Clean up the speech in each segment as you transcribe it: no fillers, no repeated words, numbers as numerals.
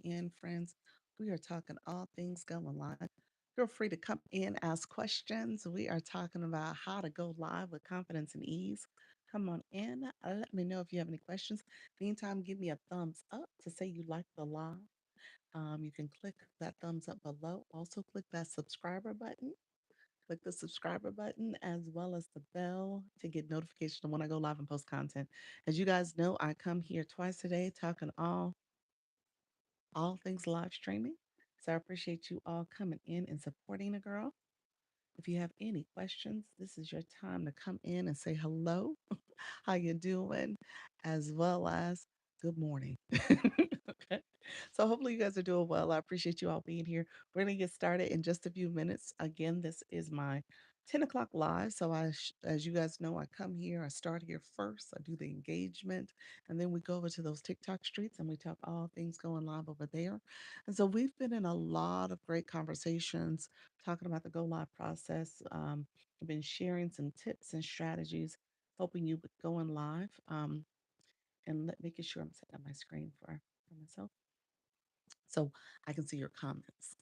in, friends. We are talking all things going live. Feel free to come in, ask questions. We are talking about how to go live with confidence and ease. Come on in. Let me know if you have any questions. Meantime, give me a thumbs up to say you like the live. You can click that thumbs up below. Also, click that subscriber button. Click the subscriber button as well as the bell to get notification when I go live and post content. As you guys know, I come here twice a day talking all things live streaming. So I appreciate you all coming in and supporting a girl. If you have any questions, this is your time to come in and say hello, how you doing, as well as good morning. Okay. So hopefully you guys are doing well. I appreciate you all being here. We're going to get started in just a few minutes. Again, this is my 10 o'clock live. So as you guys know, I come here, I start here first, I do the engagement, and then we go over to those TikTok streets and we talk all things going live over there. And so we've been in a lot of great conversations talking about the go live process. I've been sharing some tips and strategies, helping you with going live, making sure I'm setting up my screen for myself so I can see your comments.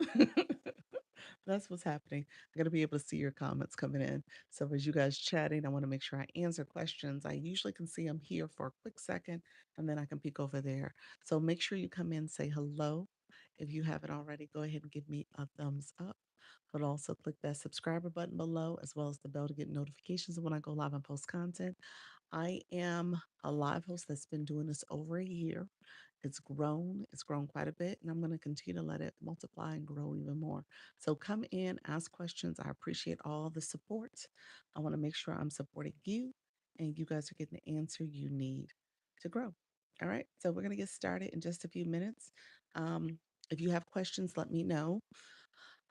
That's what's happening. I got to be able to see your comments coming in. So as you guys chatting, I want to make sure I answer questions. I usually can see them here for a quick second, and then I can peek over there. So make sure you come in, say hello. If you haven't already, go ahead and give me a thumbs up. But also click that subscriber button below, as well as the bell to get notifications when I go live and post content. I am a live host that's been doing this over a year. It's grown quite a bit, and I'm going to continue to let it multiply and grow even more. So come in, ask questions. I appreciate all the support. I want to make sure I'm supporting you and you guys are getting the answer you need to grow. All right. So we're going to get started in just a few minutes. Um, if you have questions, let me know.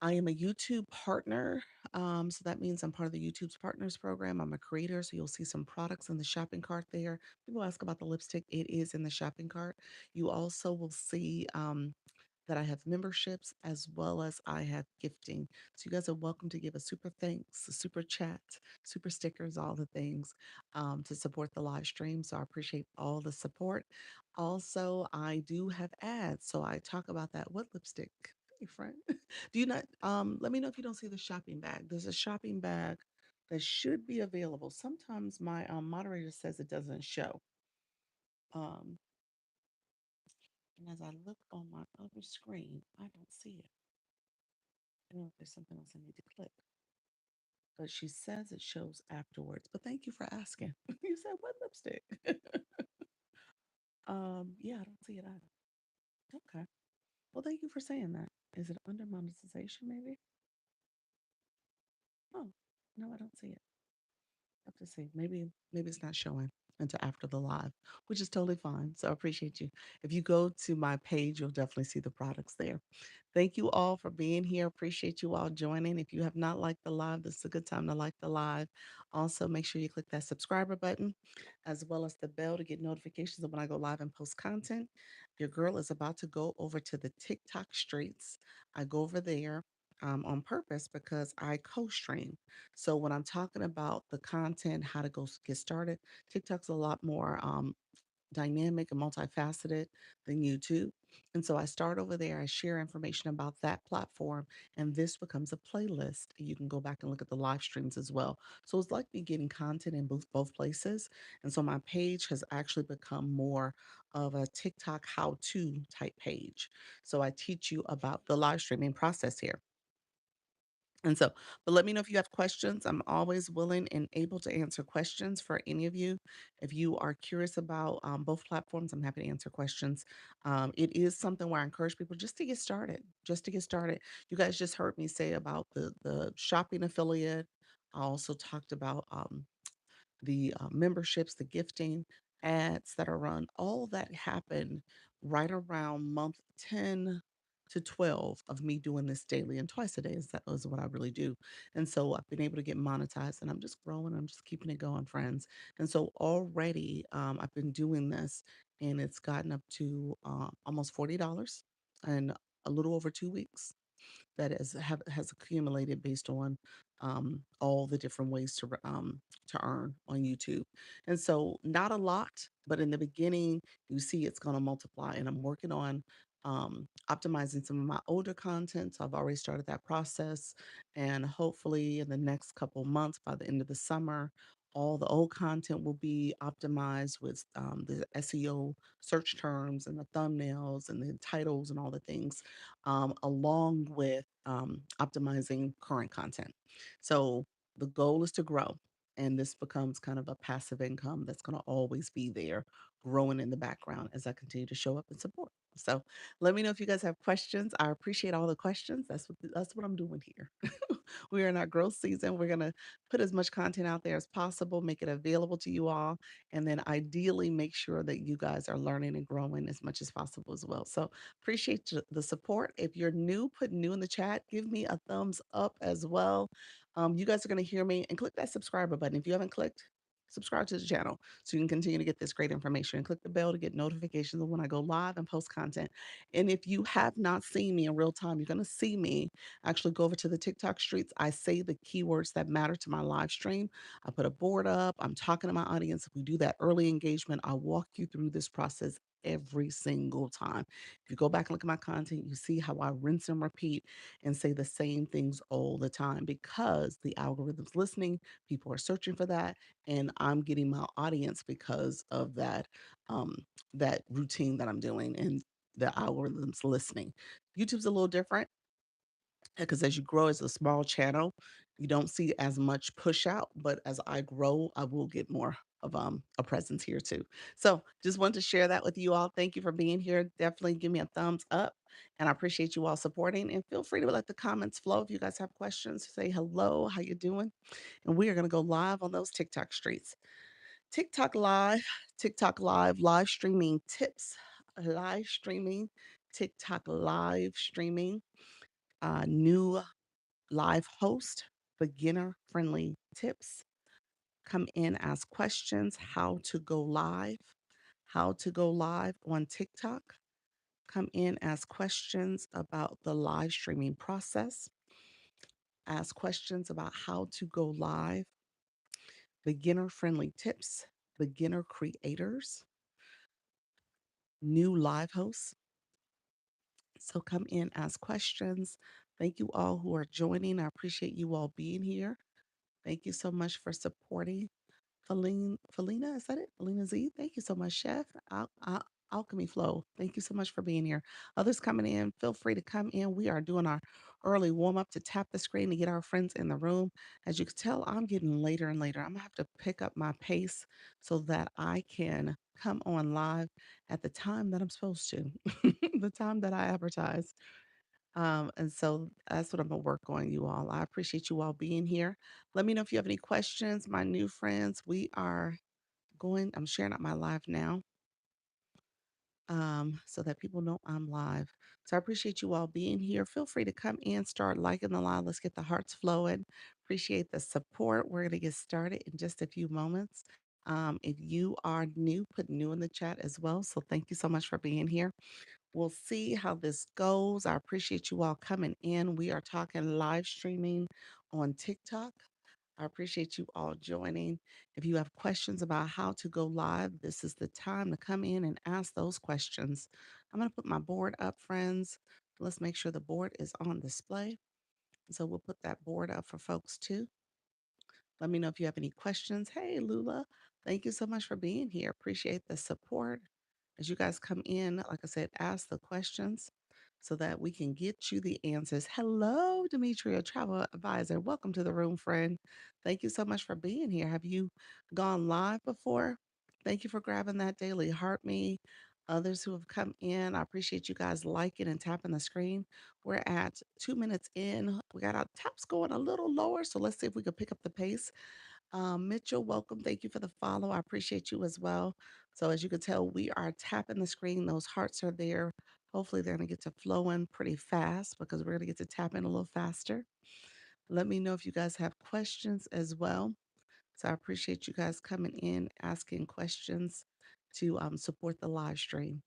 I am a YouTube partner. So that means I'm part of the YouTube's partners program. I'm a creator. So you'll see some products in the shopping cart there. People ask about the lipstick. It is in the shopping cart. You also will see that I have memberships as well as I have gifting. So you guys are welcome to give a super thanks, a super chat, super stickers, all the things to support the live stream. So I appreciate all the support. Also, I do have ads. So I talk about that. What lipstick? Hey, friend. Do you not? Let me know if you don't see the shopping bag. There's a shopping bag that should be available. Sometimes my moderator says it doesn't show. Um, and as I look on my other screen, I don't see it. I don't know if there's something else I need to click. But she says it shows afterwards. But thank you for asking. You said what lipstick? Yeah, I don't see it either. Okay. Well, thank you for saying that. Is it under monetization, maybe? Oh, no, I don't see it. Have to see. Maybe it's not showing until after the live, which is totally fine. So I appreciate you. If you go to my page, you'll definitely see the products there. Thank you all for being here. Appreciate you all joining. If you have not liked the live, this is a good time to like the live. Also, make sure you click that subscriber button as well as the bell to get notifications of when I go live and post content. Your girl is about to go over to the TikTok streets. I go over there on purpose because I co-stream. So when I'm talking about the content, how to get started, TikTok's a lot more dynamic and multifaceted than YouTube. And so I start over there, I share information about that platform, and this becomes a playlist. You can go back and look at the live streams as well. So it's like me getting content in both places. And so my page has actually become more of a TikTok how-to type page. So I teach you about the live streaming process here. And so, but let me know if you have questions. I'm always willing and able to answer questions for any of you. If you are curious about both platforms, I'm happy to answer questions. It is something where I encourage people just to get started, just to get started. You guys just heard me say about the shopping affiliate. I also talked about the memberships, the gifting, ads that are run, all that happened right around month 10 to 12 of me doing this daily and twice a day is that is what I really do. And so I've been able to get monetized and I'm just growing, I'm just keeping it going, friends. And so already I've been doing this and it's gotten up to almost $40 in a little over 2 weeks that has accumulated based on all the different ways to earn on YouTube. And so not a lot, but in the beginning, you see it's going to multiply. And I'm working on optimizing some of my older content. So I've already started that process. And hopefully, in the next couple months, by the end of the summer, all the old content will be optimized with the SEO search terms and the thumbnails and the titles and all the things, along with optimizing current content. So the goal is to grow. And this becomes kind of a passive income that's going to always be there, growing in the background as I continue to show up and support. So let me know if you guys have questions. I appreciate all the questions. That's what I'm doing here. We're in our growth season. We're gonna put as much content out there as possible, make it available to you all, and then ideally make sure that you guys are learning and growing as much as possible as well. So appreciate the support. If you're new, put new in the chat. Give me a thumbs up as well. You guys are gonna hear me and click that subscriber button. If you haven't clicked, subscribe to the channel so you can continue to get this great information, and click the bell to get notifications of when I go live and post content. And if you have not seen me in real time, you're going to see me actually go over to the TikTok streets. I say the keywords that matter to my live stream. I put a board up. I'm talking to my audience. We do that early engagement. I walk you through this process every single time. If you go back and look at my content, you see how I rinse and repeat and say the same things all the time because the algorithm's listening, people are searching for that, and I'm getting my audience because of um, that routine that I'm doing and the algorithms listening. YouTube's a little different because as you grow as a small channel, you don't see as much push out. But as I grow, I will get more of a presence here too. So just wanted to share that with you all. Thank you for being here. Definitely give me a thumbs up. And I appreciate you all supporting. And feel free to let the comments flow. If you guys have questions, say hello, how you doing? And we are going to go live on those TikTok streets. TikTok live, TikTok live, live streaming tips, live streaming, TikTok live streaming, new live host, beginner friendly tips. Come in, ask questions, how to go live on TikTok. Come in, ask questions about the live streaming process, ask questions about how to go live, beginner friendly tips, beginner creators, new live hosts. So come in, ask questions. Thank you all who are joining. I appreciate you all being here. Thank you so much for supporting. Felina, is that it? Felina Z. Thank you so much, Chef. Alchemy Flow. Thank you so much for being here. Others coming in, feel free to come in. We are doing our early warm up to tap the screen to get our friends in the room. As you can tell, I'm getting later and later. I'm gonna have to pick up my pace so that I can come on live at the time that I'm supposed to, the time that I advertise. And so that's what I'm gonna work on, you all. I appreciate you all being here. Let me know if you have any questions, my new friends. I'm sharing out my live now, so that people know I'm live. So I appreciate you all being here. Feel free to come in, start liking the live. Let's get the hearts flowing. Appreciate the support. We're gonna get started in just a few moments. If you are new, put new in the chat as well. So thank you so much for being here. We'll see how this goes. I appreciate you all coming in. We are talking live streaming on TikTok. I appreciate you all joining. If you have questions about how to go live, this is the time to come in and ask those questions. I'm going to put my board up, friends. Let's make sure the board is on display. So we'll put that board up for folks too. Let me know if you have any questions. Hey, Lula, thank you so much for being here. Appreciate the support. As you guys come in, like I said, ask the questions so that we can get you the answers. Hello, Demetria, travel advisor. Welcome to the room, friend. Thank you so much for being here. Have you gone live before? Thank you for grabbing that daily heart me. Others who have come in, I appreciate you guys liking and tapping the screen. We're at 2 minutes in. We got our taps going a little lower, so let's see if we can pick up the pace. Mitchell, welcome. Thank you for the follow. I appreciate you as well. So as you can tell, we are tapping the screen. Those hearts are there. Hopefully they're going to get to flowing pretty fast because we're going to get to tap in a little faster. Let me know if you guys have questions as well. So I appreciate you guys coming in, asking questions to support the live stream.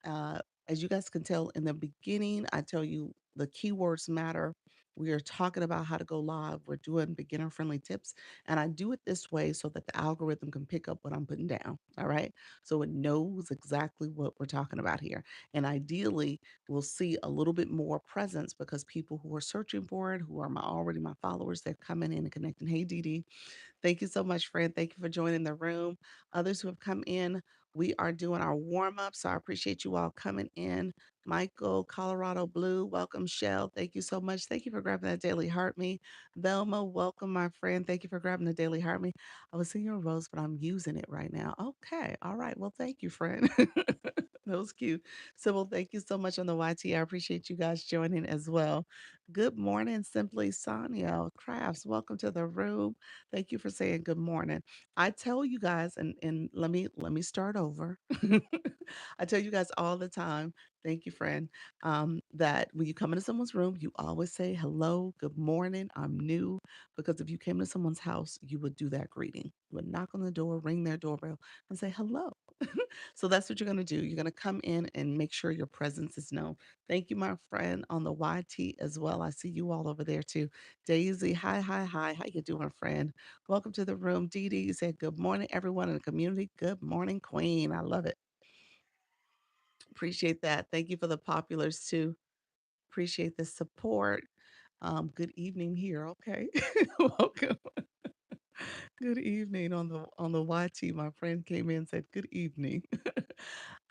Uh, as you guys can tell in the beginning, I tell you the keywords matter. We are talking about how to go live. We're doing beginner friendly tips. And I do it this way so that the algorithm can pick up what I'm putting down. All right. So it knows exactly what we're talking about here. And ideally, we'll see a little bit more presence because people who are searching for it, who are already my followers, they're coming in and connecting. Hey, Dee. Thank you so much, friend. Thank you for joining the room. Others who have come in, we are doing our warm up. So I appreciate you all coming in. Michael, Colorado Blue, welcome, Shell. Thank you so much. Thank you for grabbing that Daily Heart Me. Velma, welcome, my friend. Thank you for grabbing the Daily Heart Me. I was seeing your rose, but I'm using it right now. Okay. All right. Well, thank you, friend. That was cute. Sybil, thank you so much on the YT. I appreciate you guys joining as well. Good morning, Simply Sonia Crafts. Welcome to the room. Thank you for saying good morning. I tell you guys, and let me start over. I tell you guys all the time, thank you, friend, that when you come into someone's room, you always say hello, good morning, I'm new. Because if you came to someone's house, you would do that greeting. You would knock on the door, ring their doorbell, and say hello. So that's what you're gonna do. You're gonna come in and make sure your presence is known. Thank you, my friend, on the YT as well. I see you all over there too. Daisy, hi, hi, hi. How you doing, friend? Welcome to the room. Dee Dee, you said good morning, everyone in the community. Good morning, Queen. I love it. Appreciate that. Thank you for the populars too. Appreciate the support. Good evening here. Okay. Welcome. Good evening on the YT. My friend came in and said, good evening.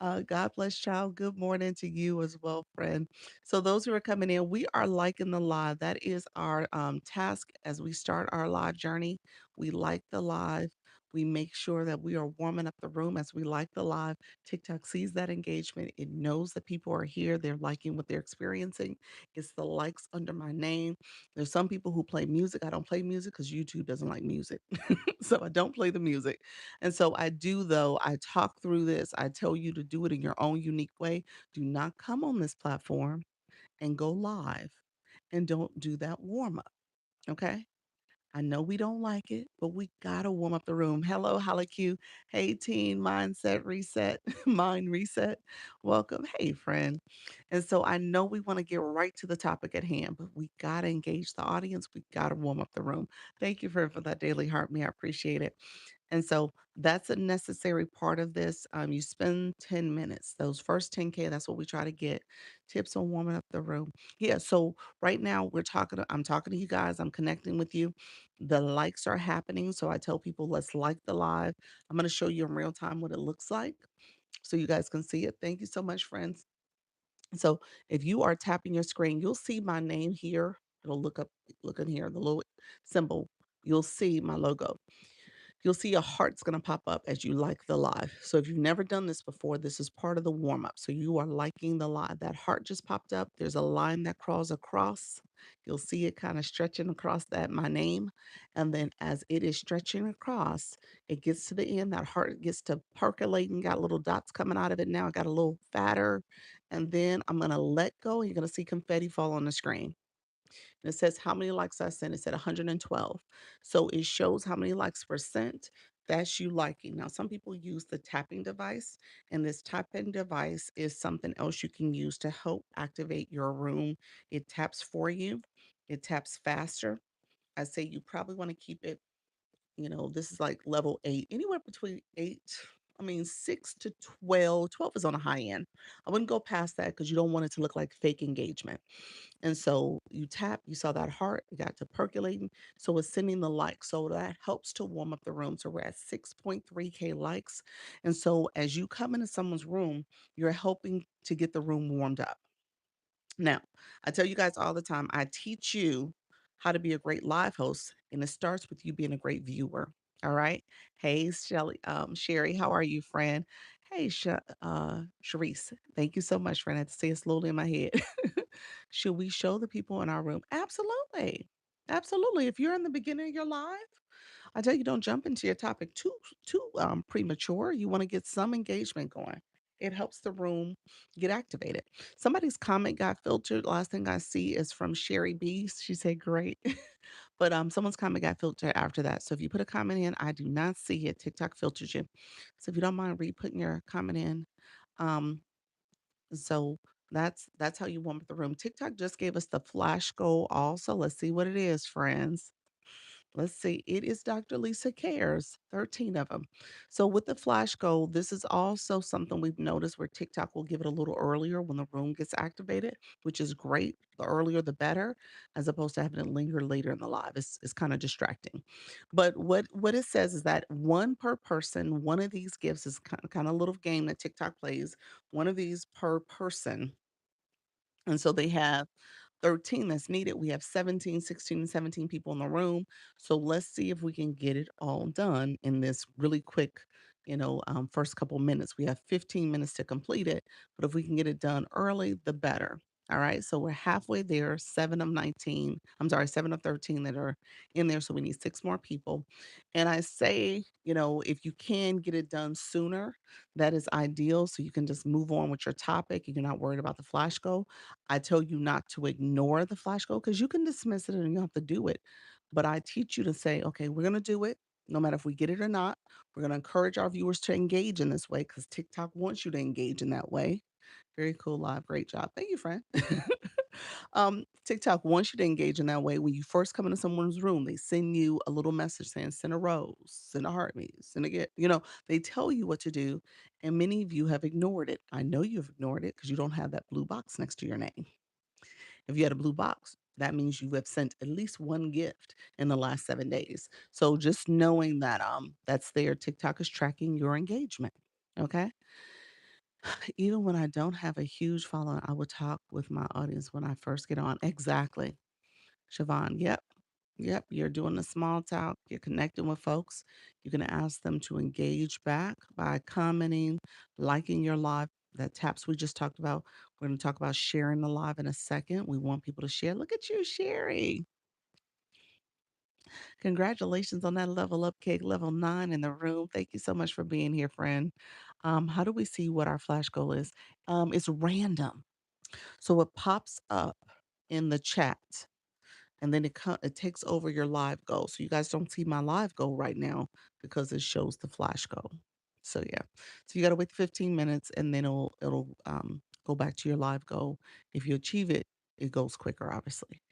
God bless child. Good morning to you as well, friend. So those who are coming in, we are liking the live. That is our task as we start our live journey. We like the live. We make sure that we are warming up the room as we like the live. TikTok sees that engagement. It knows that people are here. They're liking what they're experiencing. It's the likes under my name. There's some people who play music. I don't play music because YouTube doesn't like music. So I don't play the music. And so I do, though, I talk through this. I tell you to do it in your own unique way. Do not come on this platform and go live and don't do that warm up. Okay. I know we don't like it, but we gotta warm up the room. Hello, Q. Hey, teen mindset reset, mind reset. Welcome. Hey, friend. And so I know we want to get right to the topic at hand, but we gotta engage the audience. We gotta warm up the room. Thank you for that daily heart me. I appreciate it. And so that's a necessary part of this. You spend 10 minutes, those first 10K, that's what we try to get. Tips on warming up the room. Yeah, so right now I'm talking to you guys, I'm connecting with you. The likes are happening. So I tell people, let's like the live. I'm going to show you in real time what it looks like so you guys can see it. Thank you so much, friends. So if you are tapping your screen, you'll see my name here. It'll look in here, the little symbol. You'll see my logo. You'll see a heart's going to pop up as you like the live. So if you've never done this before, this is part of the warm up. So you are liking the live. That heart just popped up. There's a line that crawls across. You'll see it kind of stretching across that my name. And then as it is stretching across, it gets to the end. That heart gets to percolating, got little dots coming out of it now. I got a little fatter. And then I'm going to let go. You're going to see confetti fall on the screen. And it says how many likes I sent. It said 112. So it shows how many likes were sent. That's you liking. Now, some people use the tapping device, and this tapping device is something else you can use to help activate your room. It taps for you, it taps faster. I say you probably want to keep it, this is like level 8, anywhere between 8. I mean, 6 to 12. 12 is on the high end. I wouldn't go past that because you don't want it to look like fake engagement. And so you tap, you saw that heart, it got to percolating. So it's sending the likes. So that helps to warm up the room. So we're at 6.3K likes. And so as you come into someone's room, you're helping to get the room warmed up. Now, I tell you guys all the time, I teach you how to be a great live host, and it starts with you being a great viewer. All right. Hey, Sherry, how are you, friend? Hey, Sharice, thank you so much, friend. I had to say it slowly in my head. Should we show the people in our room? Absolutely. Absolutely. If you're in the beginning of your live, I tell you, don't jump into your topic too premature. You want to get some engagement going. It helps the room get activated. Somebody's comment got filtered. Last thing I see is from Sherry B. She said, "Great," but someone's comment got filtered after that. So if you put a comment in, I do not see it. TikTok filters you. So if you don't mind re-putting your comment in, um, so That's how you warm up the room. TikTok just gave us the flash goal also. Let's see what it is, friends. Let's see. It is Dr. Lisa Cares, 13 of them. So with the flash goal, this is also something we've noticed where TikTok will give it a little earlier when the room gets activated, which is great. The earlier the better, as opposed to having it linger later in the live. It's kind of distracting. But what it says is that one per person, one of these gifts is kind of a little game that TikTok plays, one of these per person. And so they have 13 that's needed. We have 17, 16, and 17 people in the room. So let's see if we can get it all done in this really quick, first couple minutes. We have 15 minutes to complete it, but if we can get it done early, the better. All right. So we're halfway there, 7 of 19. I'm sorry, 7 of 13 that are in there. So we need six more people. And I say, if you can get it done sooner, that is ideal. So you can just move on with your topic. You're not worried about the flash go. I tell you not to ignore the flash goal because you can dismiss it and you don't have to do it. But I teach you to say, okay, we're going to do it no matter if we get it or not. We're going to encourage our viewers to engage in this way because TikTok wants you to engage in that way. Very cool live. Great job. Thank you, friend. TikTok wants you to engage in that way. When you first come into someone's room, they send you a little message saying, send a rose, send a heart me, send a gift. They tell you what to do. And many of you have ignored it. I know you've ignored it because you don't have that blue box next to your name. If you had a blue box, that means you have sent at least one gift in the last 7 days. So just knowing that that's there, TikTok is tracking your engagement. Okay. Even when I don't have a huge following, I will talk with my audience when I first get on. Exactly. Siobhan, yep. Yep, you're doing the small talk. You're connecting with folks. You can ask them to engage back by commenting, liking your live. That taps we just talked about. We're going to talk about sharing the live in a second. We want people to share. Look at you sharing. Congratulations on that level up cake, level 9 in the room. Thank you so much for being here, friend. How do we see what our flash goal is? It's random. So it pops up in the chat and then it takes over your live goal. So you guys don't see my live goal right now because it shows the flash goal. So yeah, so you got to wait 15 minutes and then it'll go back to your live goal. If you achieve it, it goes quicker, obviously.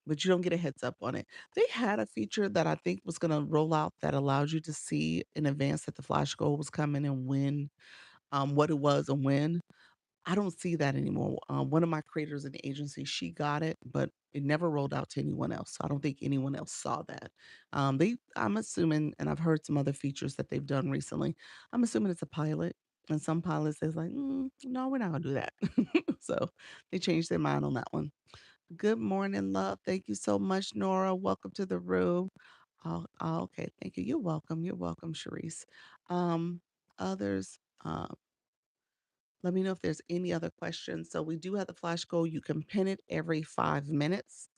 But you don't get a heads up on it. They had a feature that I think was going to roll out that allows you to see in advance that the flash goal was coming and when, what it was and when. I don't see that anymore. One of my creators in the agency, she got it, but it never rolled out to anyone else. So I don't think anyone else saw that. I'm assuming, and I've heard some other features that they've done recently. I'm assuming it's a pilot, and some pilots is like, no, we're not gonna do that. So they changed their mind on that one. Good morning, love. Thank you so much, Nora. Welcome to the room. Oh, okay, thank you. You're welcome. You're welcome, Sharice. Others. Let me know if there's any other questions. So we do have the flash goal. You can pin it every 5 minutes.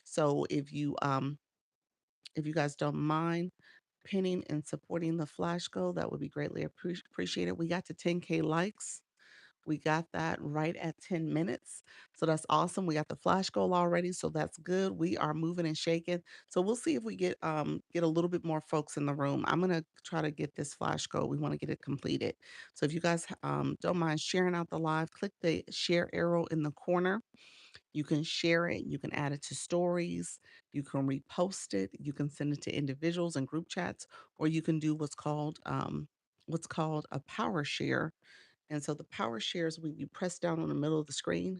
So if you guys don't mind pinning and supporting the flash goal, that would be greatly appreciated. We got to 10K likes. We got that right at 10 minutes. So that's awesome. We got the flash goal already. So that's good. We are moving and shaking. So we'll see if we get a little bit more folks in the room. I'm gonna try to get this flash goal. We want to get it completed. So if you guys don't mind sharing out the live, click the share arrow in the corner. You can share it, you can add it to stories, you can repost it, you can send it to individuals and group chats, or you can do what's called a power share. And so the power shares when you press down on the middle of the screen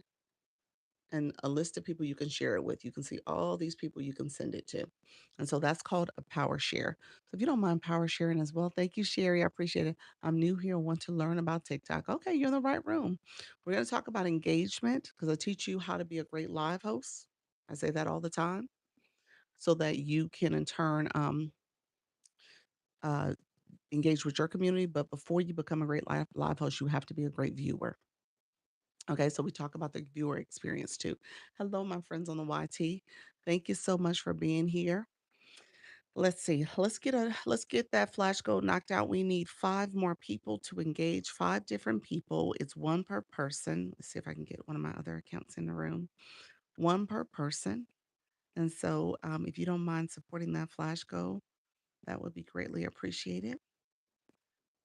and a list of people you can share it with. You can see all these people you can send it to. And so that's called a power share. So if you don't mind power sharing as well, thank you, Sherry. I appreciate it. I'm new here and want to learn about TikTok. Okay, you're in the right room. We're going to talk about engagement because I teach you how to be a great live host. I say that all the time so that you can in turn uh, engage with your community. But before you become a great live host, you have to be a great viewer. Okay, so we talk about the viewer experience too. Hello, my friends on the YT. Thank you so much for being here. Let's see. Let's get that flash goal knocked out. We need 5 more people to engage. 5 different people. It's one per person. Let's see if I can get one of my other accounts in the room. One per person. And so, if you don't mind supporting that flash goal, that would be greatly appreciated.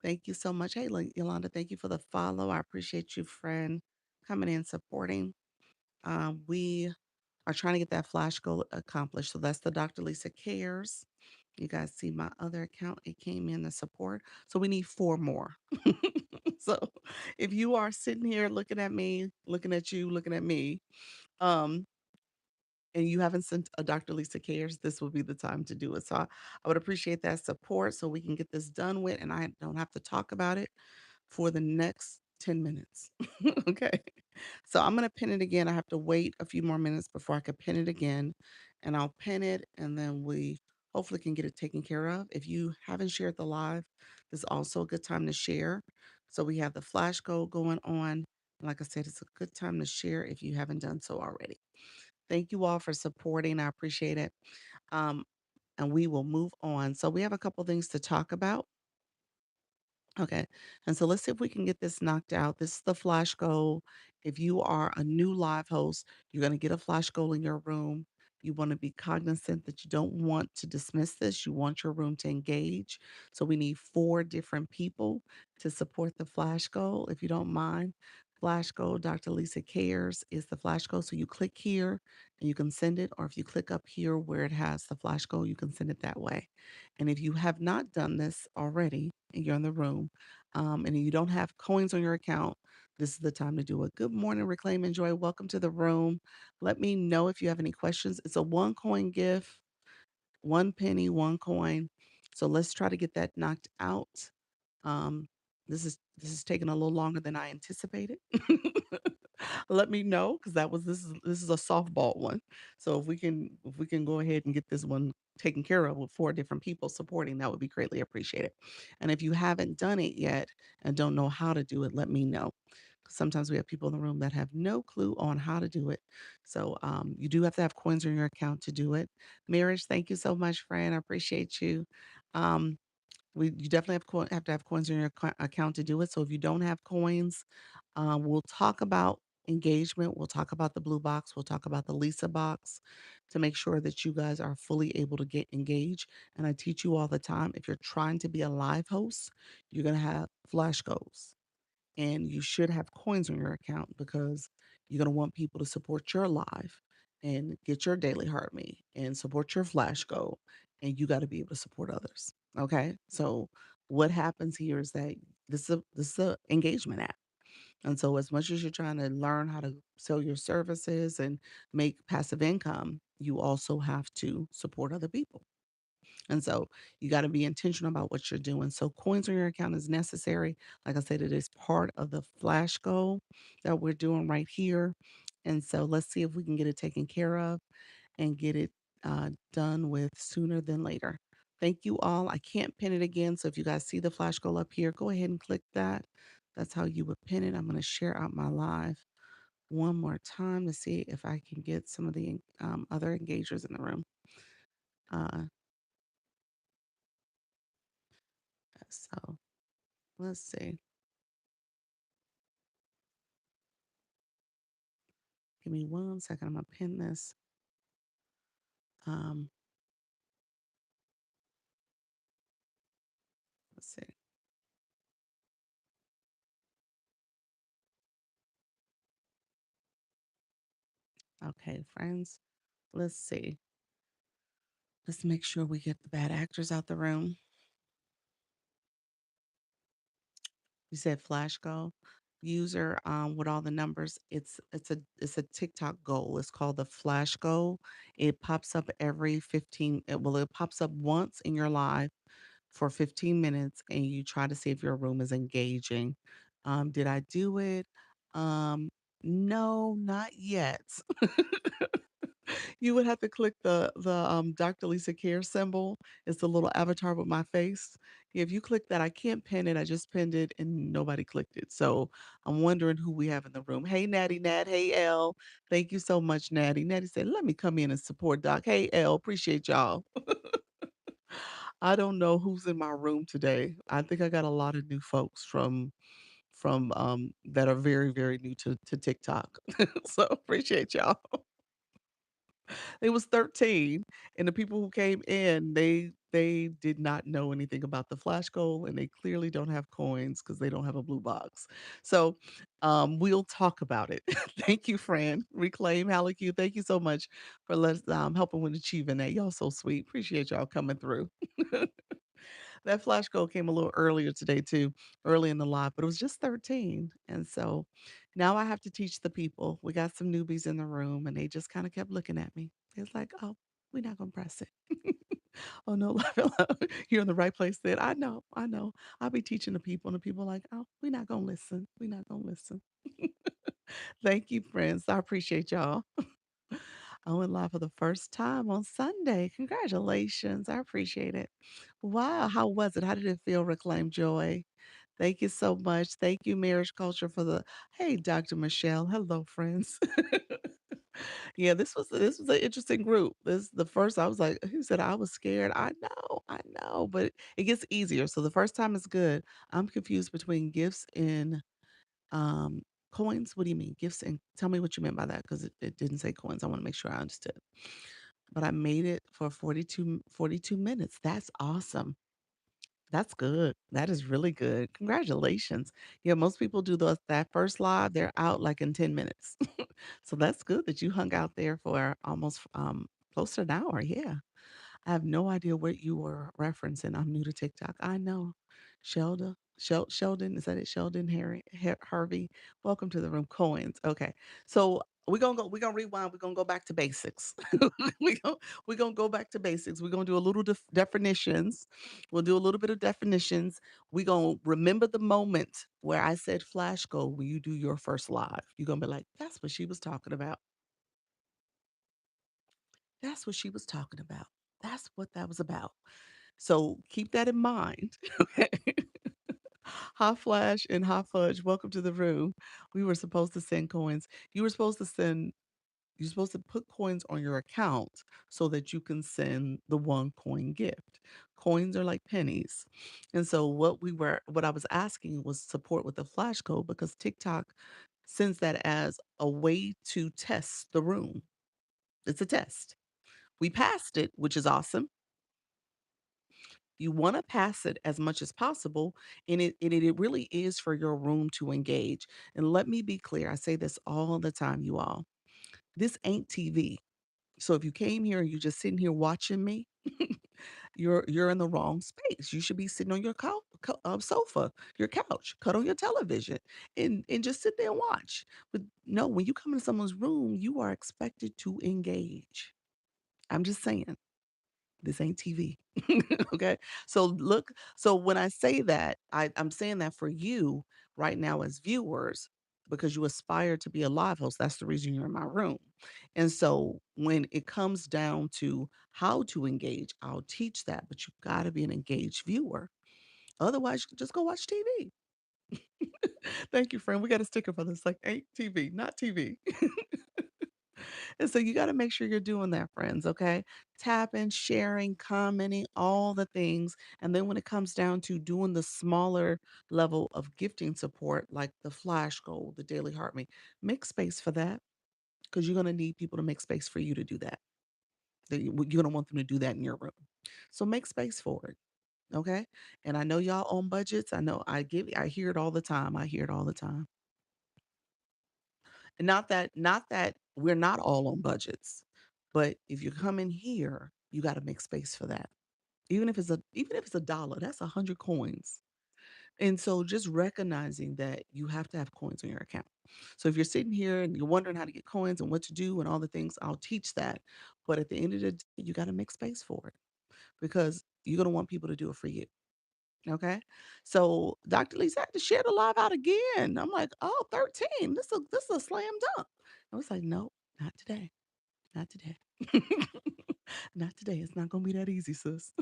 Thank you so much. Hey, Yolanda, thank you for the follow. I appreciate you, friend. coming in supporting. We are trying to get that flash goal accomplished. So that's the Dr. Lisa Cares. You guys see my other account, it came in the support. So we need four more. So if you are sitting here looking at me, looking at you, looking at me, um, and you haven't sent a Dr. Lisa Cares, this will be the time to do it. So I would appreciate that support so we can get this done with and I don't have to talk about it for the next 10 minutes. Okay. So I'm going to pin it again. I have to wait a few more minutes before I can pin it again. And I'll pin it and then we hopefully can get it taken care of. If you haven't shared the live, this is also a good time to share. So we have the flash goal going on. Like I said, it's a good time to share if you haven't done so already. Thank you all for supporting. I appreciate it. Um, and we will move on. So we have a couple things to talk about. Okay. And so let's see if we can get this knocked out. This is the flash goal. If you are a new live host, you're going to get a flash goal in your room. You want to be cognizant that you don't want to dismiss this. You want your room to engage. So we need four different people to support the flash goal. If you don't mind, flash goal, Dr. Lisa Cares is the flash goal. So you click here and you can send it, or if you click up here where it has the flash goal, you can send it that way. And if you have not done this already and you're in the room, and you don't have coins on your account, this is the time to do it. Good morning, Reclaim and Joy. Welcome to the room. Let me know if you have any questions. It's a one coin gift, 1 penny, 1 coin. So let's try to get that knocked out. Um, this is taking a little longer than I anticipated. Let me know because this is a softball one. So if we can go ahead and get this one taken care of with four different people supporting, that would be greatly appreciated. And if you haven't done it yet and don't know how to do it, let me know. Sometimes we have people in the room that have no clue on how to do it. So you do have to have coins in your account to do it. Marriage, thank you so much, friend. I appreciate you. Um, you definitely have to have coins in your account to do it. So if you don't have coins, we'll talk about engagement. We'll talk about the blue box. We'll talk about the Lisa box to make sure that you guys are fully able to get engaged. And I teach you all the time. If you're trying to be a live host, you're gonna have flash goals and you should have coins on your account because you're going to want people to support your live and get your daily heart rate and support your flash goal, and you got to be able to support others. Okay, so what happens here is that this is a engagement app, and so as much as you're trying to learn how to sell your services and make passive income, you also have to support other people. And so you got to be intentional about what you're doing. So coins on your account is necessary. Like I said, it is part of the flash goal that we're doing right here. And so let's see if we can get it taken care of and get it done with sooner than later. Thank you all. I can't pin it again. So if you guys see the flash goal up here, go ahead and click that. That's how you would pin it. I'm going to share out my live one more time to see if I can get some of the other engagers in the room. Uh, so let's see. Give me 1 second. I'm gonna pin this. Um, let's see. Okay, friends. Let's see. Let's make sure we get the bad actors out the room. You said flash goal user with all the numbers. It's a TikTok goal. It's called the flash goal. It pops up every 15. It pops up once in your live for 15 minutes, and you try to see if your room is engaging. Did I do it? Um, no, not yet. You would have to click the Dr. Lisa Care symbol. It's the little avatar with my face. If you click that, I can't pin it. I just pinned it and nobody clicked it. So I'm wondering who we have in the room. Hey, Natty Nat. Hey, L. Thank you so much, Natty. Natty said, let me come in and support Doc. Hey, L. Appreciate y'all. I don't know who's in my room today. I think I got a lot of new folks from that are very, very new to TikTok. So appreciate y'all. It was 13, and the people who came in, they did not know anything about the flash goal, and they clearly don't have coins because they don't have a blue box. So, we'll talk about it. Thank you, Fran. Reclaim Halleck, thank you so much for helping with achieving that. Y'all so sweet. Appreciate y'all coming through. That flash goal came a little earlier today too, early in the live, but it was just 13. And so now I have to teach the people. We got some newbies in the room and they just kind of kept looking at me. It's like, oh, we're not gonna press it. Oh no, you're in the right place then. I know, I know. I'll be teaching the people, and the people are like, oh, we're not gonna listen. We're not gonna listen. Thank you, friends. I appreciate y'all. I went live for the first time on Sunday. Congratulations. I appreciate it. Wow. How was it? How did it feel, Reclaim Joy? Thank you so much. Thank you, Marriage Culture, for the hey, Dr. Michelle. Hello, friends. Yeah, this was an interesting group. This the first I was like, who said I was scared? I know, but it gets easier. So the first time is good. I'm confused between gifts and um, coins? What do you mean? Gifts and tell me what you meant by that because it didn't say coins. I want to make sure I understood. But I made it for 42 minutes. That's awesome. That's good. That is really good. Congratulations. Yeah, most people do that first live, they're out like in 10 minutes. So that's good that you hung out there for almost close to an hour. Yeah. I have no idea what you were referencing. I'm new to TikTok. I know. Sheldon, is that it? Sheldon Harvey. Welcome to the room. Coins. Okay. So we're gonna rewind. We're gonna go back to basics. we gonna we're gonna go back to basics. We're gonna do a little definitions. We'll do a little bit of definitions. We're gonna remember the moment where I said flash goal when you do your first live. You're gonna be like, that's what she was talking about. That's what she was talking about. That's what that was about. So keep that in mind. Okay. Hot Flash and Hot Fudge, welcome to the room. We were supposed to send coins. You were supposed to send, you're supposed to put coins on your account so that you can send the one coin gift. Coins are like pennies. And so what I was asking was support with the flash code because TikTok sends that as a way to test the room. It's a test. We passed it, which is awesome. You want to pass it as much as possible, and it really is for your room to engage. And let me be clear, I say this all the time, you all. This ain't TV. So if you came here and you're just sitting here watching me, you're in the wrong space. You should be sitting on your sofa, your couch, cut on your television, and just sit there and watch. But no, when you come into someone's room, you are expected to engage. I'm just saying. This ain't TV. Okay. So when I say that, I'm saying that for you right now as viewers, because you aspire to be a live host. That's the reason you're in my room. And so when it comes down to how to engage, I'll teach that, but you've got to be an engaged viewer. Otherwise, you can just go watch TV. Thank you, friend. We got a sticker for this. Like, ain't TV, not TV. And so you got to make sure you're doing that, friends, okay? Tapping, sharing, commenting, all the things. And then when it comes down to doing the smaller level of gifting support, like the flash goal, the daily heart rate, make space for that because you're going to need people to make space for you to do that. You're going to want them to do that in your room. So make space for it. Okay. And I know y'all own budgets. I know I hear it all the time. I hear it all the time. And not that we're not all on budgets, but if you come in here, you gotta make space for that. Even if it's a dollar, that's 100 coins. And so just recognizing that you have to have coins on your account. So if you're sitting here and you're wondering how to get coins and what to do and all the things, I'll teach that. But at the end of the day, you gotta make space for it because you're gonna want people to do it for you. Okay. So Dr. Lisa had to share the live out again. I'm like, oh, 13. This is a slam dunk. I was like, nope, not today. Not today. Not today. It's not gonna be that easy, sis.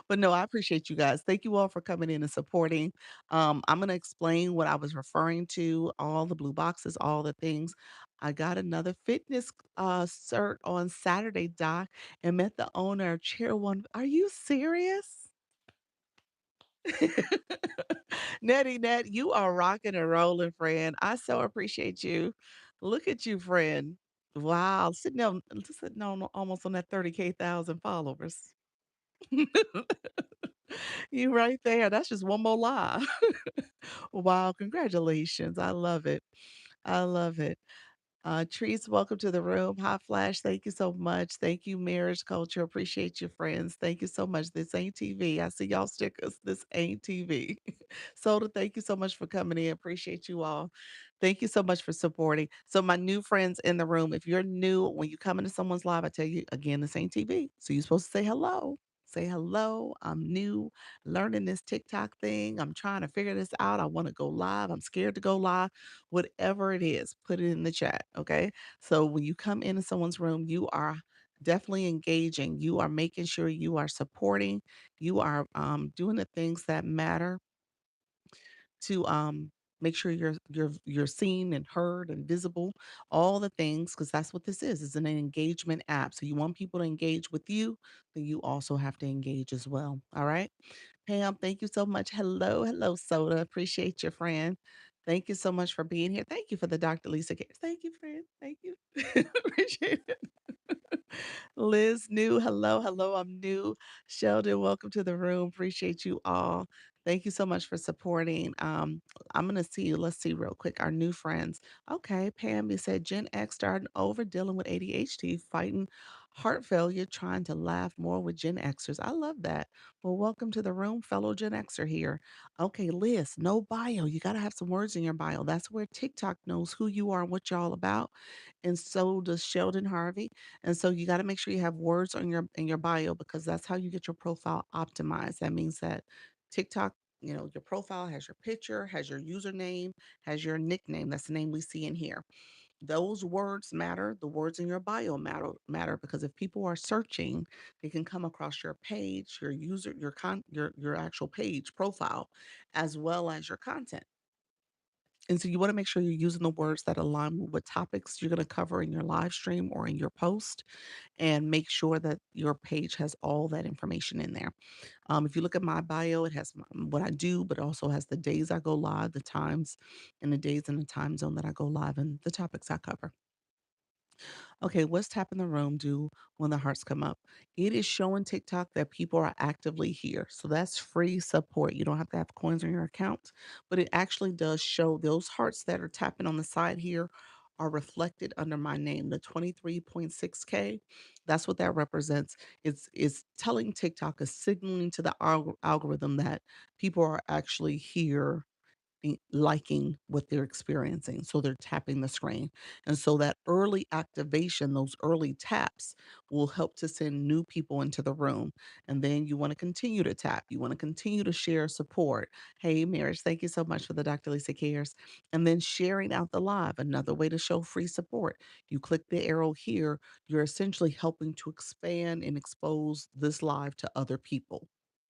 But no, I appreciate you guys. Thank you all for coming in and supporting. I'm gonna explain what I was referring to, all the blue boxes, all the things. I got another fitness cert on Saturday, Doc, and met the owner of Chair One. Are you serious? Nettie, Net, you are rocking and rolling, friend. I so appreciate you. Look at you, friend. Wow, sitting on almost on that 30K thousand followers. You right there. That's just one more lie. Wow, congratulations. I love it. I love it. Trees, welcome to the room. Hot Flash, thank you so much. Thank you, Marriage Culture. Appreciate you, friends. Thank you so much. This ain't TV. I see y'all stickers. This ain't TV. Soda, thank you so much for coming in. Appreciate you all. Thank you so much for supporting. So, my new friends in the room, if you're new, when you come into someone's live, I tell you again, this ain't TV. So, you're supposed to say hello. Say hello. I'm new, learning this TikTok thing. I'm trying to figure this out. I want to go live. I'm scared to go live. Whatever it is, put it in the chat, okay? So when you come into someone's room, you are definitely engaging. You are making sure you are supporting. You are doing the things that matter to make sure you're seen and heard and visible, all the things, because that's what this is. It's an engagement app. So you want people to engage with you, then you also have to engage as well. All right. Pam, thank you so much. Hello, hello, Soda. Appreciate your friend. Thank you so much for being here. Thank you for the Dr. Lisa cares. Thank you, friend. Thank you. Appreciate it. Liz, new. Hello, hello. I'm new. Sheldon, welcome to the room. Appreciate you all. Thank you so much for supporting. I'm gonna see. Let's see real quick. Our new friends. Okay, Pam, you said Gen X starting over dealing with ADHD, fighting heart failure, trying to laugh more with Gen Xers. I love that. Well, welcome to the room, fellow Gen Xer here. Okay, Liz, no bio. You gotta have some words in your bio. That's where TikTok knows who you are and what you're all about. And so does Sheldon Harvey. And so you got to make sure you have words on your in your bio because that's how you get your profile optimized. That means that TikTok, your profile has your picture, has your username, has your nickname. That's the name we see in here. Those words matter. The words in your bio matter because if people are searching, they can come across your page, your user, your actual page profile, as well as your content. And so you want to make sure you're using the words that align with what topics you're going to cover in your live stream or in your post and make sure that your page has all that information in there. If you look at my bio, it has what I do, but it also has the days I go live, the times, and the days and the time zone that I go live, and the topics I cover. Okay, what's tap in the room do when the hearts come up? It is showing TikTok that people are actively here. So that's free support. You don't have to have coins on your account, but it actually does show those hearts that are tapping on the side here are reflected under my name, the 23.6K. That's what that represents. It's telling TikTok, is signaling to the algorithm that people are actually here liking what they're experiencing. So they're tapping the screen. And so that early activation, those early taps will help to send new people into the room. And then you want to continue to tap. You want to continue to share support. Hey, Marriage, thank you so much for the Dr. Lisa Cares. And then sharing out the live, another way to show free support. You click the arrow here, you're essentially helping to expand and expose this live to other people.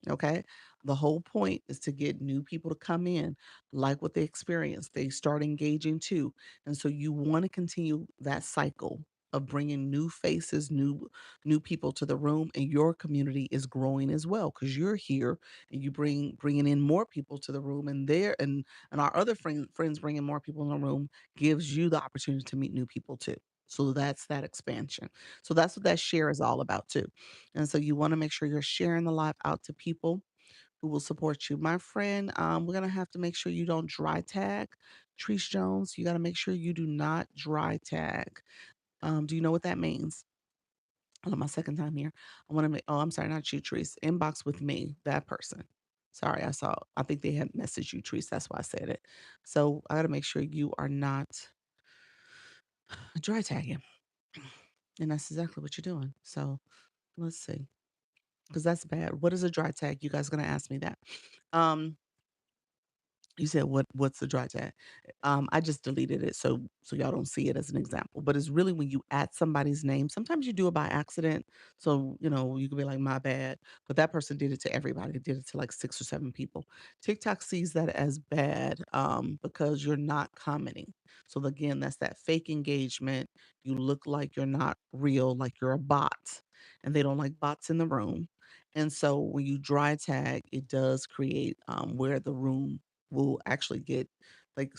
Okay. The whole point is to get new people to come in, like what they experience. They start engaging too. And so you want to continue that cycle of bringing new faces, new people to the room, and your community is growing as well because you're here and you bringing in more people to the room, and there and our other friends bringing more people in the room gives you the opportunity to meet new people too. So that's that expansion. So that's what that share is all about too. And so you want to make sure you're sharing the live out to people who will support you. My friend, we're gonna have to make sure you don't dry tag. Treese Jones, you gotta make sure you do not dry tag. Do you know what that means? Hold on, my second time here. I want to make. Oh, I'm sorry, not you, Treese. Inbox with me, that person. Sorry, I saw. I think they had messaged you, Treese. That's why I said it. So I gotta make sure you are not dry tagging, and that's exactly what you're doing. So let's see, because that's bad. What is a dry tag? You guys gonna ask me that. Um, You said what's the dry tag? I just deleted it so y'all don't see it as an example. But it's really when you add somebody's name. Sometimes you do it by accident. So, you could be like, my bad. But that person did it to everybody. It did it to like 6 or 7 people. TikTok sees that as bad because you're not commenting. So again, that's that fake engagement. You look like you're not real, like you're a bot. And they don't like bots in the room. And so when you dry tag, it does create where the room will actually get like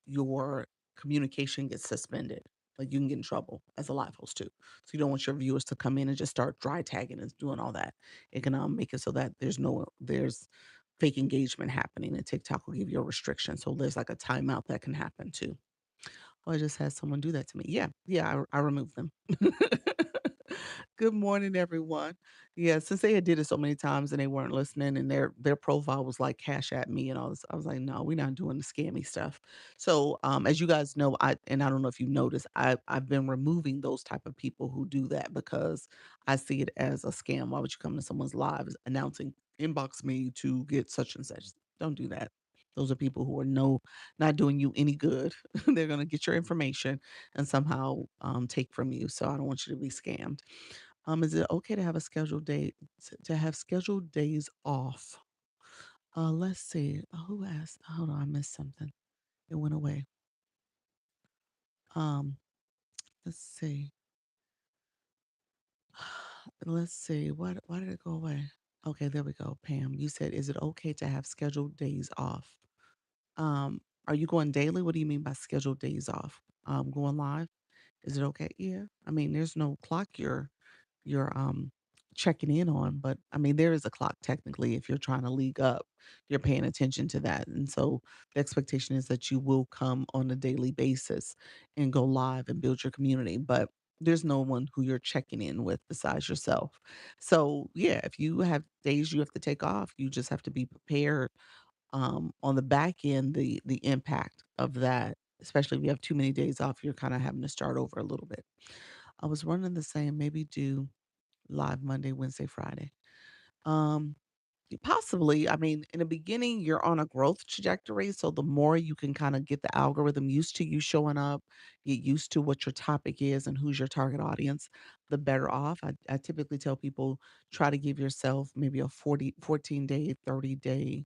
your communication gets suspended. Like, you can get in trouble as a live host too. So you don't want your viewers to come in and just start dry tagging and doing all that. It can, make it so that there's fake engagement happening, and TikTok will give you a restriction. So there's like a timeout that can happen too. Oh, I just had someone do that to me. Yeah, yeah, I removed them. Good morning, everyone. Yeah, since they had did it so many times and they weren't listening, and their profile was like cash at me and all this, I was like, no, we're not doing the scammy stuff. So, as you guys know, I don't know if you noticed, I've been removing those type of people who do that because I see it as a scam. Why would you come to someone's live announcing inbox me to get such and such? Don't do that. Those are people who are not doing you any good. They're gonna get your information and somehow take from you. So I don't want you to be scammed. Is it okay to have a scheduled day to have scheduled days off? Let's see. Who asked? Hold on, I missed something. It went away. Um, let's see. Let's see. What why did it go away? Okay, there we go. Pam, you said, is it okay to have scheduled days off? Um, are you going daily? What do you mean by scheduled days off? Going live? Is it okay? Yeah. I mean, there's no clock you're checking in on, but I mean, there is a clock technically if you're trying to league up, you're paying attention to that. And so the expectation is that you will come on a daily basis and go live and build your community. But there's no one who you're checking in with besides yourself. So yeah, if you have days you have to take off, you just have to be prepared on the back end, the impact of that, especially if you have too many days off, you're kind of having to start over a little bit. I was running the same, maybe do live Monday, Wednesday, Friday. Um, Possibly. I mean, in the beginning, you're on a growth trajectory. So the more you can kind of get the algorithm used to you showing up, get used to what your topic is and who's your target audience, the better off. I typically tell people try to give yourself maybe a 14-day, 30-day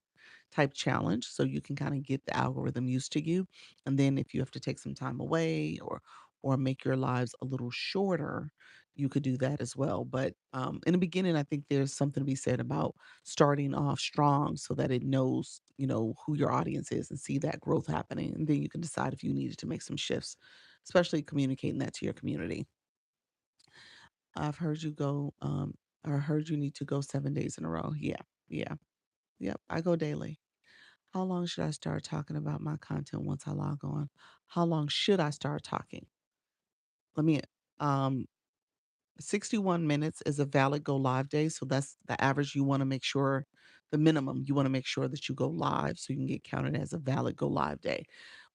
type challenge so you can kind of get the algorithm used to you. And then if you have to take some time away or make your lives a little shorter, you could do that as well. But in the beginning, I think there's something to be said about starting off strong so that it knows, who your audience is and see that growth happening. And then you can decide if you needed to make some shifts, especially communicating that to your community. I've heard you go, or heard you need to go 7 days in a row. Yeah. Yeah. Yep. I go daily. How long should I start talking about my content once I log on? How long should I start talking? Let me, um, 61 minutes is a valid go live day. So that's the average you want to make sure, the minimum you want to make sure that you go live so you can get counted as a valid go live day.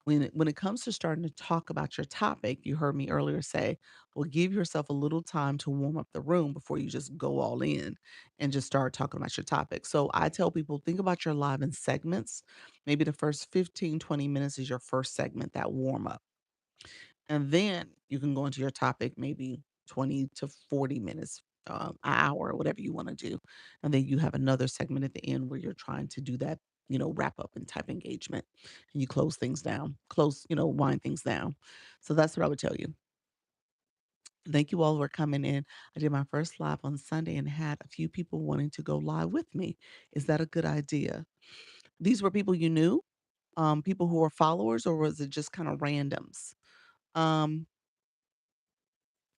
When it comes to starting to talk about your topic, you heard me earlier say, well, give yourself a little time to warm up the room before you just go all in and just start talking about your topic. So I tell people, think about your live in segments. Maybe the first 15, 20 minutes is your first segment, that warm up. And then you can go into your topic maybe 20 to 40 minutes, an hour, whatever you want to do. And then you have another segment at the end where you're trying to do that, wrap up and type engagement. And you close things down, wind things down. So that's what I would tell you. Thank you all for coming in. I did my first live on Sunday and had a few people wanting to go live with me. Is that a good idea? These were people you knew, people who were followers, or was it just kind of randoms? Um,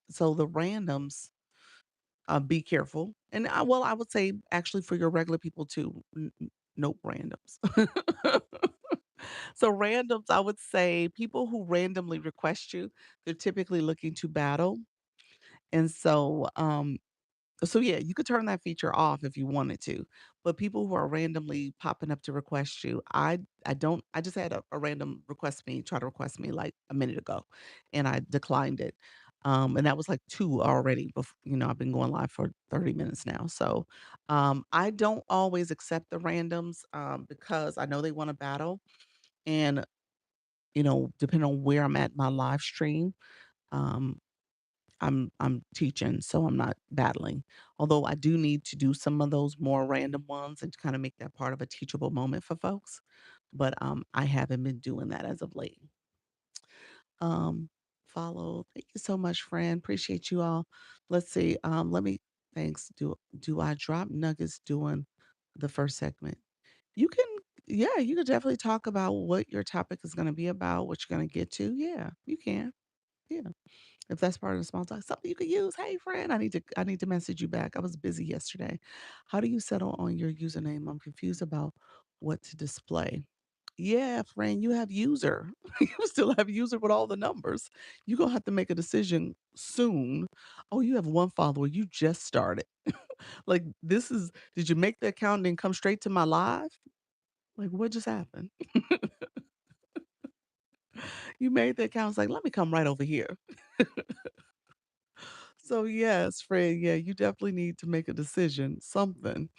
so the randoms, be careful. And I would say actually for your regular people too, nope, randoms. So randoms, I would say people who randomly request you, they're typically looking to battle. And so yeah, you could turn that feature off if you wanted to, but people who are randomly popping up to request you, I don't. I just had a random try to request me like a minute ago, and I declined it. And that was like two already. Before, I've been going live for 30 minutes now, so I don't always accept the randoms because I know they want to battle, and depending on where I'm at in my live stream. Um, I'm teaching, so I'm not battling. Although I do need to do some of those more random ones and kind of make that part of a teachable moment for folks. But I haven't been doing that as of late. Um, Follow. Thank you so much, friend. Appreciate you all. Let's see. Let me thanks. Do I drop nuggets doing the first segment? You can, yeah, you could definitely talk about what your topic is gonna be about, what you're gonna get to. Yeah, you can. Yeah. If that's part of the small talk, something you could use. Hey friend, I need to message you back. I was busy yesterday. How do you settle on your username? I'm confused about what to display. Yeah, friend, you have user. You still have user with all the numbers. You're gonna have to make a decision soon. Oh, you have one follower. You just started. Like this is did you make the account and then come straight to my live? Like what just happened? You made the account, it's like, let me come right over here. So yes, Fred, yeah, you definitely need to make a decision, something.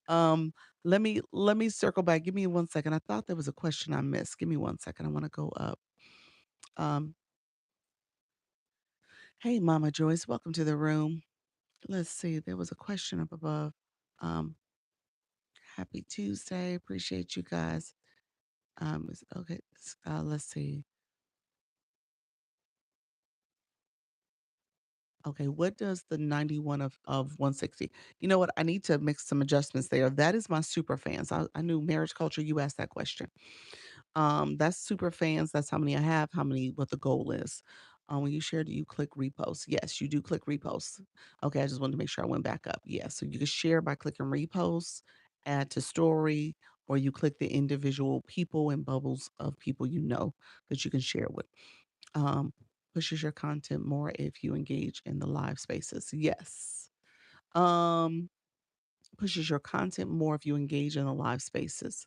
Um, let me circle back. Give me 1 second. I thought there was a question I missed. Give me 1 second. I want to go up. Um, hey, Mama Joyce, welcome to the room. Let's see. There was a question up above. Um, happy Tuesday. Appreciate you guys. Okay. Let's see. Okay, what does the 91 of 160? You know what? I need to make some adjustments there. That is my super fans. I knew marriage culture. You asked that question. That's super fans. That's how many I have, how many, what the goal is. When you share, do you click repost? Yes, you do click repost. Okay, I just wanted to make sure I went back up. Yes, so you can share by clicking repost, add to story, or you click the individual people and bubbles of people you know that you can share with. Um, pushes your content more if you engage in the live spaces. Yes. Um, pushes your content more if you engage in the live spaces.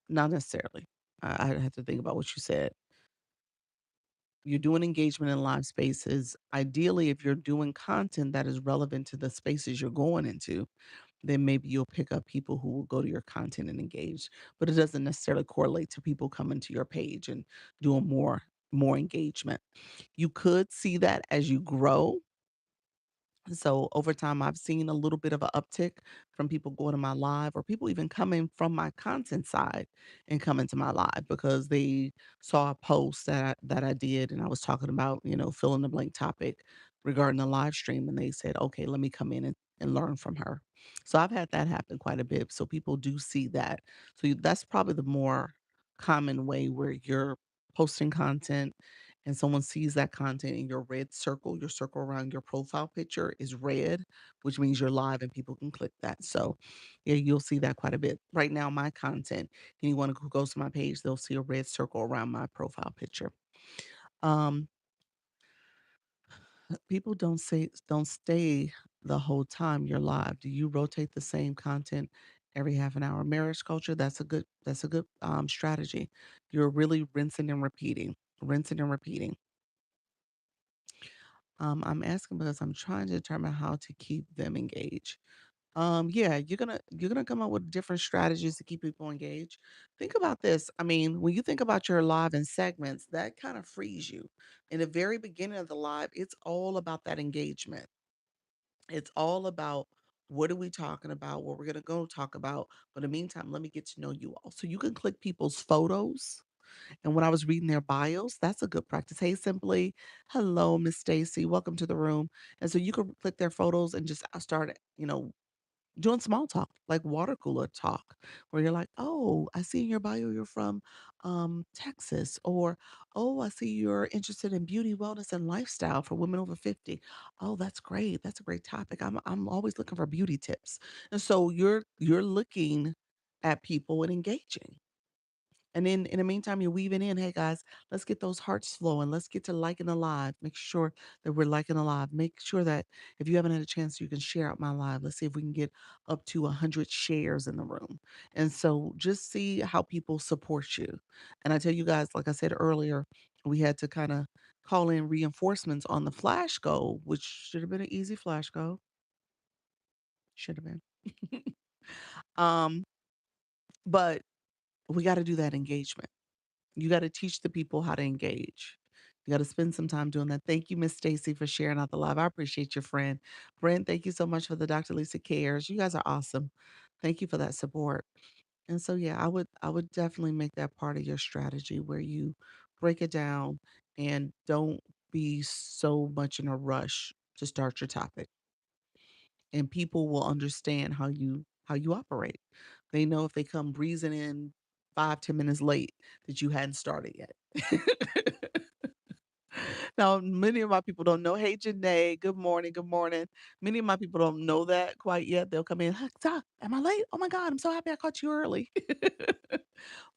Not necessarily. I have to think about what you said. You're doing engagement in live spaces. Ideally, if you're doing content that is relevant to the spaces you're going into, then maybe you'll pick up people who will go to your content and engage. But it doesn't necessarily correlate to people coming to your page and doing more engagement. You could see that as you grow. So over time, I've seen a little bit of an uptick from people going to my live or people even coming from my content side and coming to my live because they saw a post that I did and I was talking about, fill in the blank topic regarding the live stream. And they said, okay, let me come in and learn from her. So I've had that happen quite a bit. So people do see that. So that's probably the more common way where you're posting content and someone sees that content in your circle around your profile picture is red, which means you're live and people can click that. So, yeah, you'll see that quite a bit. Right now, my content, anyone who goes to my page, they'll see a red circle around my profile picture. Um, people don't stay the whole time you're live. Do you rotate the same content every half an hour? Marriage culture, that's a good strategy. You're really rinsing and repeating. I'm asking because I'm trying to determine how to keep them engaged. Yeah, you're gonna come up with different strategies to keep people engaged. Think about this. I mean, when you think about your live and segments, that kind of frees you. In the very beginning of the live, it's all about that engagement. It's all about what are we talking about, what we're gonna go talk about. But in the meantime, let me get to know you all. So you can click people's photos and when I was reading their bios, that's a good practice. Hey, simply, hello, Miss Stacy, welcome to the room. And so you can click their photos and just start, doing small talk, like water cooler talk, where you're like, oh, I see in your bio you're from Texas, or oh, I see you're interested in beauty, wellness, and lifestyle for women over 50. Oh, that's great. That's a great topic. I'm always looking for beauty tips. And so you're looking at people and engaging. And then in the meantime, you're weaving in, hey guys, let's get those hearts flowing. Let's get to liking the live. Make sure that we're liking the live. Make sure that if you haven't had a chance, you can share out my live. Let's see if we can get up to 100 shares in the room. And so just see how people support you. And I tell you guys, like I said earlier, we had to kind of call in reinforcements on the flash goal, which should have been an easy flash goal. Should have been. um, but we got to do that engagement. You gotta teach the people how to engage. You gotta spend some time doing that. Thank you, Miss Stacy, for sharing out the live. I appreciate your friend. Brent, thank you so much for the Dr. Lisa Cares. You guys are awesome. Thank you for that support. And so yeah, I would definitely make that part of your strategy where you break it down and don't be so much in a rush to start your topic. And people will understand how you operate. They know if they come breezing in 5, 10 minutes late that you hadn't started yet. Now, many of my people don't know, "Hey, Janae, good morning, good morning." Many of my people don't know that quite yet. They'll come in, "Huh, Doc, am I late? Oh my god, I'm so happy I caught you early."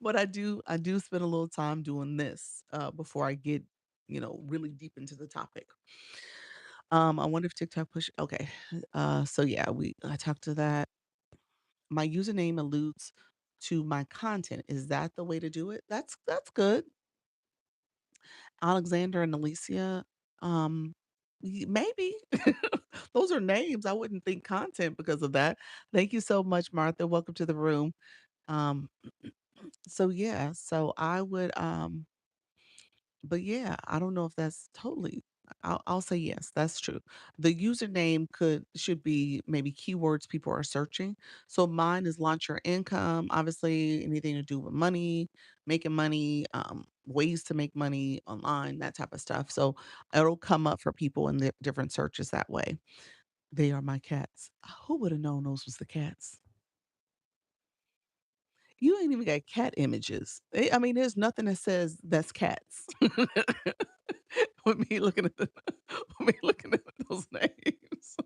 But I do spend a little time doing this, before I get, really deep into the topic. I wonder if TikTok push okay. So yeah, I talked to that. My username alludes to my content. Is that the way to do it? That's good. Alexander and Alicia, um, maybe. Those are names. I wouldn't think content because of that. Thank you so much, Martha. Welcome to the room. Um, so yeah, so I would but yeah, I don't know if that's totally I'll say yes, that's true. The username should be maybe keywords people are searching. So mine is launch your income, obviously anything to do with money, making money, ways to make money online, that type of stuff. So it'll come up for people in the different searches that way. They are my cats. Who would have known those was the cats? You ain't even got cat images. I mean, there's nothing that says that's cats. With me looking at the with me looking at those names.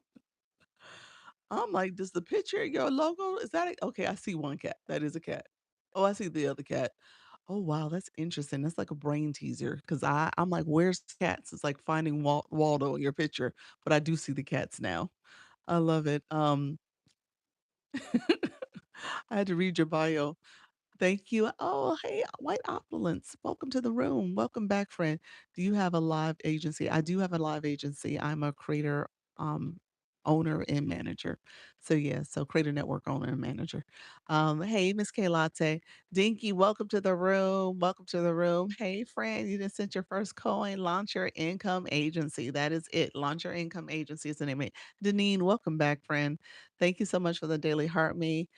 I'm like, "Does the picture your logo, is that a" okay, I see one cat. That is a cat. Oh, I see the other cat. Oh, wow, that's interesting. That's like a brain teaser because I'm like, "Where's cats?" It's like finding Waldo in your picture, but I do see the cats now. I love it. I had to read your bio. Thank you. Oh, hey, White Opulence. Welcome to the room. Welcome back, friend. Do you have a live agency? I do have a live agency. I'm a creator, um, owner and manager. So yeah, so creator network owner and manager. Hey, Miss K Latte. Dinky, welcome to the room. Welcome to the room. Hey, friend, you just sent your first coin. Launch your income agency. That is it. Launch your income agency is the name of it. Deneen, welcome back, friend. Thank you so much for the daily heart me.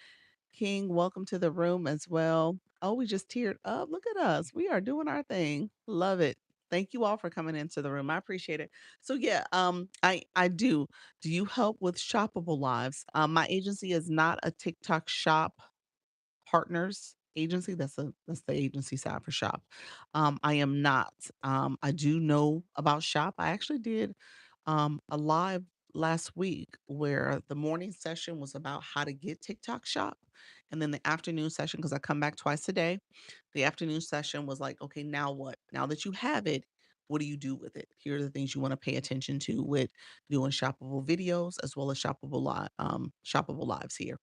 King, welcome to the room as well. Oh, we just teared up. Look at us. We are doing our thing. Love it. Thank you all for coming into the room. I appreciate it. So yeah, I do. Do you help with shoppable lives? My agency is not a TikTok shop partners agency. That's the agency side for shop. I am not. I do know about shop. I actually did a live last week where the morning session was about how to get TikTok shop. And then the afternoon session, because I come back twice a day, the afternoon session was like, okay, now what? Now that you have it, what do you do with it? Here are the things you want to pay attention to with doing shoppable videos as well as shoppable lives here.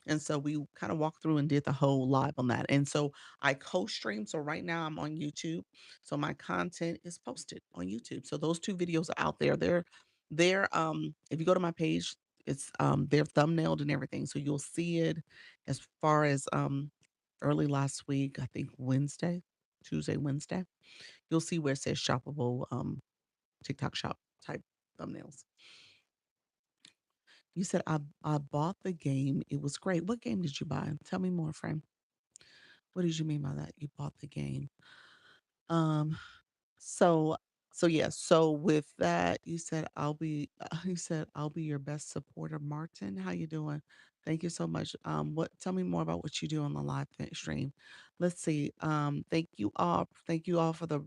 And so we kind of walked through and did the whole live on that. And so I co-stream. So right now I'm on YouTube. So my content is posted on YouTube. So those two videos are out there. They're if you go to my page, they're thumbnailed and everything. So you'll see it as far as early last week, I think Wednesday, Tuesday, Wednesday. You'll see where it says shoppable TikTok shop type thumbnails. You said I bought the game. It was great. What game did you buy? Tell me more, friend. What did you mean by that? You bought the game. Um, so so yeah, so with that, you said you said I'll be your best supporter, Martin. How you doing? Thank you so much. What tell me more about what you do on the live stream. Let's see. Thank you all. Thank you all for the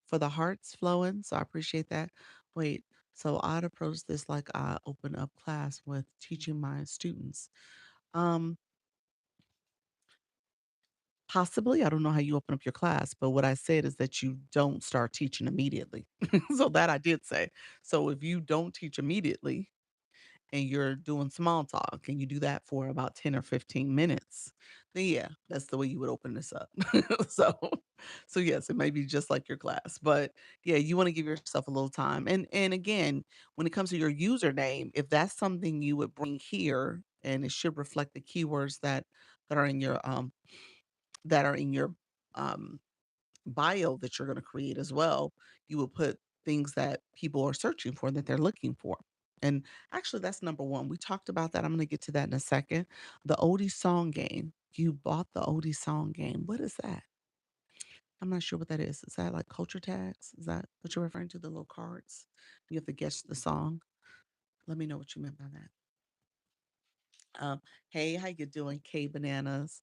for the hearts flowing. So I appreciate that. Wait, so I'd approach this like I open up class with teaching my students. Um, Possibly, I don't know how you open up your class, but what I said is that you don't start teaching immediately. So that I did say. So if you don't teach immediately and you're doing small talk and you do that for about 10 or 15 minutes, then yeah, that's the way you would open this up. So so yes, it may be just like your class, but yeah, you want to give yourself a little time. And again, when it comes to your username, if that's something you would bring here and it should reflect the keywords that are in your that are in your um, bio that you're going to create as well, you will put things that people are searching for that they're looking for. And actually, that's number one. We talked about that. I'm going to get to that in a second. The oldie song game. You bought the oldie song game. What is that? I'm not sure what that is. Is that like culture tags? Is that what you're referring to? The little cards? You have to guess the song. Let me know what you meant by that. Um, hey, how you doing, K Bananas?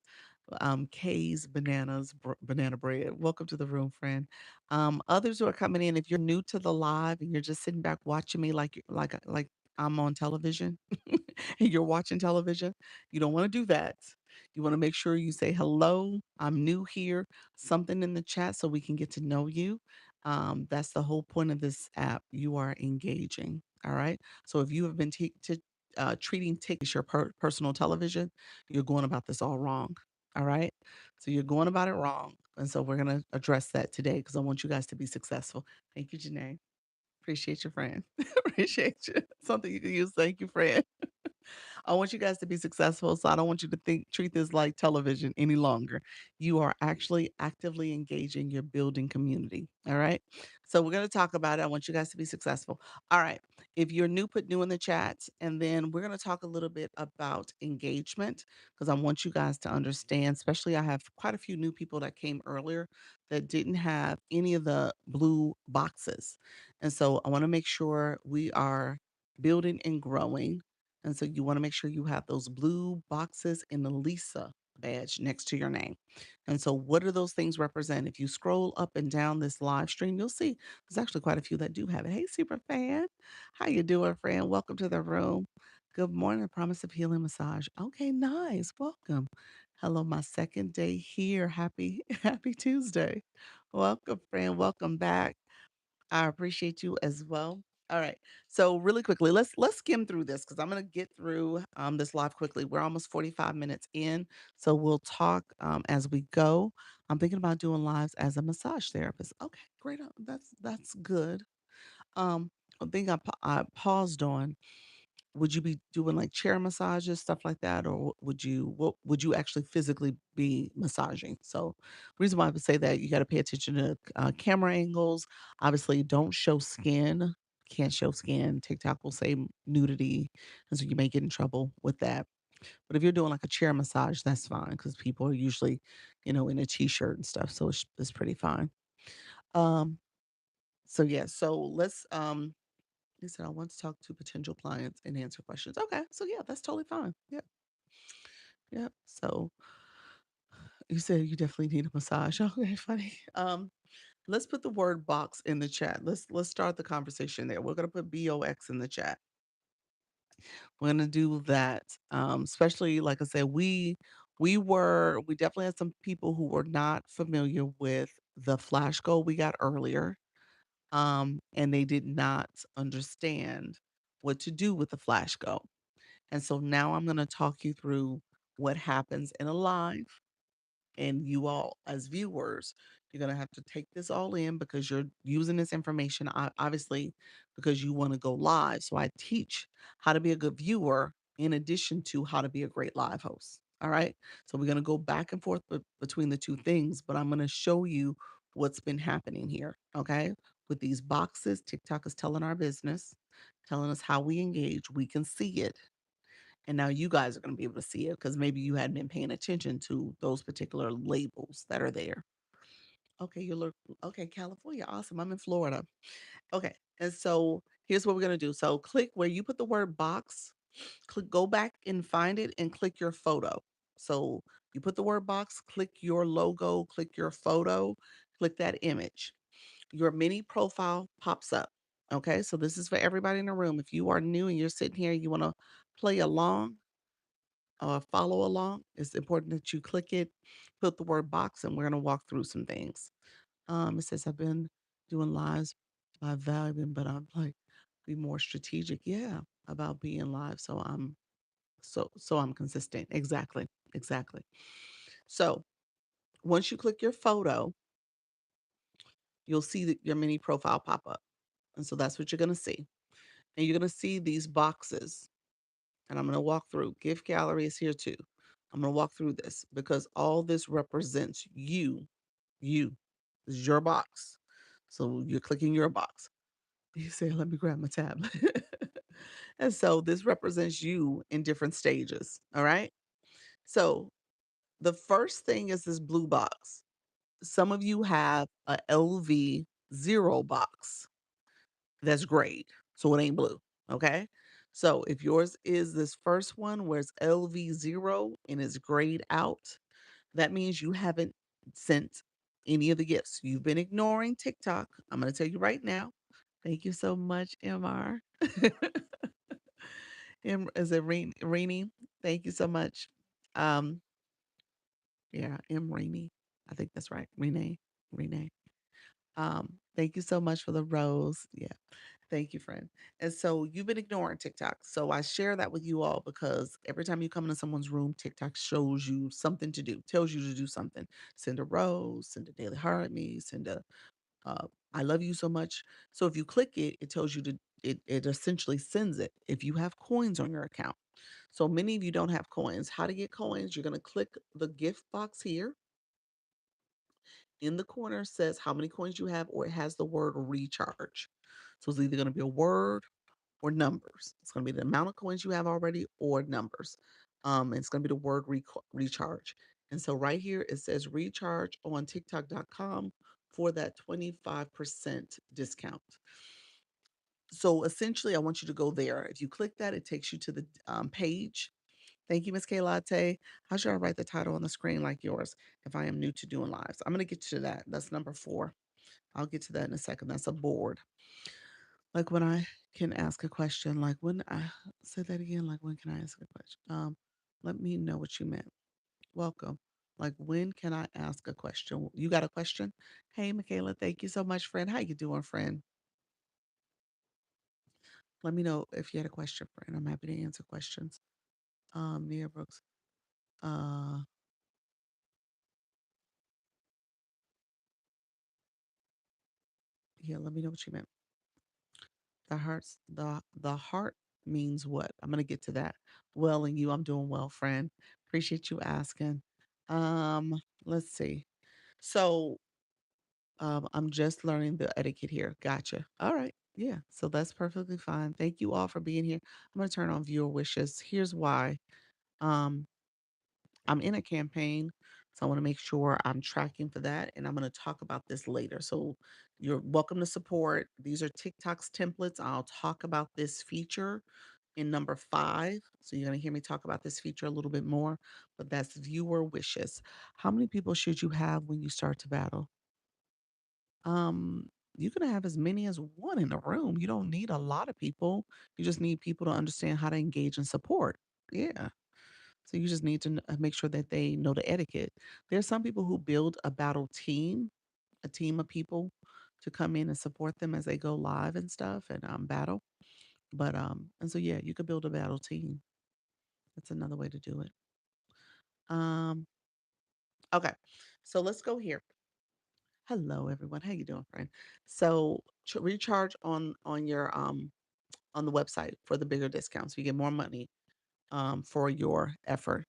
K's Bananas, Banana Bread. Welcome to the room, friend. Others who are coming in, if you're new to the live and you're just sitting back watching me like I'm on television and you're watching television, you don't want to do that. You want to make sure you say hello. I'm new here. Something in the chat so we can get to know you. That's the whole point of this app. You are engaging. All right. So if you have been treating TikTok as your personal television, you're going about this all wrong. All right. So you're going about it wrong. And so we're going to address that today because I want you guys to be successful. Thank you, Janae. Appreciate your friend. Appreciate you. Something you can use. Thank you, friend. I want you guys to be successful, so I don't want you to treat this like television any longer. You are actually actively engaging, you're building community. All right. So we're going to talk about it. I want you guys to be successful. All right. If you're new, put new in the chat. And then we're going to talk a little bit about engagement because I want you guys to understand, especially I have quite a few new people that came earlier that didn't have any of the blue boxes. And so I want to make sure we are building and growing, and so you want to make sure you have those blue boxes in the Lisa badge next to your name. And so what do those things represent? If you scroll up and down this live stream, you'll see there's actually quite a few that do have it. Hey, super fan. How you doing, friend? Welcome to the room. Good morning. Promise of Healing Massage. Okay, nice. Welcome. Hello, my second day here. Happy, happy Tuesday. Welcome, friend. Welcome back. I appreciate you as well. All right. So really quickly, let's skim through this because I'm gonna get through this live quickly. We're almost 45 minutes in, so we'll talk as we go. I'm thinking about doing lives as a massage therapist. Okay, great. That's good. One thing I paused on, would you be doing like chair massages, stuff like that, or what would you actually physically be massaging? So, reason why I would say that you got to pay attention to camera angles. Obviously, don't show skin. Can't show skin. TikTok will say nudity, and so you may get in trouble with that. But if you're doing like a chair massage, that's fine because people are usually, in a t-shirt and stuff, so it's pretty fine. Um, so yeah, so let's he said, I want to talk to potential clients and answer questions. Okay. So yeah, that's totally fine. Yep. Yep. So you said you definitely need a massage. Okay, funny. Let's put the word box in the chat. Let's start the conversation there. We're gonna put BOX in the chat. We're gonna do that. Especially like I said, we definitely had some people who were not familiar with the flash goal we got earlier. And they did not understand what to do with the flash goal. And so now I'm going to talk you through what happens in a live. And you all, as viewers, you're going to have to take this all in because you're using this information, obviously, because you want to go live. So I teach how to be a good viewer in addition to how to be a great live host. All right. So we're going to go back and forth between the two things, but I'm going to show you what's been happening here. Okay. With these boxes, TikTok is telling our business, telling us how we engage. We can see it, and now you guys are going to be able to see it because maybe you hadn't been paying attention to those particular labels that are there. Okay, you look okay, California. Awesome. I'm in Florida. Okay. And so here's what we're going to do. So click where you put the word box, click go back and find it and click your photo. So you put the word box, click your logo, click your photo, click that image. Your mini profile pops up. Okay. So this is for everybody in the room. If you are new and you're sitting here, you want to play along, follow along, it's important that you click it, put the word box, and we're going to walk through some things. It says, I've been doing lives by valuing, but I'm like, be more strategic. Yeah, about being live. So I'm consistent. Exactly. Exactly. So once you click your photo, you'll see your mini profile pop up. And so that's what you're going to see. And you're going to see these boxes. And I'm going to walk through. Gift gallery is here too. I'm going to walk through this because all this represents you. You. This is your box. So you're clicking your box. You say, let me grab my tablet. And so this represents you in different stages. All right. So the first thing is this blue box. Some of you have a LV zero box. That's great. So it ain't blue. Okay. So if yours is this first one where it's LV0 and it's grayed out, that means you haven't sent any of the gifts. You've been ignoring TikTok. I'm going to tell you right now. Thank you so much, MR. Is it Rainy? Thank you so much. Um, yeah, Rainy. I think that's right. Renee. Thank you so much for the rose. Yeah. Thank you, friend. And so you've been ignoring TikTok. So I share that with you all because every time you come into someone's room, TikTok shows you something to do, tells you to do something. Send a rose, send a daily heart me, send a I love you so much. So if you click it, it tells you to it essentially sends it if you have coins on your account. So many of you don't have coins. How to get coins? You're gonna click the gift box here. In the corner says how many coins you have, or it has the word recharge. So it's either gonna be a word or numbers. It's going to be the amount of coins you have already or numbers. It's going to be the word recharge. And so right here it says recharge on TikTok.com for that 25% discount. So essentially, I want you to go there. If you click that, it takes you to the page. Thank you, Miss K Latte. How should I write the title on the screen like yours if I am new to doing lives? I'm going to get to that. That's number 4. I'll get to that in a second. That's a board. Like when I can ask a question, like when I say that again, like when can I ask a question? Let me know what you meant. Welcome. Like when can I ask a question? You got a question? Hey, Michaela, thank you so much, friend. How you doing, friend? Let me know if you had a question, friend. I'm happy to answer questions. Nia Brooks. Uh, yeah, let me know what you meant. The heart means what? I'm gonna get to that. Well, and you, I'm doing well, friend. Appreciate you asking. Let's see. So I'm just learning the etiquette here. Gotcha. All right. Yeah. So that's perfectly fine. Thank you all for being here. I'm gonna turn on viewer wishes. Here's why. Um, I'm in a campaign, so I want to make sure I'm tracking for that, and I'm going to talk about this later. So you're welcome to support. These are TikTok's templates. I'll talk about this feature in number 5. So you're going to hear me talk about this feature a little bit more, but that's viewer wishes. How many people should you have when you start to battle? You can have as many as one in the room. You don't need a lot of people. You just need people to understand how to engage and support. Yeah. So you just need to make sure that they know the etiquette. There's some people who build a battle team, a team of people to come in and support them as they go live and stuff and battle. But and so yeah, you could build a battle team. That's another way to do it. Um, okay. So let's go here. Hello everyone. How you doing, friend? So recharge on your on the website for the bigger discounts. You get more money for your effort.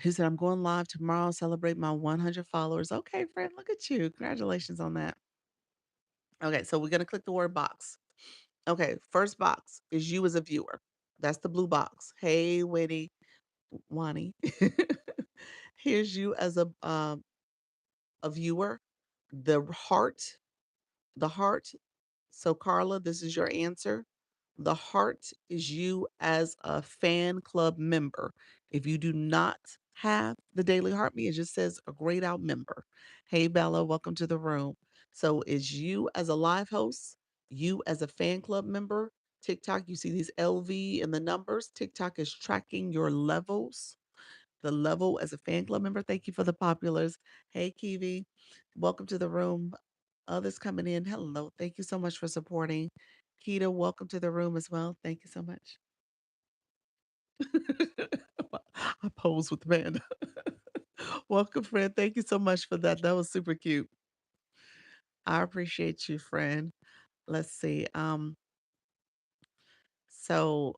He said, I'm going live tomorrow, celebrate my 100 followers. Okay, friend, look at you. Congratulations on that. Okay, so we're going to click the word box. Okay, first box is you as a viewer. That's the blue box. Hey, Winnie, Wani. Here's you as a viewer. The heart, the heart. So, Carla, this is your answer. The heart is you as a fan club member. If you do not have the Daily Heart Me, it just says a grayed out member. Hey, Bella, welcome to the room. So, is you as a live host, you as a fan club member, TikTok, you see these LV and the numbers. TikTok is tracking your levels, the level as a fan club member. Thank you for the populars. Hey, Kiwi, welcome to the room. Others coming in. Hello. Thank you so much for supporting. Keita, welcome to the room as well. Thank you so much. I pose with Amanda. Welcome, friend. Thank you so much for that. That was super cute. I appreciate you, friend. Let's see. So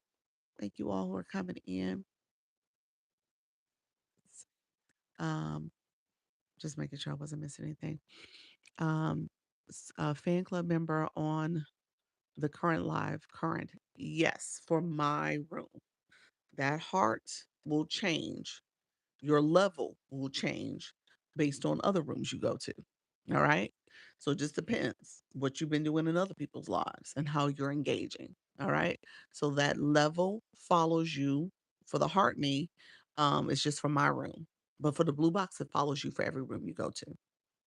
thank you all who are coming in. Um, just making sure I wasn't missing anything. Um, a fan club member on the current live, current. Yes, for my room. That heart will change. Your level will change based on other rooms you go to. All right. So it just depends what you've been doing in other people's lives and how you're engaging. All right. So that level follows you for the heart me. It's just for my room. But for the blue box, it follows you for every room you go to.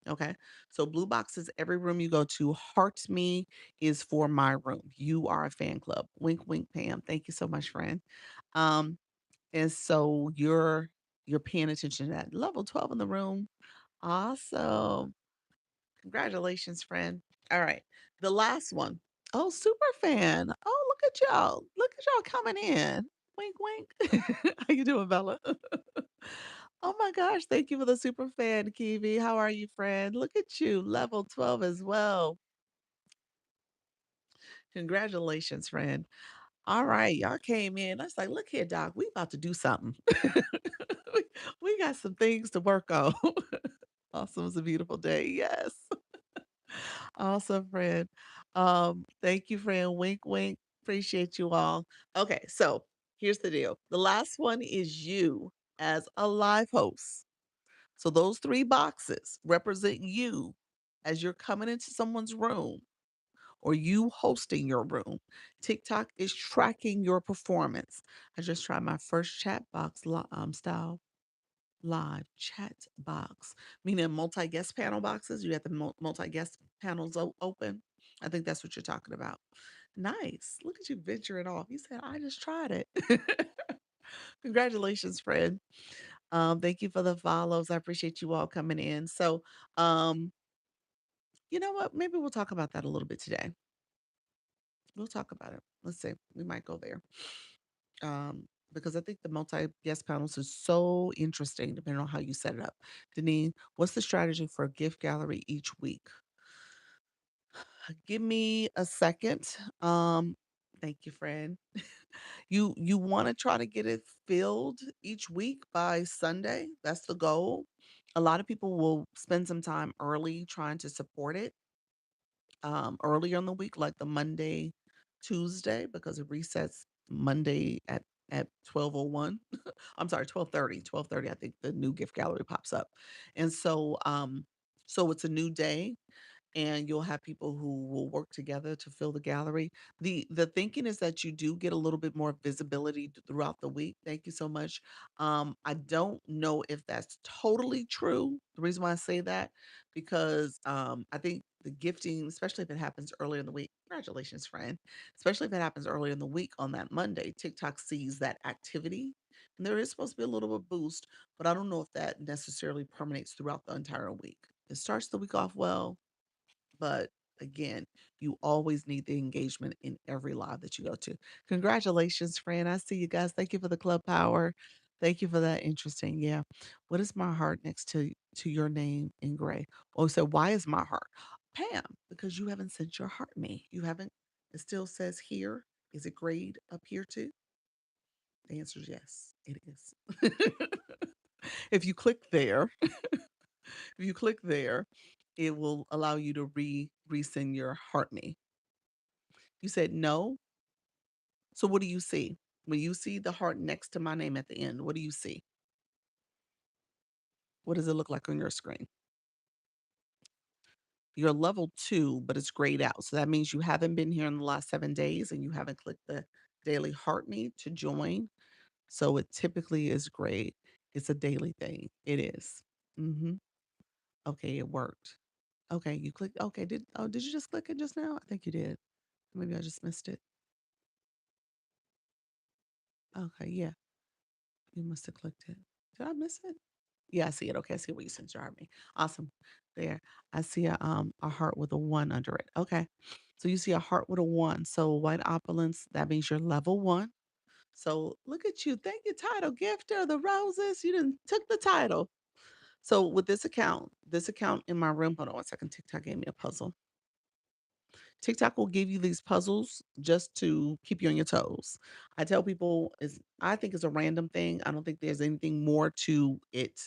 Okay. So blue box is every room you go to. Heart me is for my room. You are a fan club. Wink, wink, Pam. Thank you so much, friend. Um, and so you're paying attention to that. Level 12 in the room. Awesome. Congratulations, friend. All right. The last one. Oh, super fan. Oh, look at y'all. Look at y'all coming in. Wink, wink. How you doing, Bella? Oh my gosh. Thank you for the super fan, Kiwi. How are you, friend? Look at you. Level 12 as well. Congratulations, friend. All right. Y'all came in. I was like, look here, Doc. We about to do something. we, we got some things to work on. Awesome. It's a beautiful day. Yes. Awesome, friend. Thank you, friend. Wink, wink. Appreciate you all. Okay, so here's the deal. The last one is you as a live host. So those three boxes represent you as you're coming into someone's room or you hosting your room. TikTok is tracking your performance. I just tried my first chat box style live chat box, meaning multi-guest panel boxes. You have the multi-guest panels open. I think that's what you're talking about. Nice. Look at you venturing off. You said, I just tried it. Congratulations, friend. Thank you for the follows. I appreciate you all coming in. So, um, you know what? Maybe we'll talk about that a little bit today. We'll talk about it. Let's see. We might go there. Because I think the multi-guest panels is so interesting depending on how you set it up. Denise, what's the strategy for a gift gallery each week? Give me a second. Thank you, friend. You want to try to get it filled each week by Sunday. That's the goal. A lot of people will spend some time early trying to support it earlier in the week, like the Monday, Tuesday, because it resets Monday at 12:01. I'm sorry, 12:30. 12:30, I think the new gift gallery pops up. And so it's a new day and you'll have people who will work together to fill the gallery. The thinking is that you do get a little bit more visibility throughout the week. Thank you so much. I don't know if that's totally true. The reason why I say that because I think the gifting, especially if it happens earlier in the week, congratulations, friend. Especially if it happens earlier in the week on that Monday, TikTok sees that activity. And there is supposed to be a little bit of boost, but I don't know if that necessarily permeates throughout the entire week. It starts the week off well, but again, you always need the engagement in every live that you go to. Congratulations, friend. I see you guys. Thank you for the club power. Thank you for that. Interesting. Yeah. What is my heart next to your name in gray? Oh, so why is my heart? Pam, because you haven't sent your heart me. You haven't, it still says here. Is it grayed up here too? The answer is yes, it is. If you click there, if you click there, it will allow you to resend your heart me. You said no. So what do you see? When you see the heart next to my name at the end, what do you see? What does it look like on your screen? You're level 2, but it's grayed out. So that means you haven't been here in the last 7 days and you haven't clicked the daily heart me to join. So it typically is grayed. It's a daily thing. It is. Mhm. Okay, it worked. Okay, you clicked. Okay, did you just click it just now? I think you did. Maybe I just missed it. Okay, yeah. You must have clicked it. Did I miss it? Yeah, I see it. Okay, I see what you sent your me. Awesome. There. I see a heart with a one under it. Okay. So you see a heart with a one. So white opulence, that means you're level one. So look at you. Thank you, title gifter, the roses. You didn't took the title. So with this account in my room, hold on one second. TikTok gave me a puzzle. TikTok will give you these puzzles just to keep you on your toes. I tell people I think it's a random thing. I don't think there's anything more to it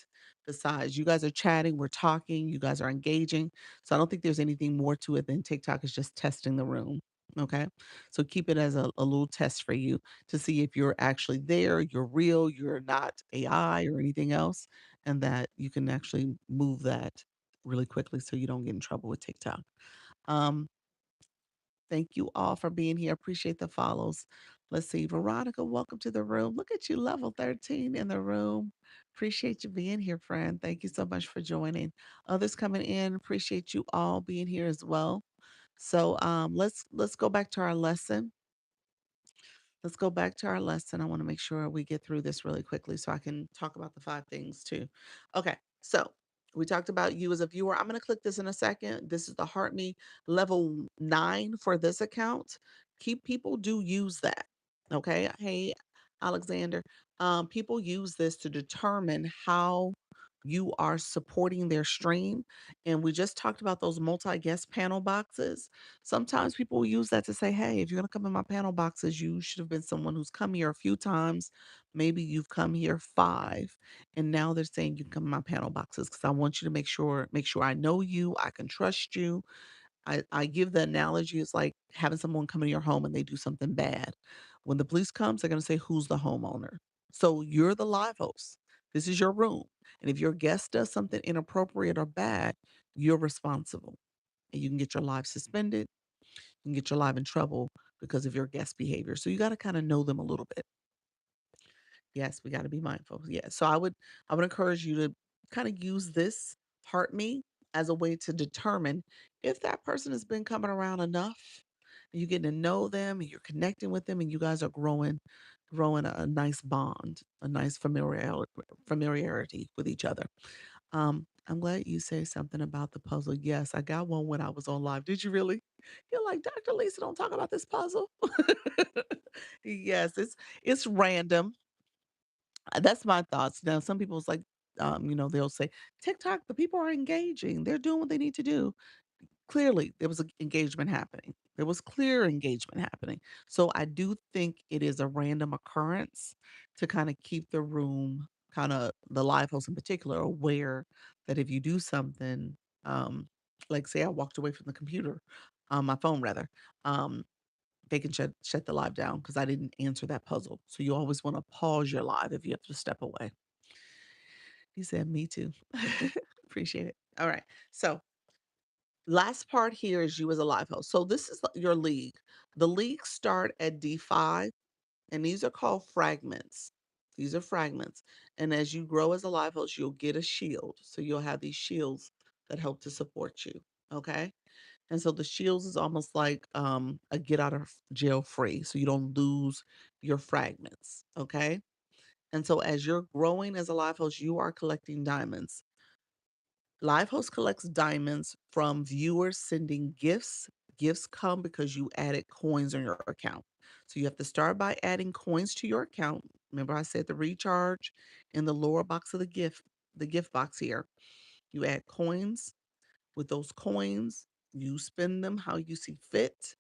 besides you guys are chatting, we're talking, you guys are engaging. So I don't think there's anything more to it than TikTok is just testing the room. Okay. So keep it as a little test for you to see if you're actually there, you're real, you're not AI or anything else, and that you can actually move that really quickly so you don't get in trouble with TikTok. Um, Thank you all for being here. Appreciate the follows. Let's see. Veronica, welcome to the room. Look at you, level 13 in the room. Appreciate you being here, friend. Thank you so much for joining. Others coming in, appreciate you all being here as well. So let's go back to our lesson. Let's go back to our lesson. I want to make sure we get through this really quickly so I can talk about the five things too. Okay, so we talked about you as a viewer. I'm going to click this in a second. This is the Heart level 9 for this account. Keep people do use that. Okay. Hey, Alexander. People use this to determine how you are supporting their stream. And we just talked about those multi guest panel boxes. Sometimes people will use that to say, hey, if you're going to come in my panel boxes, you should have been someone who's come here a few times. Maybe you've come here five. And now they're saying you can come in my panel boxes because I want you to make sure I know you, I can trust you. I give the analogy, it's like having someone come into your home and they do something bad. When the police comes, they're going to say, who's the homeowner? So you're the live host. This is your room. And if your guest does something inappropriate or bad, you're responsible. And you can get your live suspended, you can get your live in trouble because of your guest behavior. So you got to kind of know them a little bit. Yes, we got to be mindful. Yeah. So I would encourage you to kind of use this heart me as a way to determine if that person has been coming around enough, and you're getting to know them and you're connecting with them and you guys are growing a nice bond, a nice familiarity with each other. I'm glad you say something about the puzzle. Yes, I got one when I was on live. Did you really? You're like, Dr. Lisa, don't talk about this puzzle. Yes, it's random. That's my thoughts. Now, some people's like, they'll say, TikTok, the people are engaging. They're doing what they need to do. Clearly, there was engagement happening. There was clear engagement happening. So I do think it is a random occurrence to kind of keep the room, kind of the live host in particular, aware that if you do something, um, like say I walked away from the computer, my phone rather, um, they can shut the live down because I didn't answer that puzzle. So you always want to pause your live if you have to step away. He said, "Me too." Appreciate it. All right. So last part here is you as a live host. So this is your league. The leagues start at D5, and these are called fragments. These are fragments. And as you grow as a live host, you'll get a shield. So you'll have these shields that help to support you. Okay. And so the shields is almost like a get out of jail free. So you don't lose your fragments. Okay. And so as you're growing as a live host, you are collecting diamonds. Live host collects diamonds from viewers sending gifts. Gifts come because you added coins on your account. So you have to start by adding coins to your account. Remember, I said the recharge in the lower box of the gift box here. You add coins. With those coins, you spend them how you see fit.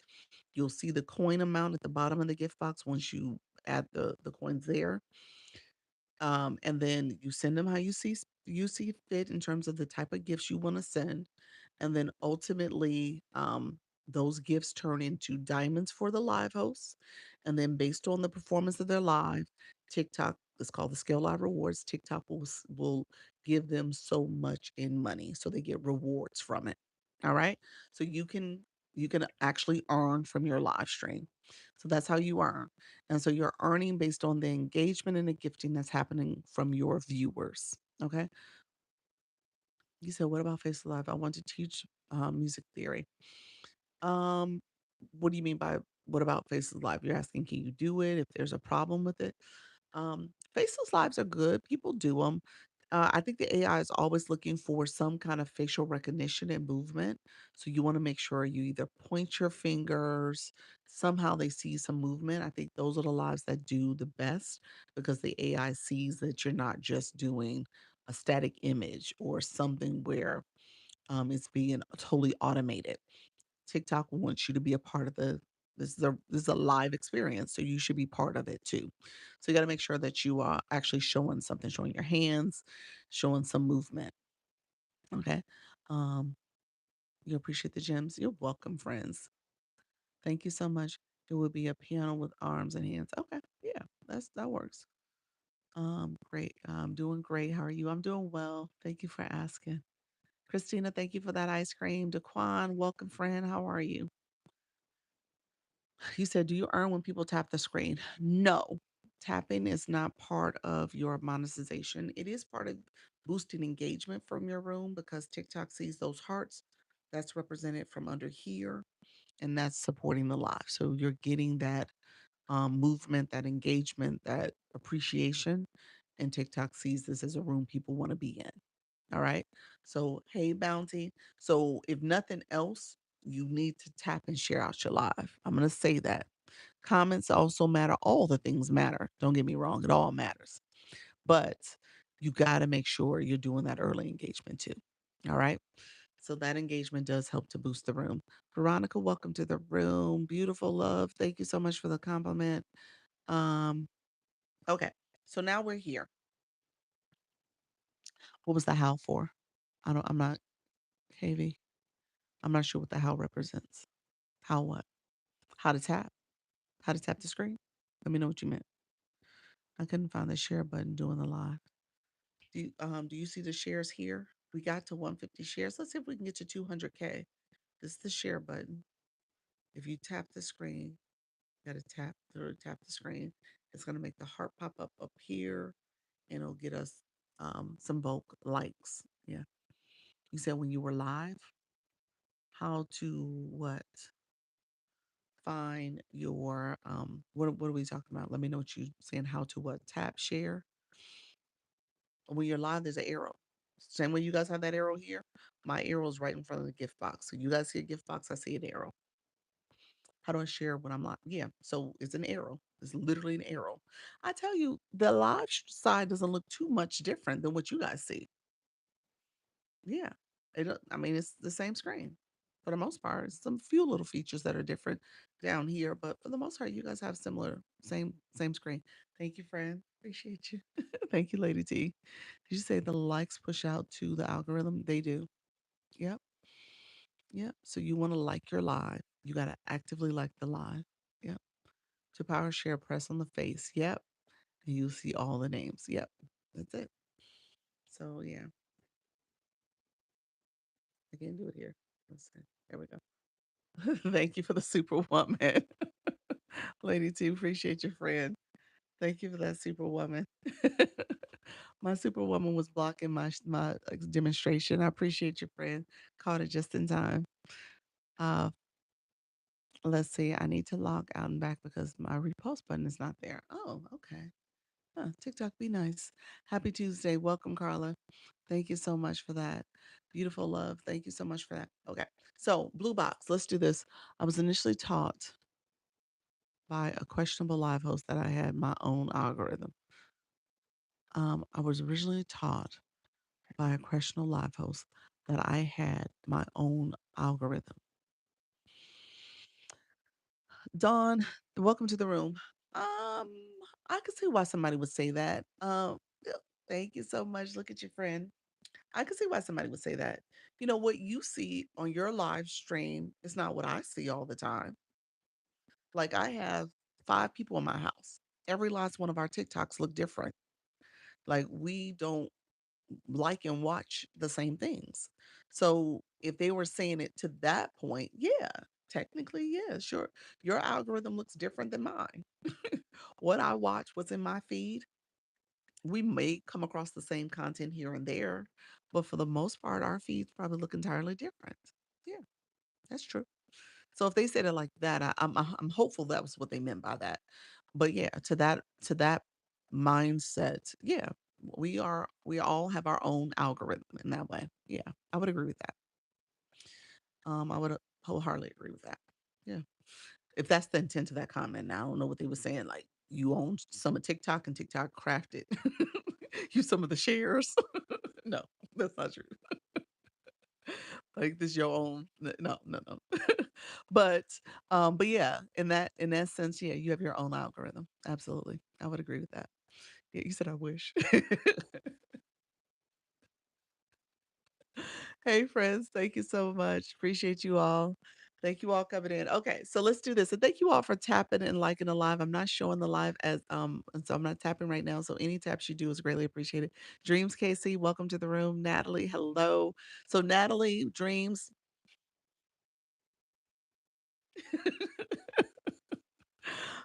You'll see the coin amount at the bottom of the gift box once you add the coins there. And then you send them how you see fit in terms of the type of gifts you want to send, and then ultimately those gifts turn into diamonds for the live hosts, and then based on the performance of their live, TikTok, it's called the Scale Live Rewards. TikTok will give them so much in money, so they get rewards from it. All right, so you can actually earn from your live stream. So that's how you earn. And so you're earning based on the engagement and the gifting that's happening from your viewers. Okay. You said, what about Facebook Live? I want to teach music theory. Um, what do you mean by what about Facebook Live? You're asking, can you do it if there's a problem with it? Faceless lives are good. People do them. I think the AI is always looking for some kind of facial recognition and movement. So you want to make sure you either point your fingers, somehow they see some movement. I think those are the lives that do the best because the AI sees that you're not just doing a static image or something where it's being totally automated. TikTok wants you to be a part of this is a live experience, so you should be part of it too. So you got to make sure that you are actually showing something, showing your hands, showing some movement. Okay. Um, you appreciate the gems. You're welcome, friends. Thank you so much. It would be a piano with arms and hands. Okay. Yeah, that works. Great. I'm doing great. How are you? I'm doing well. Thank you for asking. Christina, thank you for that ice cream. Daquan, welcome, friend. How are you? You said, do you earn when people tap the screen? No, tapping is not part of your monetization. It is part of boosting engagement from your room because TikTok sees those hearts. That's represented from under here, and that's supporting the live. So you're getting that movement, that engagement, that appreciation. And TikTok sees this as a room people want to be in. All right. So, hey, Bounty. So, if nothing else, you need to tap and share out your live. I'm going to say that. Comments also matter. All the things matter. Don't get me wrong. It all matters. But you got to make sure you're doing that early engagement too. All right. So that engagement does help to boost the room. Veronica, welcome to the room. Beautiful love. Thank you so much for the compliment. Um, okay. So now we're here. What was the how for? I'm not, KV. I'm not sure what the how represents. How what? How to tap? How to tap the screen? Let me know what you meant. I couldn't find the share button doing the live. Do you see the shares here? We got to 150 shares. Let's see if we can get to 200K. This is the share button. If you tap the screen, you gotta tap the screen. It's gonna make the heart pop up here, and it'll get us some bulk likes. Yeah. You said when you were live, how to what? Find your what are we talking about? Let me know what you saying. How to what? Tap share. When you're live, there's an arrow. Same way you guys have that arrow here. My arrow is right in front of the gift box. So you guys see a gift box, I see an arrow. How do I share when I'm live? Yeah. So it's an arrow. It's literally an arrow. I tell you, the live side doesn't look too much different than what you guys see. Yeah. I mean, it's the same screen for the most part. Some few little features that are different down here, but for the most part, you guys have similar, same screen. Thank you, friend. Appreciate you. Thank you, Lady T. Did you say the likes push out to the algorithm? They do. Yep. Yep. So you want to like your live. You got to actively like the live. Yep. To power share, press on the face. Yep. And you'll see all the names. Yep. That's it. So yeah, I can do it here. Let's see. There we go. Thank you for the superwoman. Lady T, appreciate your friend. Thank you for that superwoman. My superwoman was blocking my demonstration. I appreciate your friend. Caught it just in time. Uh, let's see. I need to log out and back because my repost button is not there. Oh, okay. Huh, TikTok, be nice. Happy Tuesday. Welcome, Carla. Thank you so much for that. Beautiful love. Thank you so much for that. Okay. So, Blue Box, let's do this. I was initially taught by a questionable live host that I had my own algorithm. I was originally taught by a questionable live host that I had my own algorithm. Dawn, welcome to the room. I could see why somebody would say that. Yeah, thank you so much. Look at your friend. I could see why somebody would say that. You know, what you see on your live stream is not what I see all the time. Like I have 5 people in my house. Every last one of our TikToks look different. Like we don't like and watch the same things. So if they were saying it to that point, yeah, technically, yeah, sure. Your algorithm looks different than mine. What I watch, what's in my feed, we may come across the same content here and there, but for the most part, our feeds probably look entirely different. Yeah, that's true. So if they said it like that, I'm hopeful that was what they meant by that. But yeah, to that mindset, yeah, we all have our own algorithm in that way. Yeah, I would agree with that. I would wholeheartedly agree with that. Yeah, if that's the intent of that comment. Now I don't know what they were saying. Like you own some of TikTok and TikTok crafted you some of the shares. No, that's not true. Like this your own no, no, no. But yeah, in that sense, yeah, you have your own algorithm. Absolutely. I would agree with that. Yeah, you said I wish. Hey friends, thank you so much. Appreciate you all. Thank you all coming in. Okay, so let's do this. And thank you all for tapping and liking the live. I'm not showing the live as and so I'm not tapping right now. So any taps you do is greatly appreciated. Dreams KC, welcome to the room. Natalie, hello. So Natalie, Dreams.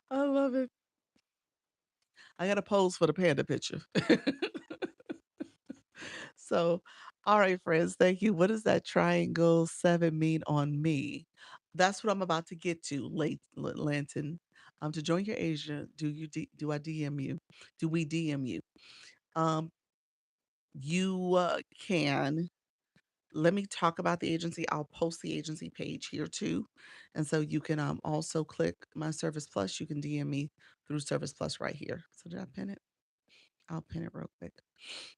I love it. I got to pose for the panda picture. So, all right, friends, thank you. What does that triangle 7 mean on me? That's what I'm about to get to, late Lanton. To join your Asia, do I DM you? Do we DM you? Um, you can let me talk about the agency. I'll post the agency page here too, and so you can also click my Service Plus. You can DM me through Service Plus right here. So did I pin it? I'll pin it real quick.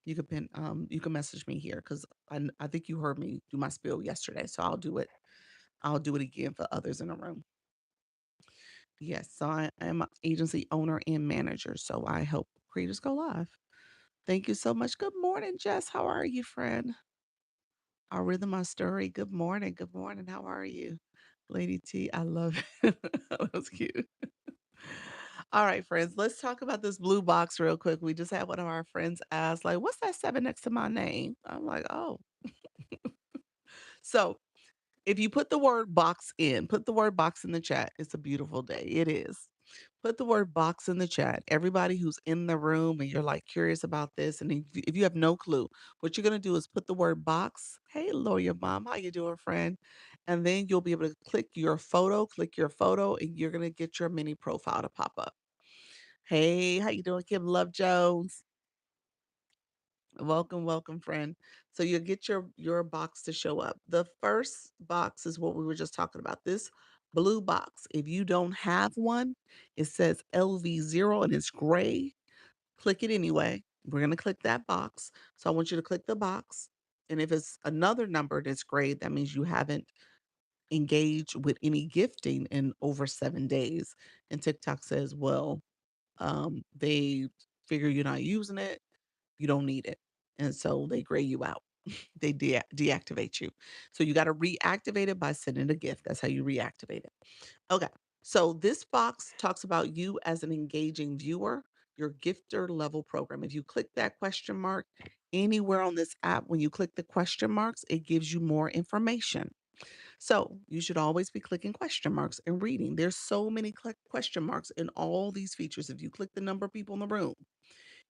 You can message me here because I think you heard me do my spiel yesterday, so I'll do it again for others in the room. Yes, so I am an agency owner and manager, so I help creators go live. Thank you so much. Good morning, Jess. How are you, friend? Our rhythm, our story. Good morning. Good morning. How are you? Lady T, I love it. That was cute. All right, friends, let's talk about this blue box real quick. We just had one of our friends ask, like, what's that seven next to my name? I'm like, oh. So if you put the word box in, put the word box in the chat. It's a beautiful day. It is. Put the word box in the chat. Everybody who's in the room and you're like curious about this, and if you have no clue, what you're gonna do is put the word box. Hey, lawyer mom, how you doing, friend? And then you'll be able to click your photo, and you're gonna get your mini profile to pop up. Hey, how you doing, Kim Love Jones? Welcome, welcome, friend. So you'll get your box to show up. The first box is what we were just talking about. This blue box. If you don't have one, it says LV0 and it's gray. Click it anyway. We're gonna click that box. So I want you to click the box. And if it's another number that's gray, that means you haven't engaged with any gifting in over 7 days. And TikTok says, well, they figure you're not using it, you don't need it. And so they gray you out. They deactivate you. So you got to reactivate it by sending a gift. That's how you reactivate it. Okay. So this box talks about you as an engaging viewer, your gifter level program. If you click that question mark anywhere on this app, when you click the question marks, it gives you more information. So you should always be clicking question marks and reading. There's so many question marks in all these features. If you click the number of people in the room,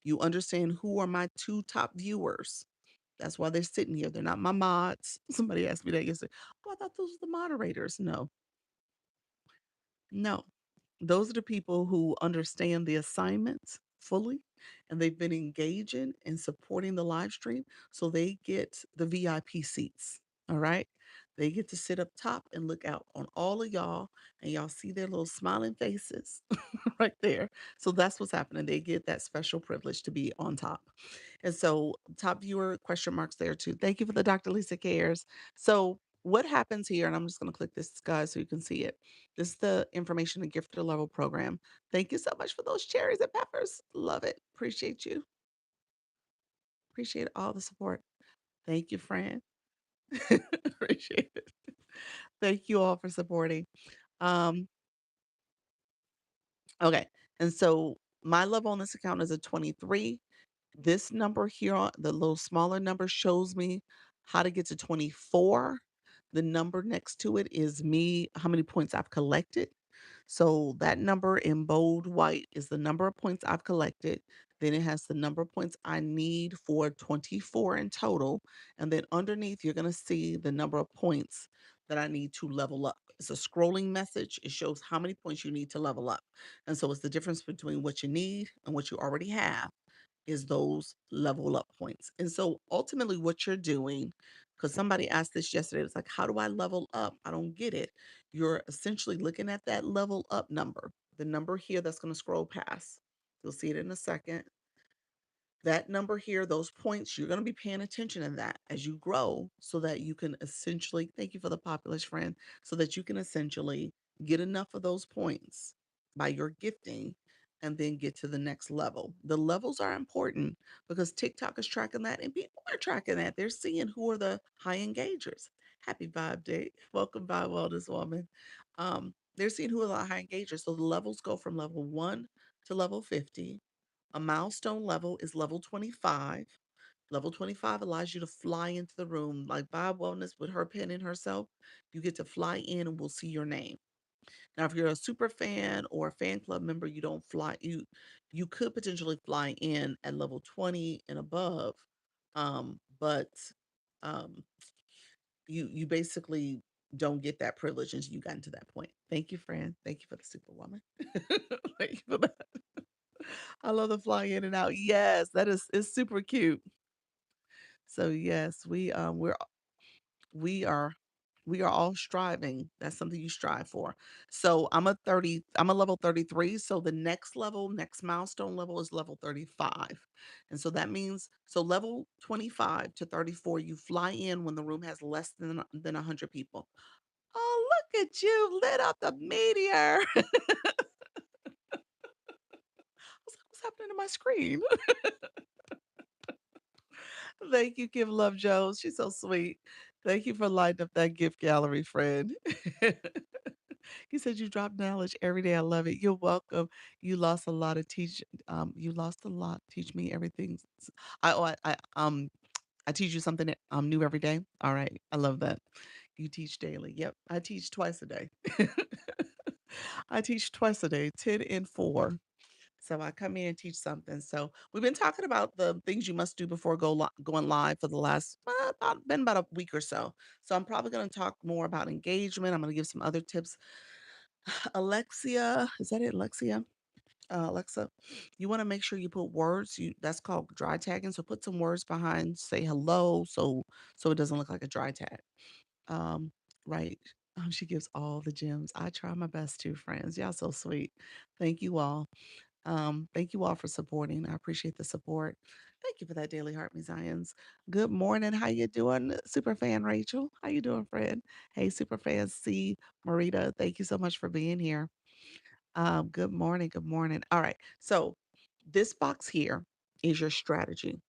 you understand who are my two top viewers. That's why they're sitting here. They're not my mods. Somebody asked me that yesterday. Oh, I thought those were the moderators. No, no. Those are the people who understand the assignments fully and they've been engaging and supporting the live stream. So they get the VIP seats. All right. They get to sit up top and look out on all of y'all, and y'all see their little smiling faces right there. So that's what's happening. They get that special privilege to be on top. And so, top viewer question marks there too. Thank you for the Dr. Lisa Cares. So, what happens here, and I'm just going to click this, guys, so you can see it. This is the information and gifter level program. Thank you so much for those cherries and peppers. Love it. Appreciate you. Appreciate all the support. Thank you, friend. Appreciate it. Thank you all for supporting. Um, okay. And so my level on this account is a 23. This number here, the little smaller number, shows me how to get to 24. The number next to it is me, how many points I've collected. So that number in bold white is the number of points I've collected. Then it has the number of points I need for 24 in total. And then underneath, you're going to see the number of points that I need to level up. It's a scrolling message. It shows how many points you need to level up. And so it's the difference between what you need and what you already have is those level up points. And so ultimately what you're doing, because somebody asked this yesterday, it's like, how do I level up? I don't get it. You're essentially looking at that level up number, the number here that's going to scroll past. You'll see it in a second. That number here, those points, you're going to be paying attention to that as you grow so that you can essentially, thank you for the populist friend, so that you can essentially get enough of those points by your gifting and then get to the next level. The levels are important because TikTok is tracking that and people are tracking that. They're seeing who are the high engagers. Happy Vibe Day. Welcome by Wellness Woman. They're seeing who are high engagers. So the levels go from level 1 to level 50. A milestone level is level 25. Level 25 allows you to fly into the room like Vibe Wellness with her pen and herself. You get to fly in and we'll see your name. Now, if you're a super fan or a fan club member, you don't fly. You could potentially fly in at level 20 and above, but um, you basically don't get that privilege until you got to that point. Thank you, friend. Thank you for the superwoman. Thank you for that. I love the fly in and out. Yes, that is super cute. So yes, we are we are all striving. That's something you strive for. So I'm a level 33. So the next level, next milestone level is level 35. And so that means so level 25 to 34, you fly in when the room has less than 100 people. Oh, look at you lit up the meteor. What's happening to my screen? Thank you, Kim Love Jones. She's so sweet. Thank you for lighting up that gift gallery, friend. You said you drop knowledge every day. I love it. You're welcome. You lost a lot of teach. You lost a lot. Teach me everything. I teach you something new every day. All right, I love that. You teach daily. Yep, I teach twice a day. I teach twice a day, 10 and 4. So I come in and teach something. So we've been talking about the things you must do before going live for the last been about a week or so. So I'm probably going to talk more about engagement. I'm going to give some other tips. Alexia, is that it, Alexia? Alexa, you want to make sure you put words. That's called dry tagging. So put some words behind, say hello, so it doesn't look like a dry tag. Um, right. She gives all the gems. I try my best too, friends. Y'all so sweet. Thank you all. Thank you all for supporting. I appreciate the support. Thank you for that Daily Heart Zions. Good morning. How you doing, super fan Rachel? How you doing, friend? Hey, super fan C Marita. Thank you so much for being here. Good morning. Good morning. All right. So this box here is your strategy.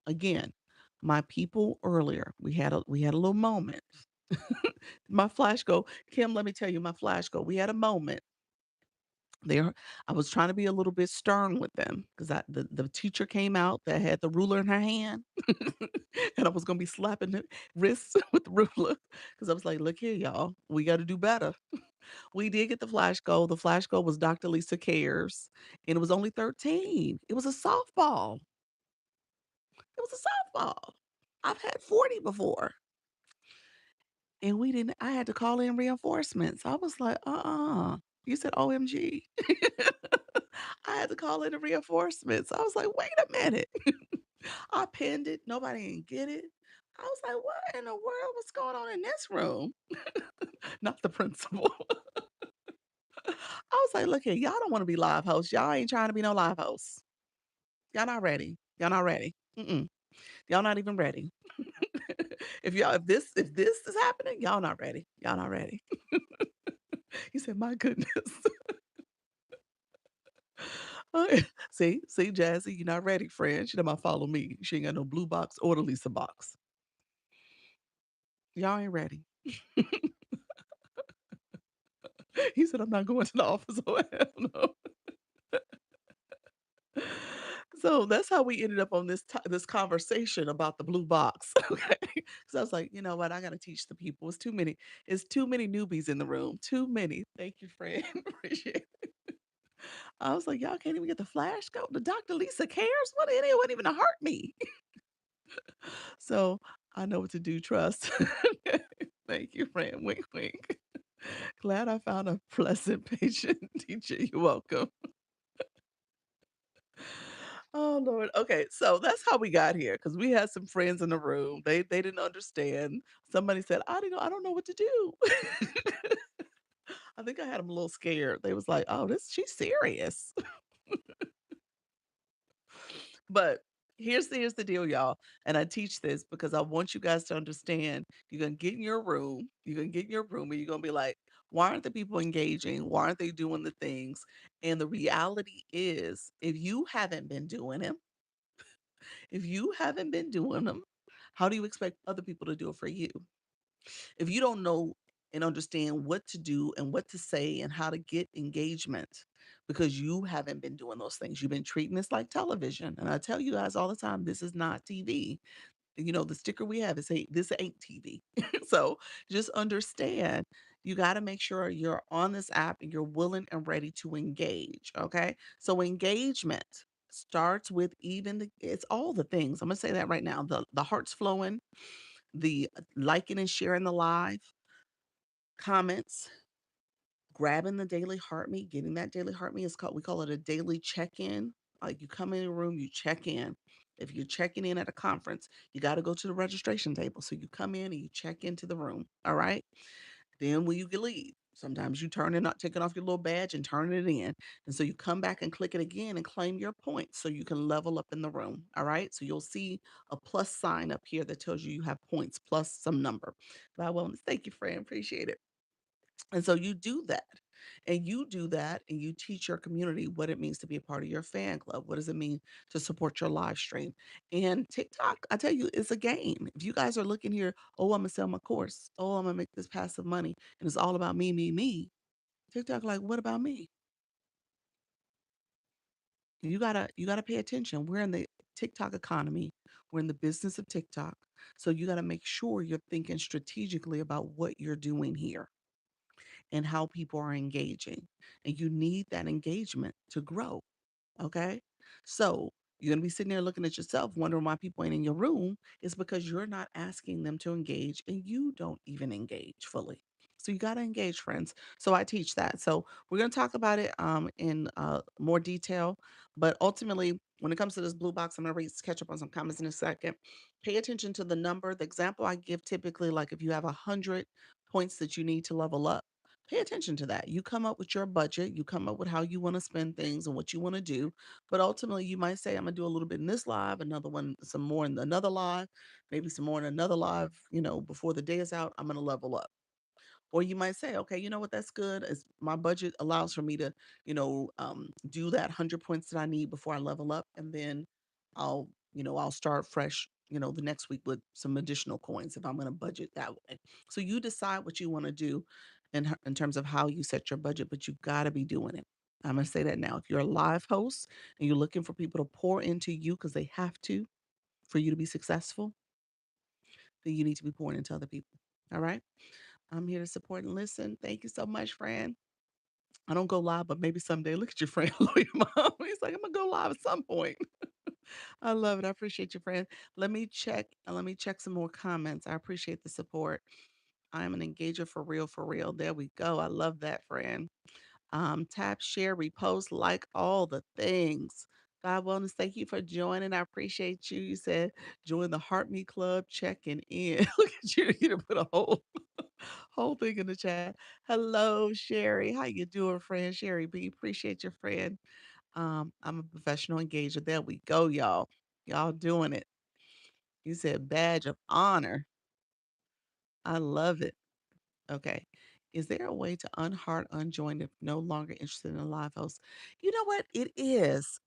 Again, my people earlier, we had a little moment. My flash go, Kim, let me tell you my flash go. We had a moment there. I was trying to be a little bit stern with them because the teacher came out that had the ruler in her hand. And I was gonna be slapping the wrists with the ruler because I was like, look here, y'all, we got to do better. We did get the flash goal. The flash goal was Dr. Lisa Cares, and it was only 13. It was a softball. It was a softball. I've had 40 before. And we didn't I had to call in reinforcements. I was like, You said OMG. I had to call in the reinforcements. I was like, wait a minute. I pinned it. Nobody didn't get it. I was like, what in the world? What's going on in this room? Not the principal. I was like, look here, y'all don't want to be live hosts. Y'all ain't trying to be no live hosts. Y'all not ready. Y'all not ready. Mm-mm. Y'all not even ready. If this is happening, y'all not ready. Y'all not ready. He said, my goodness. See, Jazzy, you're not ready, friend. She done about follow me. She ain't got no blue box or the Lisa box. Y'all ain't ready. He said, I'm not going to the office. Oh, hell no. So that's how we ended up on this conversation about the blue box. Okay. So I was like, you know what? I gotta teach the people. It's too many newbies in the room. Too many. Thank you, friend. Appreciate it. I was like, y'all can't even get the flash go. The Dr. Lisa cares. What it wouldn't even hurt me. So I know what to do. Trust. Thank you, friend. Wink, wink. Glad I found a pleasant, patient teacher. You're welcome. Oh Lord. Okay, so that's how we got here because we had some friends in the room. They didn't understand. Somebody said, I don't know what to do." I think I had them a little scared. They was like, "Oh, this she's serious." But here's the deal, y'all. And I teach this because I want you guys to understand. You're gonna get in your room. You're gonna get in your room and you're gonna be like, why aren't the people engaging? Why aren't they doing the things? And the reality is, if you haven't been doing them, how do you expect other people to do it for you? If you don't know and understand what to do and what to say and how to get engagement because you haven't been doing those things, you've been treating this like television. And I tell you guys all the time, this is not TV. You know, the sticker we have is ain't this ain't TV. So just understand you got to make sure you're on this app and you're willing and ready to engage. Okay. So engagement starts with even it's all the things. I'm gonna say that right now. The hearts flowing, the liking and sharing the live, comments, grabbing the daily heart meet, getting that daily heart meet is called we call it a daily check-in. Like you come in a room, you check in. If you're checking in at a conference, you got to go to the registration table. So you come in and you check into the room. All right. Then when you can leave, sometimes you turn it, not taking off your little badge and turn it in. And so you come back and click it again and claim your points so you can level up in the room. All right. So you'll see a plus sign up here that tells you you have points plus some number. By wellness. Thank you, friend. Appreciate it. And so you do that. And you do that and you teach your community what it means to be a part of your fan club. What does it mean to support your live stream? And TikTok, I tell you, it's a game. If you guys are looking here, oh, I'm gonna sell my course. Oh, I'm gonna make this passive money. And it's all about me, me, me. TikTok, like, what about me? You gotta pay attention. We're in the TikTok economy. We're in the business of TikTok. So you gotta make sure you're thinking strategically about what you're doing here and how people are engaging. And you need that engagement to grow. Okay. So you're going to be sitting there looking at yourself, wondering why people ain't in your room. It's because you're not asking them to engage and you don't even engage fully. So you got to engage, friends. So I teach that. So we're going to talk about it in more detail. But ultimately, when it comes to this blue box, I'm going to catch up on some comments in a second. Pay attention to the number. The example I give typically, like if you have 100 points that you need to level up, pay attention to that. You come up with your budget, you come up with how you want to spend things and what you want to do. But ultimately, you might say, I'm going to do a little bit in this live, another one, some more in another live, maybe some more in another live, before the day is out, I'm going to level up. Or you might say, okay, you know what, that's good. As my budget allows for me to, do that 100 points that I need before I level up. And then I'll start fresh, the next week with some additional coins if I'm going to budget that way. So you decide what you want to do in terms of how you set your budget, but you got to be doing it. I'm going to say that now. If you're a live host and you're looking for people to pour into you because they have to for you to be successful, then you need to be pouring into other people. All right. I'm here to support and listen. Thank you so much, friend. I don't go live, but maybe someday. Look at your friend, your mom. He's like, I'm gonna go live at some point. I love it. I appreciate you, friend. Let me check some more comments. I appreciate the support. I am an engager for real, for real. There we go. I love that, friend. Tap, share, repost, like all the things. God Wellness, thank you for joining. I appreciate you. You said join the Heart Me Club, checking in. Look at you. You done put a whole thing in the chat. Hello, Sherry. How you doing, friend? Sherry B. Appreciate your friend. I'm a professional engager. There we go, y'all. Y'all doing it. You said badge of honor. I love it. Okay. Is there a way to unheart, unjoin if no longer interested in a live host? You know what? It is.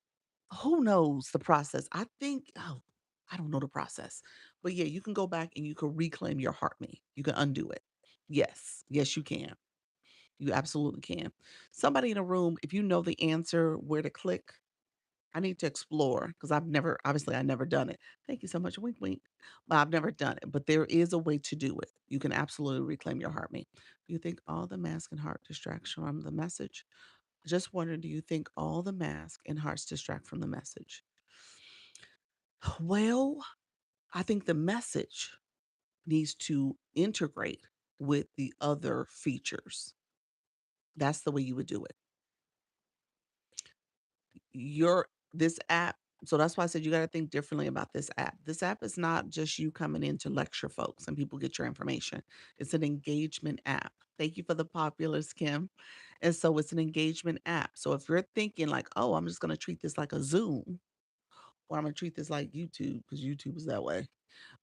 Who knows the process? I don't know the process. But yeah, you can go back and you can reclaim your heart me. You can undo it. Yes. Yes, you can. You absolutely can. Somebody in a room, if you know the answer, where to click, I need to explore because I never done it. Thank you so much. Wink, wink. But I've never done it. But there is a way to do it. You can absolutely reclaim your heart me. Do you think all the mask and heart distracts from the message? Just wondering, do you think all the mask and hearts distract from the message? Well, I think the message needs to integrate with the other features. That's the way you would do it. Your this app so that's why I said you gotta think differently about this app. This app is not just you coming in to lecture folks and people get your information. It's an engagement app. Thank you for the populace, Kim. And so it's an engagement app. So if you're thinking like, "Oh, I'm just gonna treat this like a Zoom," or "I'm gonna treat this like YouTube," because YouTube is that way,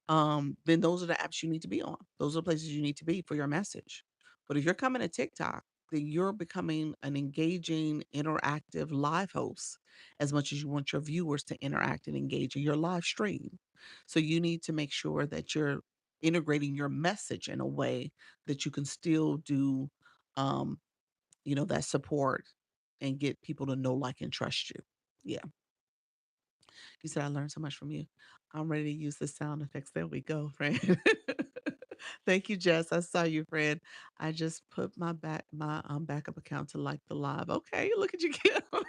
then those are the apps you need to be on. Those are the places you need to be for your message. But if you're coming to TikTok, then you're becoming an engaging, interactive live host as much as you want your viewers to interact and engage in your live stream. So you need to make sure that you're integrating your message in a way that you can still do, um, that support and get people to know, like, and trust you. Yeah. You said I learned so much from you. I'm ready to use the sound effects. There we go, friend. Thank you, Jess. I saw you, friend. I just put my backup account to like the live. Okay, look at you.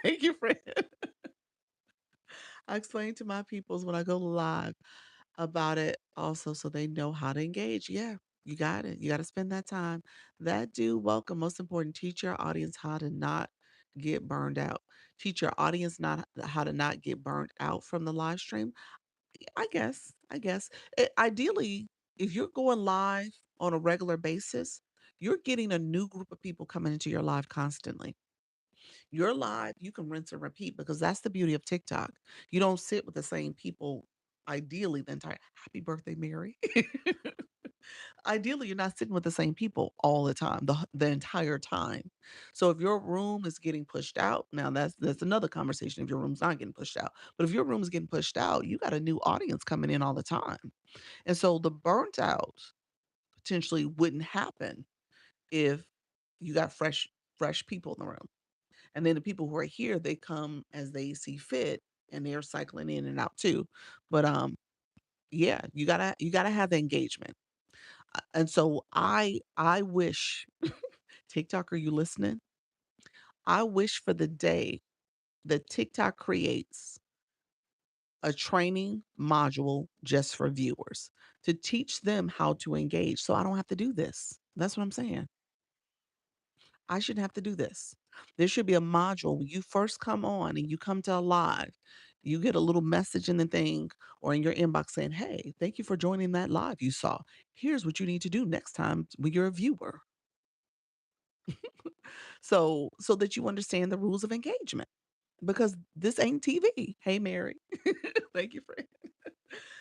Thank you, friend. I explain to my peoples when I go live about it also so they know how to engage. Yeah, you got it. You got to spend that time. That do welcome. Most important, teach your audience how to not get burned out. Teach your audience not how to not get burned out from the live stream. I guess. Ideally, if you're going live on a regular basis, you're getting a new group of people coming into your live constantly. You're live, you can rinse and repeat because that's the beauty of TikTok. You don't sit with the same people ideally the entire happy birthday, Mary. Ideally, you're not sitting with the same people all the time, the entire time. So if your room is getting pushed out, now that's another conversation if your room's not getting pushed out. But if your room is getting pushed out, you got a new audience coming in all the time. And so the burnt out potentially wouldn't happen if you got fresh people in the room. And then the people who are here, they come as they see fit and they're cycling in and out too. But yeah, you gotta have the engagement. And so I wish TikTok, are you listening? I wish for the day that TikTok creates a training module just for viewers to teach them how to engage so I don't have to do this. That's what I'm saying. I shouldn't have to do this. There should be a module when you first come on and you come to a live, you get a little message in the thing or in your inbox saying, "Hey, thank you for joining that live you saw. Here's what you need to do next time when you're a viewer." So that you understand the rules of engagement because this ain't TV. Hey, Mary. Thank you for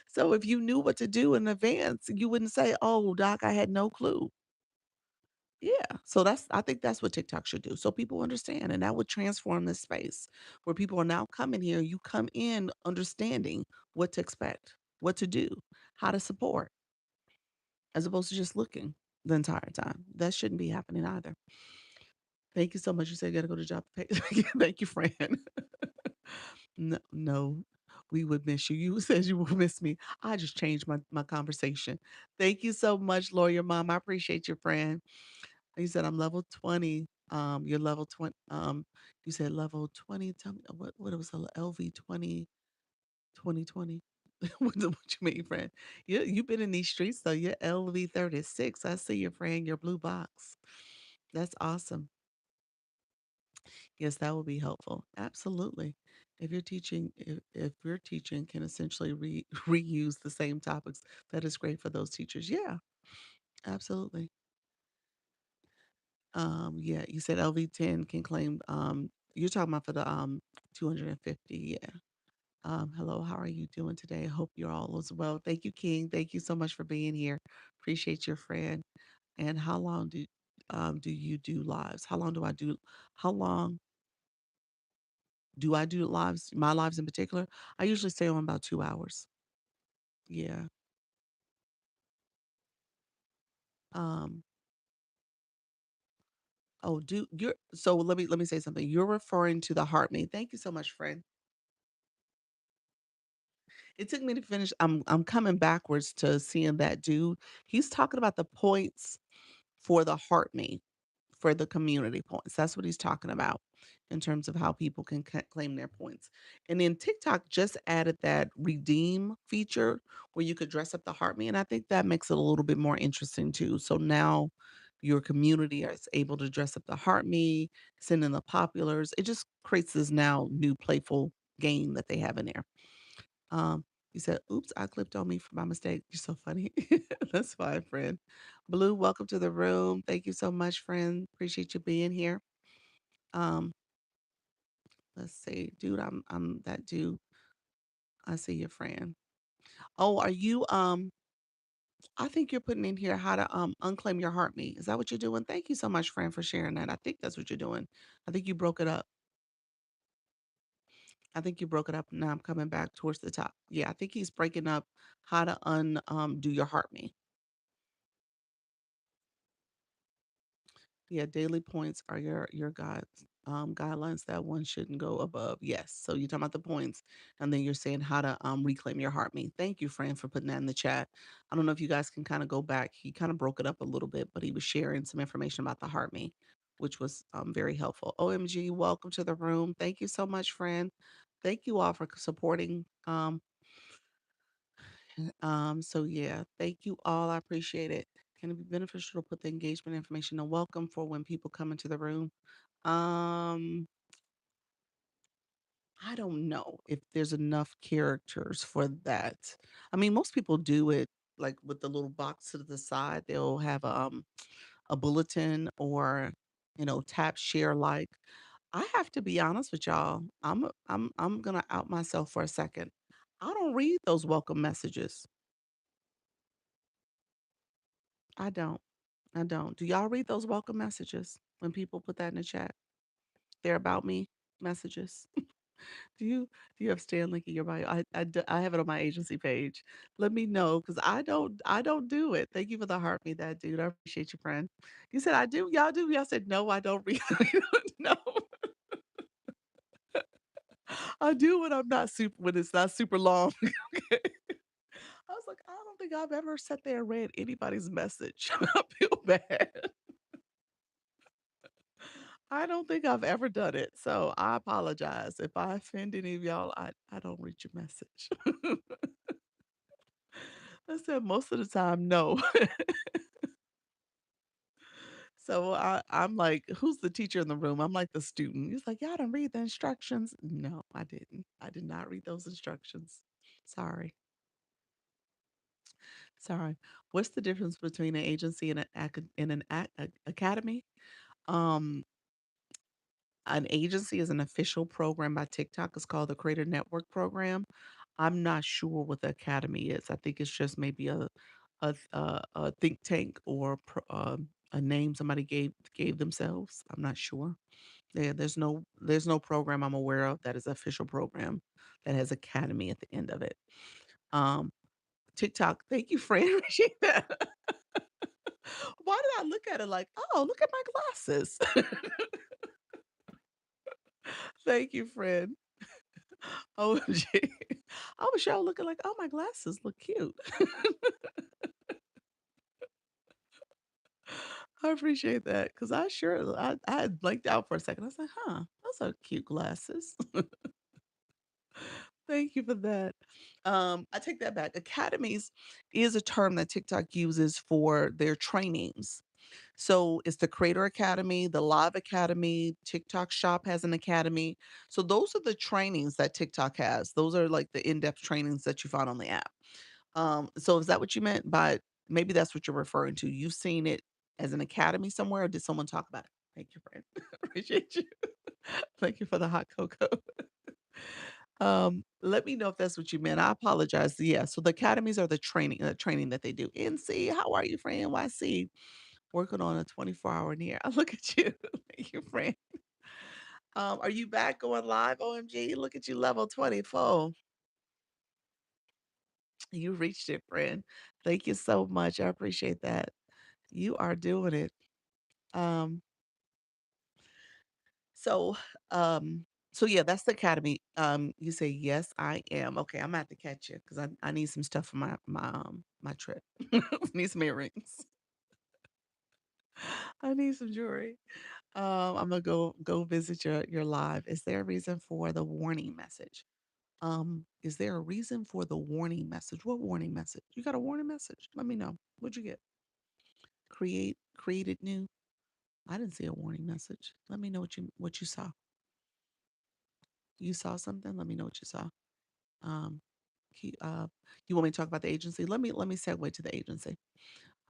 So if you knew what to do in advance, you wouldn't say, "Oh, doc, I had no clue." Yeah. So I think that's what TikTok should do. So people understand and that would transform this space where people are now coming here. You come in understanding what to expect, what to do, how to support, as opposed to just looking the entire time. That shouldn't be happening either. Thank you so much. You said you gotta go to job pay. Thank you, friend. No, no, we would miss you. You said you would miss me. I just changed my conversation. Thank you so much, lawyer mom. I appreciate your friend. You said I'm level 20. You're level 20. You said level 20. Tell me what it was LV 20 2020. What you mean, friend? You've been in these streets, so you're LV 36. I see your friend, your blue box. That's awesome. Yes, that will be helpful. Absolutely. If your teaching can essentially reuse the same topics, that is great for those teachers. Yeah, absolutely. Yeah, you said LV10 can claim, you're talking about for the 250. Yeah. Hello, how are you doing today? I hope you're all as well. Thank you, King. Thank you so much for being here. Appreciate your friend. And how long do you do lives? How long do I do lives? My lives in particular? I usually stay on about 2 hours. Yeah. Um, oh, do you're so let me say something. You're referring to the heart me. Thank you so much, friend. It took me to finish. I'm coming backwards to seeing that dude. He's talking about the points for the heart me, for the community points. That's what he's talking about in terms of how people can claim their points. And then TikTok just added that redeem feature where you could dress up the heart me, and I think that makes it a little bit more interesting too. So now your community is able to dress up the heart me, send in the populars. It just creates this now new playful game that they have in there. You said, "Oops, I clipped on me for my mistake." You're so funny. That's fine, friend. Blue, welcome to the room. Thank you so much, friend. Appreciate you being here. Um, let's see, dude. I'm that dude. I see your friend. Oh, are you? I think you're putting in here how to unclaim your heart me. Is that what you're doing? Thank you so much, friend, for sharing that. I think that's what you're doing. I think you broke it up. I think you broke it up. Now I'm coming back towards the top. Yeah, I think he's breaking up how to do your heart me. Yeah, daily points are your guidelines that one shouldn't go above. Yes. So you're talking about the points, and then you're saying how to reclaim your heart me. Thank you, Fran, for putting that in the chat. I don't know if you guys can kind of go back. He kind of broke it up a little bit, but he was sharing some information about the heart me, which was very helpful. OMG, welcome to the room. Thank you so much, Fran. Thank you all for supporting. So yeah, thank you all. I appreciate it. Can it be beneficial to put the engagement information and welcome for when people come into the room? Um, I don't know if there's enough characters for that. I mean, most people do it like with the little box to the side. They'll have a bulletin or tap share like. I have to be honest with y'all. I'm gonna out myself for a second. I don't read those welcome messages. I don't. I don't. Do y'all read those welcome messages when people put that in the chat? They're about me messages. Do you do you have Stan link in your bio? I have it on my agency page. Let me know because I don't do it. Thank you for the heart me that dude. I appreciate you, friend. You said I do. Y'all do. Y'all said no. I don't read. No, I do when I'm not super when it's not super long. Okay. I was like, I don't think I've ever sat there and read anybody's message. I feel bad. I don't think I've ever done it, so I apologize. If I offend any of y'all, I don't read your message. I said most of the time, no. So I'm like, "Who's the teacher in the room?" I'm like the student. He's like, "Y'all didn't read the instructions." No, I didn't. I did not read those instructions. Sorry. Sorry. What's the difference between an agency and an academy? Um, an agency is an official program by TikTok. It's called the Creator Network Program. I'm not sure what the academy is. I think it's just maybe a think tank or a name somebody gave themselves. I'm not sure. Yeah, there's no program I'm aware of that is an official program that has academy at the end of it. Um, TikTok, thank you, Fran. Appreciate that. Why did I look at it like, oh, look at my glasses? Thank you, friend. OMG. I was sure looking like, oh, my glasses look cute. I appreciate that because I had blanked out for a second. I was like, huh, those are cute glasses. Thank you for that. I take that back. Academies is a term that TikTok uses for their trainings. So it's the Creator Academy, the Live Academy, TikTok Shop has an academy. So those are the trainings that TikTok has. Those are like the in-depth trainings that you find on the app. So is that what you meant by maybe that's what you're referring to? You've seen it as an academy somewhere, or did someone talk about it? Thank you, friend. Appreciate you. Thank you for the hot cocoa. Let me know if that's what you meant. I apologize. Yeah, so the academies are the training that they do. NC, how are you, friend? YC, working on a 24-hour near. Look at you. Thank you, friend. Are you back going live? OMG, look at you, level 24. You reached it, friend. Thank you so much. I appreciate that. You are doing it. Um, so, um, so yeah, that's the academy. You say yes, I am. Okay, I'm gonna have to catch you because I need some stuff for my trip. Need some earrings. I need some jewelry. I'm gonna go visit your live. Is there a reason for the warning message? Is there a reason for the warning message? What warning message? You got a warning message? Let me know. What'd you get? Created new. I didn't see a warning message. Let me know what you saw. You saw something? Let me know what you saw. Um, you want me to talk about the agency? Let me segue to the agency.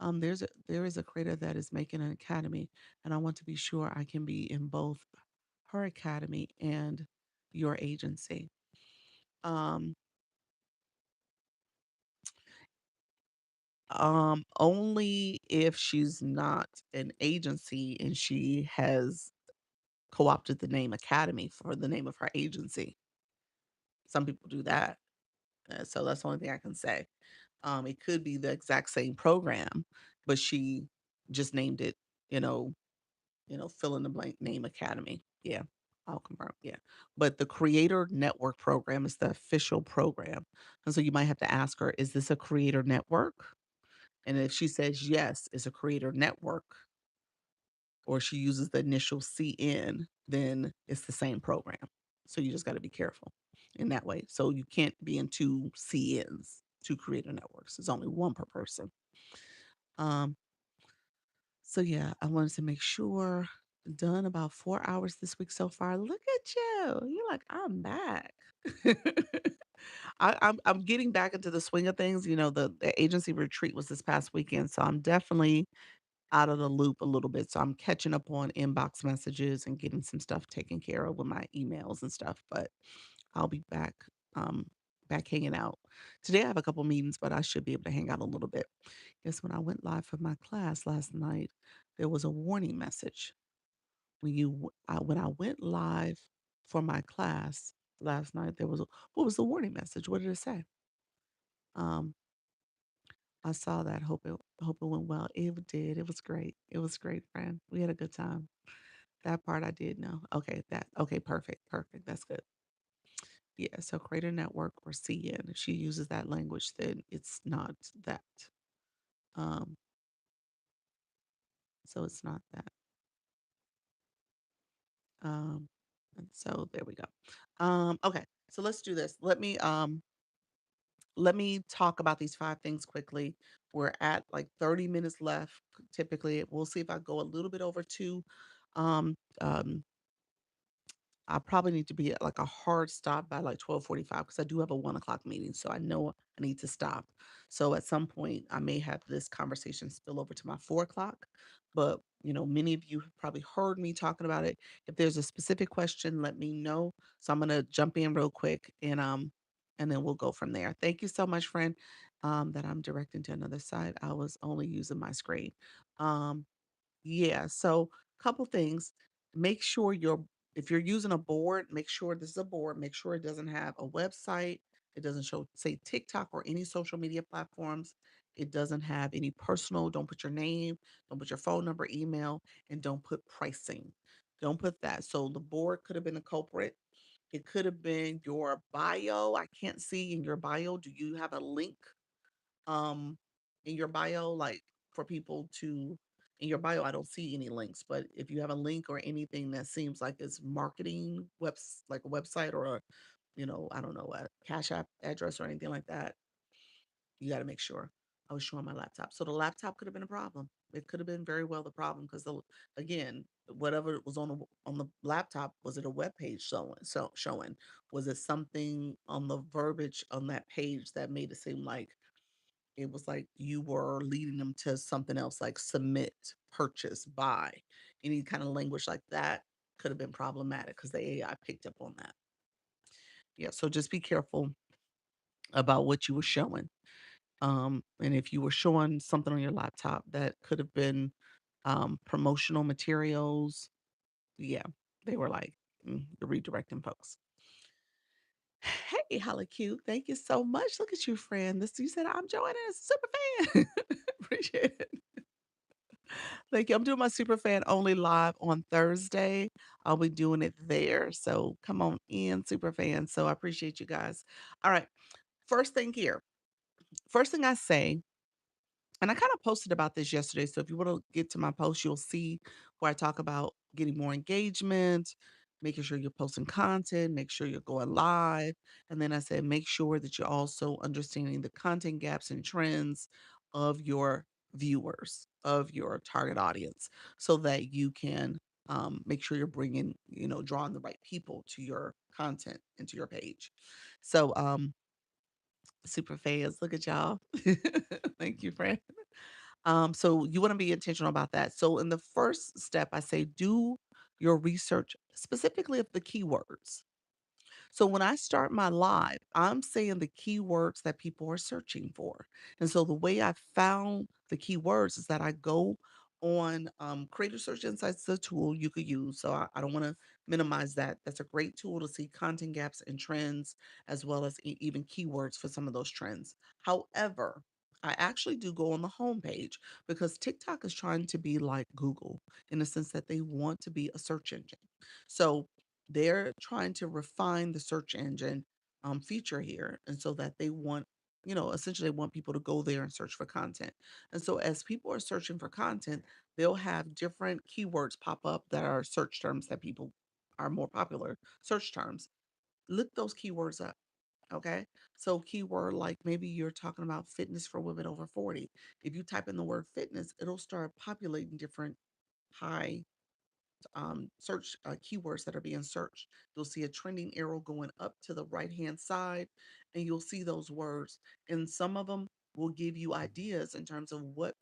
There is a creator that is making an academy, and I want to be sure I can be in both her academy and your agency. Um, only if she's not an agency and she has co-opted the name academy for the name of her agency. Some people do that. So that's the only thing I can say. It could be the exact same program, but she just named it, you know, fill in the blank name academy. Yeah, I'll confirm. Yeah. But the Creator Network program is the official program. And so you might have to ask her, is this a creator network? And if she says yes, it's a creator network, or she uses the initial CN, then it's the same program. So you just got to be careful in that way. So you can't be in two CNs, two creator networks. It's only one per person. Um, so yeah, I wanted to make sure done about 4 hours this week so far. Look at you. You're like, I'm back. I'm getting back into the swing of things. The agency retreat was this past weekend, so I'm definitely out of the loop a little bit. So I'm catching up on inbox messages and getting some stuff taken care of with my emails and stuff. But I'll be um, back hanging out. Today I have a couple meetings, but I should be able to hang out a little bit. Guess when I went live for my class last night, there was a warning message. When I went live for my class last night, what was the warning message? What did it say? Um, I saw that. Hope it went well. It did. It was great. It was great, friend. We had a good time. That part I did know. Okay, perfect. Perfect. That's good. Yeah, so creator network or CN. If she uses that language, then it's not that. Um, so it's not that. Um, and so there we go. Okay, so let's do this. Let me talk about these 5 things quickly. We're at like 30 minutes left. Typically, we'll see if I go a little bit over 2. Um, um, I probably need to be at like a hard stop by like 12:45 because I do have a 1 o'clock meeting. So I know I need to stop. So at some point, I may have this conversation spill over to my 4 o'clock. But many of you have probably heard me talking about it. If there's a specific question, let me know. So I'm gonna jump in real quick and then we'll go from there. Thank you so much, friend. That I'm directing to another side. I was only using my screen. Um, yeah, so couple things. Make sure if you're using a board, make sure this is a board, make sure it doesn't have a website, it doesn't show say TikTok or any social media platforms. It doesn't have any personal, don't put your name, don't put your phone number, email, and don't put pricing. Don't put that. So the board could have been a culprit. It could have been your bio. I can't see in your bio. Do you have a link um in your bio, like for people to in your bio? I don't see any links, but if you have a link or anything that seems like it's marketing like a website or a I don't know, a cash app address or anything like that, you got to make sure. I was showing my laptop, so the laptop could have been a problem. It could have been very well the problem because again, whatever was on the laptop, was it a web page showing, was it something on the verbiage on that page that made it seem like it was like you were leading them to something else, like submit, purchase, buy. Any kind of language like that could have been problematic because the AI picked up on that. Yeah, so just be careful about what you were showing. And if you were showing something on your laptop that could have been promotional materials, yeah, they were like, you're redirecting folks. Hey, Holly Q, thank you so much. Look at you, friend. This you said I'm joining a super fan. Appreciate it. Thank you. I'm doing my super fan only live on Thursday. I'll be doing it there. So come on in, super fan. So I appreciate you guys. All right. First thing here. First thing I say, and I kind of posted about this yesterday. So if you want to get to my post, you'll see where I talk about getting more engagement, making sure you're posting content, make sure you're going live. And then I said, make sure that you're also understanding the content gaps and trends of your viewers, of your target audience, so that you can make sure you're bringing, drawing the right people to your content and to your page. So, super fans, look at y'all. Thank you, friend. So you want to be intentional about that. So in the first step, I say do your research specifically of the keywords. So when I start my live, I'm saying the keywords that people are searching for. And so the way I found the keywords is that I go on Creator Search Insights, the tool you could use. So I don't want to minimize that. That's a great tool to see content gaps and trends, as well as even keywords for some of those trends. However, I actually do go on the homepage because TikTok is trying to be like Google in the sense that they want to be a search engine. So they're trying to refine the search engine feature here. And so that they want, essentially they want people to go there and search for content. And so as people are searching for content, they'll have different keywords pop up that are search terms that people are more popular search terms. Look those keywords up. Okay. So keyword like maybe you're talking about fitness for women over 40. If you type in the word fitness, it'll start populating different high search keywords that are being searched. You'll see a trending arrow going up to the right hand side, and you'll see those words. And some of them will give you ideas in terms of what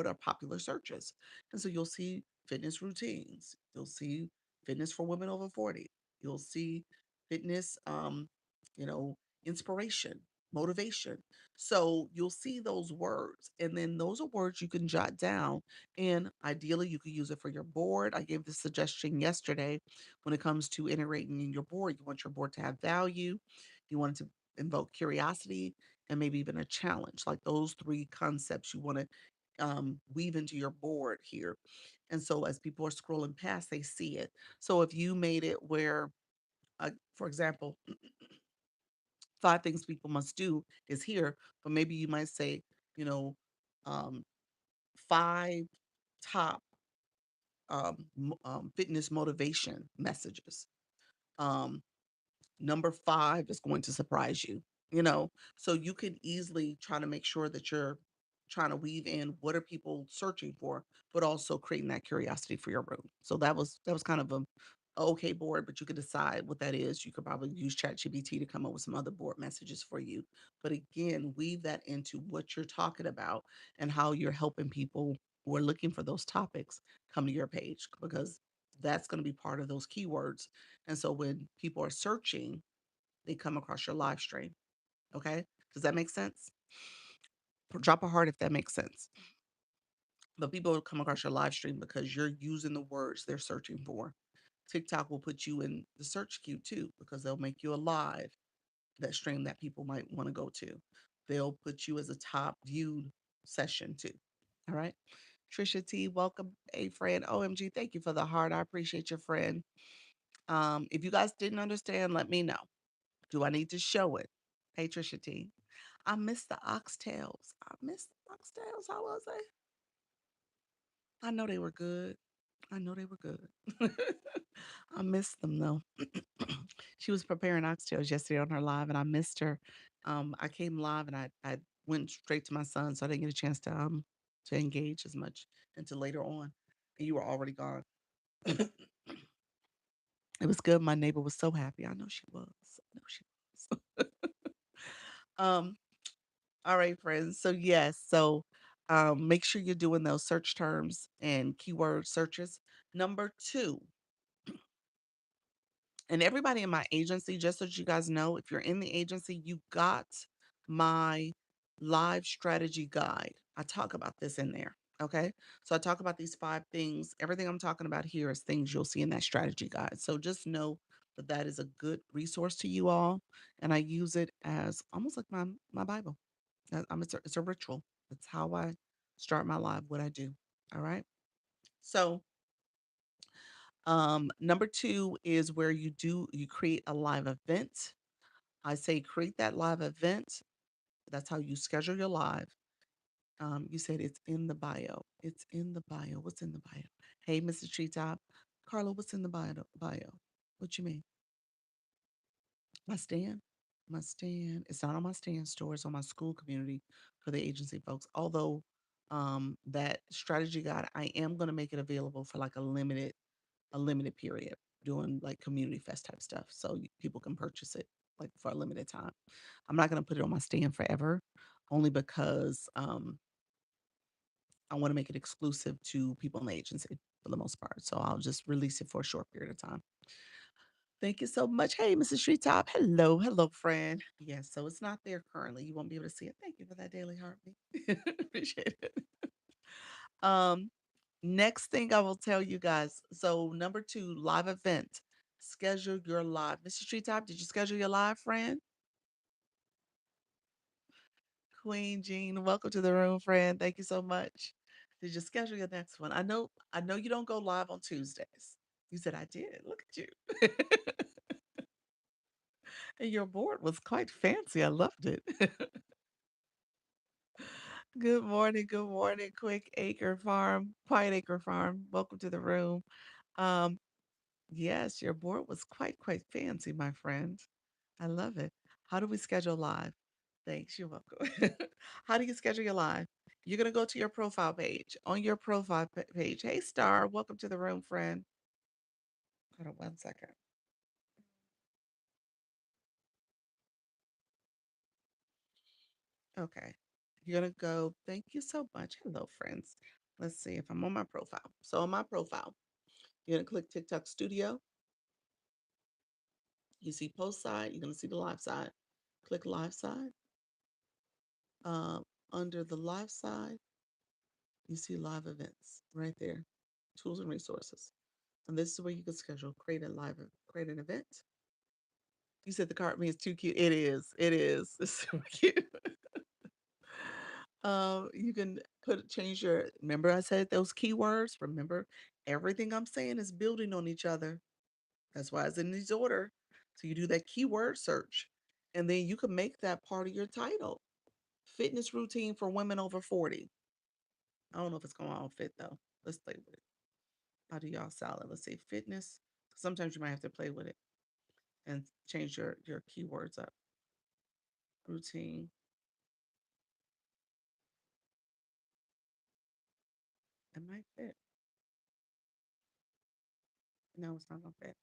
are popular searches. And so you'll see fitness routines, you'll see fitness for women over 40, you'll see fitness, you know, inspiration, motivation. So you'll see those words, and then those are words you can jot down and ideally, you could use it for your board. I gave the suggestion yesterday when it comes to integrating in your board. You want your board to have value, you want it to invoke curiosity, and maybe even a challenge. Like those three concepts you want to weave into your board here. And so as people are scrolling past, they see it. So if you made it where, for example, five things people must do is here, but maybe you might say, you know, um, five top fitness motivation messages. Um, Number 5 is going to surprise you, you know? So you can easily try to make sure that you're trying to weave in what are people searching for, but also creating that curiosity for your room. So that was kind of a okay board, but you could decide what that is. You could probably use ChatGPT to come up with some other board messages for you. But again, weave that into what you're talking about and how you're helping people who are looking for those topics come to your page because that's going to be part of those keywords. And so when people are searching, they come across your live stream. Okay. Does that make sense? Drop a heart if that makes sense. But people will come across your live stream because you're using the words they're searching for. TikTok will put you in the search queue too because they'll make you a live that stream that people might want to go to. They'll put you as a top viewed session too. All right. Trisha T, welcome. A friend. OMG, thank you for the heart. I appreciate your friend. If you guys didn't understand, let me know. Do I need to show it? Hey, Trisha T. I miss the oxtails. I miss the oxtails. How was they? I know they were good. I know they were good. I missed them though. She was preparing oxtails yesterday on her live, and I missed her. I came live and I went straight to my son, so I didn't get a chance to engage as much until later on. And you were already gone. It was good. My neighbor was so happy. I know she was. I know she was. um, All right, friends. So yes, make sure you're doing those search terms and keyword searches. Number two, and everybody in my agency, just so that you guys know, if you're in the agency, you got my live strategy guide. I talk about this in there. Okay. So I talk about these 5 things. Everything I'm talking about here is things you'll see in that strategy guide. So just know that that is a good resource to you all. And I use it as almost like my Bible. It's a ritual. It's how I start my live, what I do. All right. So number 2 is where you create a live event. I say create that live event. That's how you schedule your live. You said it's in the bio. It's in the bio. What's in the bio? Hey, Mrs. Treetop. Carla, what's in the bio? What you mean? My stand? My stand. It's not on my stand store. It's on my school community for the agency folks. Although that strategy guide, I am going to make it available for like a limited period, doing like community fest type stuff, so people can purchase it like for a limited time. I'm not going to put it on my stand forever, only because I want to make it exclusive to people in the agency for the most part. So I'll just release it for a short period of time. Thank you so much. Hey, Mrs. Treetop. Hello, hello, friend. Yes, so it's not there currently. You won't be able to see it. Thank you for that daily heartbeat. Appreciate it. Um, Next thing I will tell you guys. So number 2, live event. Schedule your live. Mrs. Treetop, did you schedule your live, friend? Queen Jean, welcome to the room, friend. Thank you so much. Did you schedule your next one? I know you don't go live on Tuesdays. You said I did. Look at you. And your board was quite fancy. I loved it. Good morning, Quick Acre Farm, Quiet Acre Farm. Welcome to the room. Um, yes, your board was quite fancy, my friend. I love it. How do we schedule live? Thanks, you're welcome. How do you schedule your live? You're gonna go to your profile page. On your profile page, hey Star, welcome to the room, friend. Hold on 1 second. Okay. You're gonna go, thank you so much. Hello, friends. Let's see if I'm on my profile. So on my profile, you're gonna click TikTok Studio. You see post side, you're gonna see the live side. Click live side. Um, Under the live side, you see live events right there, tools and resources. And this is where you can schedule, create an event. You said the card me is too cute. It is. It is. It's so cute. You can change your, remember I said those keywords? Remember, everything I'm saying is building on each other. That's why it's in this order. So you do that keyword search, and then you can make that part of your title. Fitness routine for women over 40. I don't know if it's going to all fit though. Let's play with it. How do y'all sell it? Let's say fitness. Sometimes you might have to play with it and change your keywords up. Routine. It might fit. No, it's not gonna fit.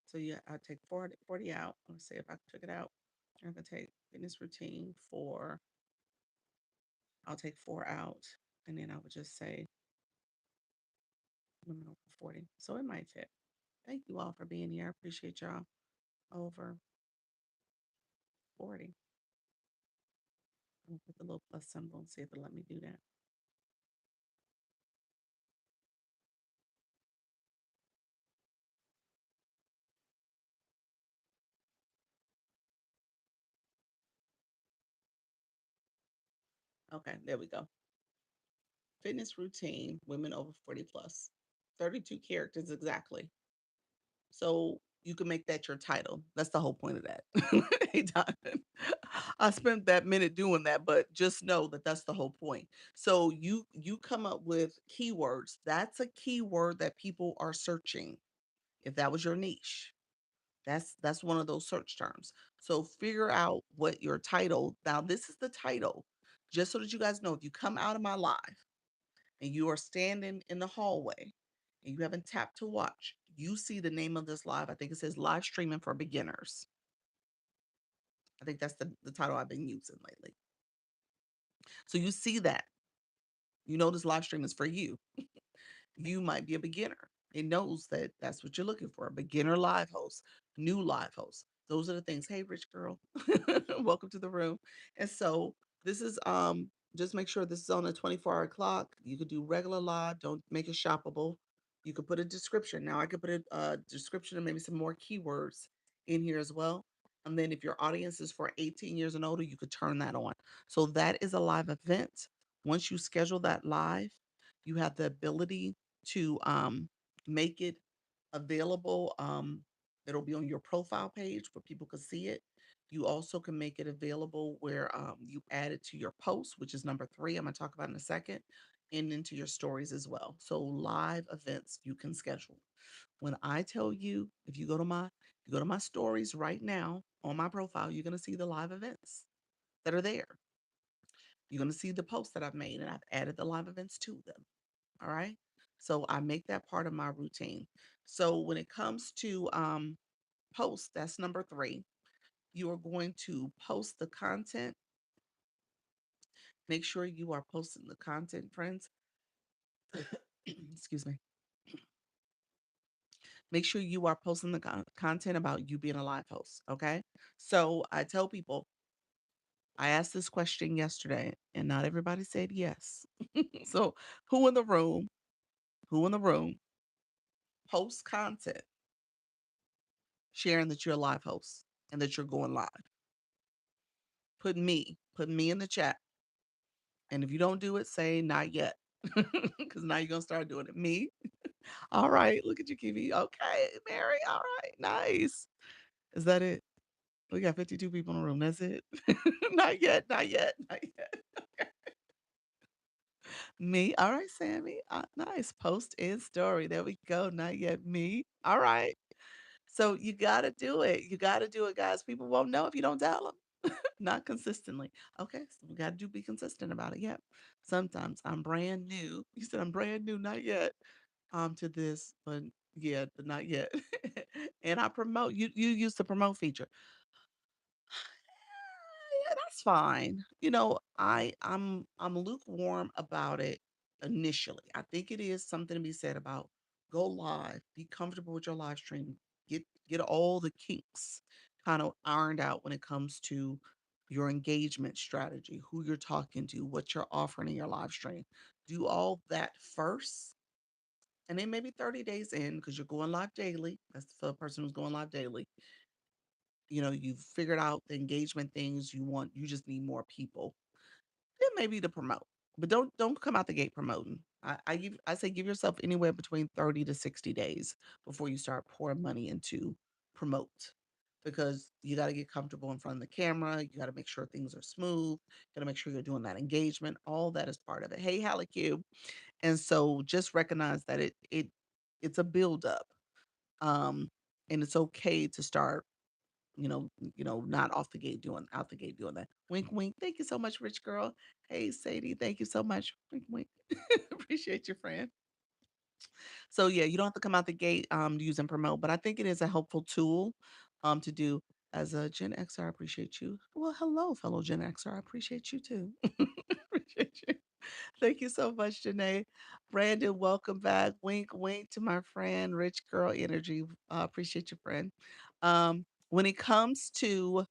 So yeah, I'll take 40 out. Let's see if I took it out. I'm gonna take fitness routine for, I'll take 4 out. And then I would just say women over 40. So it might fit. Thank you all for being here. I appreciate y'all. Over 40. I'm gonna put the little plus symbol and see if it'll let me do that. Okay, there we go. Fitness routine, women over 40 plus. 32 characters exactly. So you can make that your title. That's the whole point of that. Hey, Diamond. I spent that minute doing that, but just know that that's the whole point. So you come up with keywords. That's a keyword that people are searching. If that was your niche, that's one of those search terms. So figure out what your title. Now this is the title. Just so that you guys know, if you come out of my live and you are standing in the hallway and you haven't tapped to watch, you see the name of this live. I think it says live streaming for beginners. I think that's the title I've been using lately. So you see that. You know this live stream is for you. You might be a beginner. It knows that that's what you're looking for, a beginner live host, new live host. Those are the things. Hey, rich girl, welcome to the room. And so this is just make sure this is on a 24-hour clock. You could do regular live. Don't make it shoppable. You could put a description. Now I could put a description and maybe some more keywords in here as well. And then if your audience is for 18 years and older, you could turn that on. So that is a live event. Once you schedule that live, you have the ability to make it available. It'll be on your profile page where people can see it. You also can make it available where you add it to your post, which is number 3. I'm going to talk about in a second, and into your stories as well. So live events you can schedule. When I tell you, if you go to my stories right now on my profile, you're going to see the live events that are there. You're going to see the posts that I've made, and I've added the live events to them. All right. So I make that part of my routine. So when it comes to posts, that's number 3. You are going to post the content. Make sure you are posting the content, friends. Excuse me. Make sure you are posting the content about you being a live host. Okay. So I tell people, I asked this question yesterday and not everybody said yes. So who in the room, who in the room posts content sharing that you're a live host and that you're going live? put me in the chat. And if you don't do it, say not yet. Because now you're gonna start doing it. Me? All right. Look at you, Kiwi. Okay, Mary. All right. Nice. Is that it? We got 52 people in the room. That's it. Not yet. Not yet. Not yet. Me. All right, Sammy. Nice. Post in story. There we go. Not yet. Me. All right. So you got to do it. You got to do it, guys. People won't know if you don't tell them. Not consistently. Okay. So we got to be consistent about it. Yep. Sometimes I'm brand new. You said I'm brand new. Not yet. To this, but yeah, but not yet. And I promote you use the promote feature. Yeah, that's fine. I'm lukewarm about it initially. I think it is something to be said about go live, be comfortable with your live stream, get all the kinks kind of ironed out when it comes to your engagement strategy, who you're talking to, what you're offering in your live stream. Do all that first. And then maybe 30 days in, because you're going live daily. That's for the person who's going live daily. You've figured out the engagement things you want. You just need more people. Then maybe to promote. But don't come out the gate promoting. I say give yourself anywhere between 30 to 60 days before you start pouring money into promote. Because you got to get comfortable in front of the camera. You got to make sure things are smooth. You got to make sure you're doing that engagement. All that is part of it. Hey, Hallie Q. And so just recognize that it's a buildup. Um, and it's okay to start, not off the gate doing out the gate doing that. Wink, wink. Thank you so much, rich girl. Hey, Sadie, thank you so much. Wink, wink. Appreciate your friend. So yeah, you don't have to come out the gate use and promote, but I think it is a helpful tool to do as a Gen Xer. I appreciate you. Well, hello, fellow Gen Xer. I appreciate you too. Appreciate you. Thank you so much, Janae. Brandon, welcome back. Wink, wink to my friend, Rich Girl Energy. Appreciate you, friend. When it comes to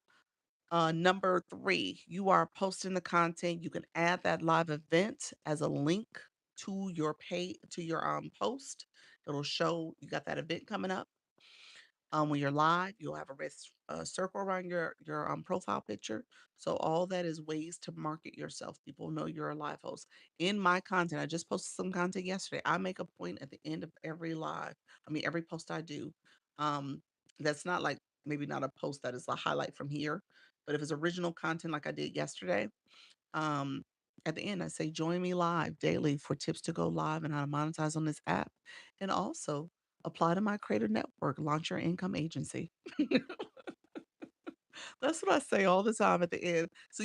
number three, you are posting the content. You can add that live event as a link to your post. It'll show you got that event coming up. When you're live, you'll have a red circle around your profile picture. So all that is ways to market yourself. People know you're a live host. In my content, I just posted some content yesterday. I make a point at the end of every live. I mean, every post I do. Um, that's not like maybe not a post that is a highlight from here, but if it's original content like I did yesterday, um, at the end I say join me live daily for tips to go live and how to monetize on this app, and also apply to my creator network, launch your income agency. That's what I say all the time at the end. So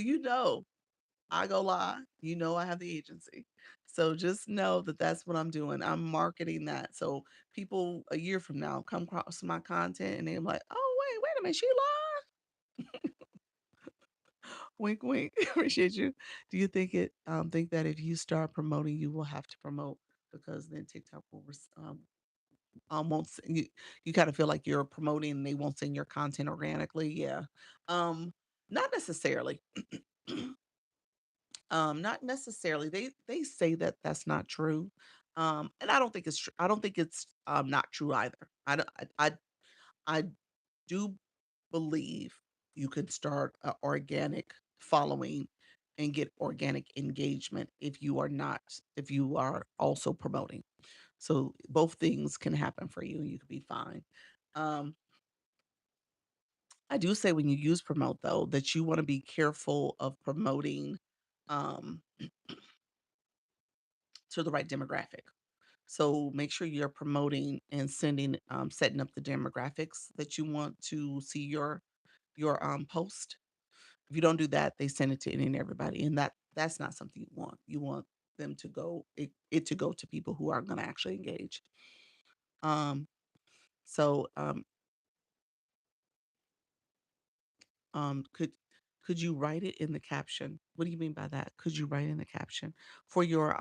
I go live, I have the agency. So just know that that's what I'm doing. I'm marketing that. So people a year from now come across my content and they're like, oh wait a minute, she live? Wink, wink. Appreciate you. Do you think that if you start promoting, you will have to promote because then TikTok will won't you kind of feel like you're promoting and they won't send your content organically? Yeah. Um, not necessarily. Not necessarily. They say that that's not true. And I don't think it's true. I don't think it's not true either. I don't- I do believe you can start an organic following and get organic engagement if you are also promoting. So both things can happen for you and you could be fine. Um, I do say when you use promote though, that you want to be careful of promoting um, to the right demographic. So make sure you're promoting and setting up the demographics that you want to see your post. If you don't do that, they send it to any and everybody, and that's not something you want. You want them to it to go to people who are going to actually engage. Um, so could you write it in the caption? What do you mean by that? Could you write in the caption for your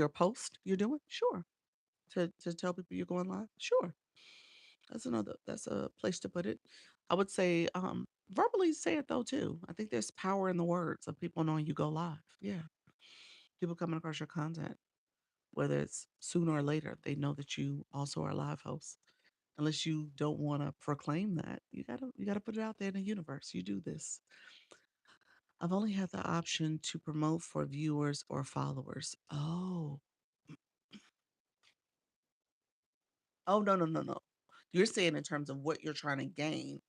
post you're doing? Sure. To tell people you're going live? Sure. That's a place to put it. I would say verbally say it though too. I think there's power in the words of people knowing you go live. Yeah. People coming across your content, whether it's sooner or later, they know that you also are a live host. Unless you don't want to proclaim that, you gotta put it out there in the universe. You do this. I've only had the option to promote for viewers or followers. Oh. Oh, no, no, no, no. You're saying in terms of what you're trying to gain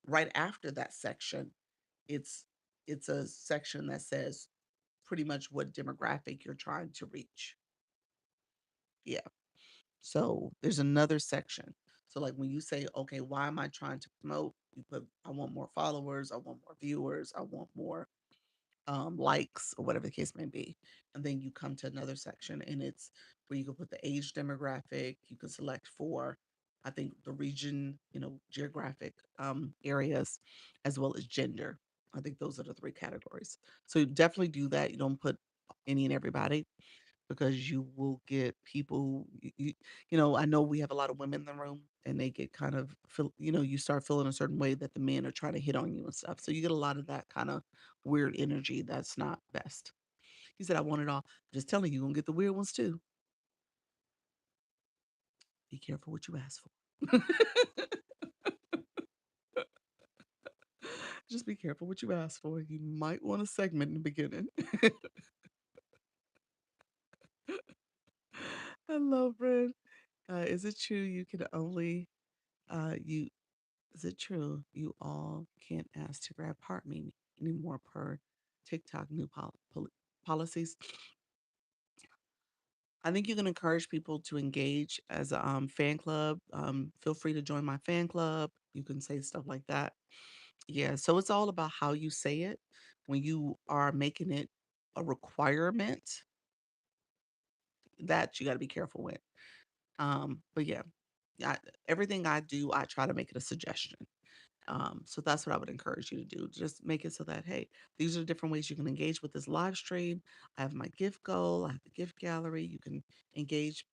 right after that section, it's it's a section that says pretty much what demographic you're trying to reach. Yeah. So there's another section. So like when you say, okay, why am I trying to promote? You put, I want more followers, I want more viewers, I want more likes or whatever the case may be. And then you come to another section and it's where you can put the age demographic, you can select for, I think the region, geographic areas, as well as gender. I think those are the three categories. So you definitely do that. You don't put any and everybody because you will get people, I know we have a lot of women in the room and they get kind of feel, you start feeling a certain way that the men are trying to hit on you and stuff. So you get a lot of that kind of weird energy that's not best. He said, I want it all. I'm just telling you, you're gonna get the weird ones too. Be careful what you ask for. Just be careful what you ask for. You might want a segment in the beginning. Hello, friend. Is it true you can only you is it true you all can't ask to grab part me anymore per TikTok new policies? I think you can encourage people to engage as a fan club. Feel free to join my fan club. You can say stuff like that. Yeah, so it's all about how you say it. When you are making it a requirement, that you got to be careful with. But yeah, I, everything I do, I try to make it a suggestion. So that's what I would encourage you to do. Just make it so that, hey, these are the different ways you can engage with this live stream. I have my gift goal, I have the gift gallery. You can engage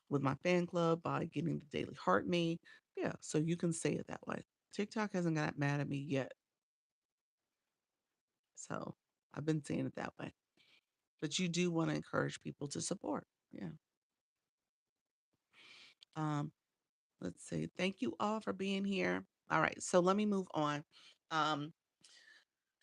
with my fan club by getting the daily heart me. Yeah, so you can say it that way. TikTok hasn't got mad at me yet. So I've been saying it that way. But you do want to encourage people to support. Yeah. Um, let's see. Thank you all for being here. All right. So let me move on. Um,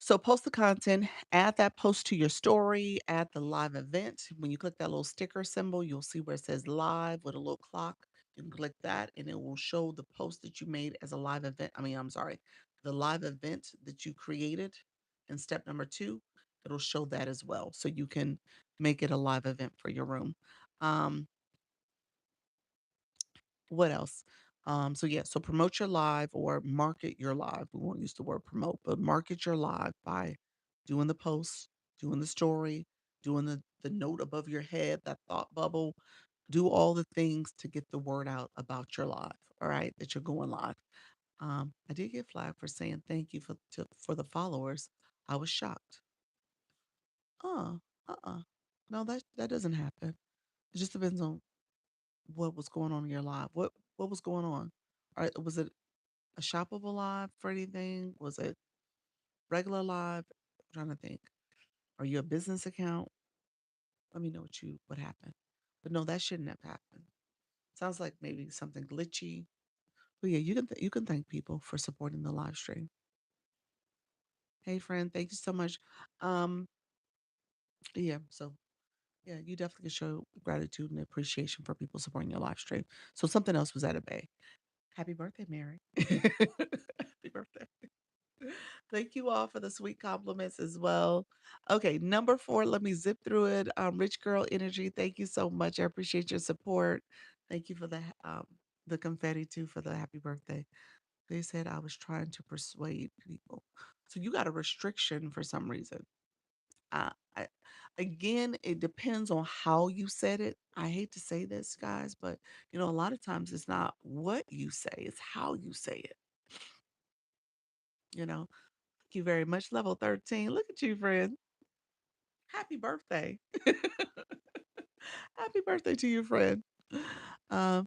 So post the content, add that post to your story, add the live event. When you click that little sticker symbol, you'll see where it says live with a little clock. You can click that and it will show the post that you made as a live event. I'm sorry, the live event that you created in step number two, it'll show that as well. So you can make it a live event for your room. Um, what else? So yeah, so promote your live or market your live. We won't use the word promote, but market your live by doing the post, doing the story, doing the note above your head, that thought bubble. Do all the things to get the word out about your live. All right, that you're going live. I did get flagged for saying thank you for the followers. I was shocked. Uh, no, that doesn't happen. It just depends on what was going on in your life. What was going on? Was it a shoppable live for anything? Was it regular live? I'm trying to think. Are you a business account? Let me know what happened. But no, that shouldn't have happened. Sounds like maybe something glitchy. But yeah, you can thank people for supporting the live stream. Hey friend, thank you so much. Um, yeah, so yeah, you definitely can show gratitude and appreciation for people supporting your live stream. So something else was at a bay. Happy birthday, Mary. Happy birthday. Thank you all for the sweet compliments as well. Okay, number four, let me zip through it. Rich Girl Energy, thank you so much. I appreciate your support. Thank you for the confetti too for the happy birthday. They said I was trying to persuade people. So you got a restriction for some reason. I again, it depends on how you said it. I hate to say this, guys, but a lot of times it's not what you say, it's how you say it. You know, thank you very much. Level 13. Look at you, friend. Happy birthday. Happy birthday to you, friend. Um,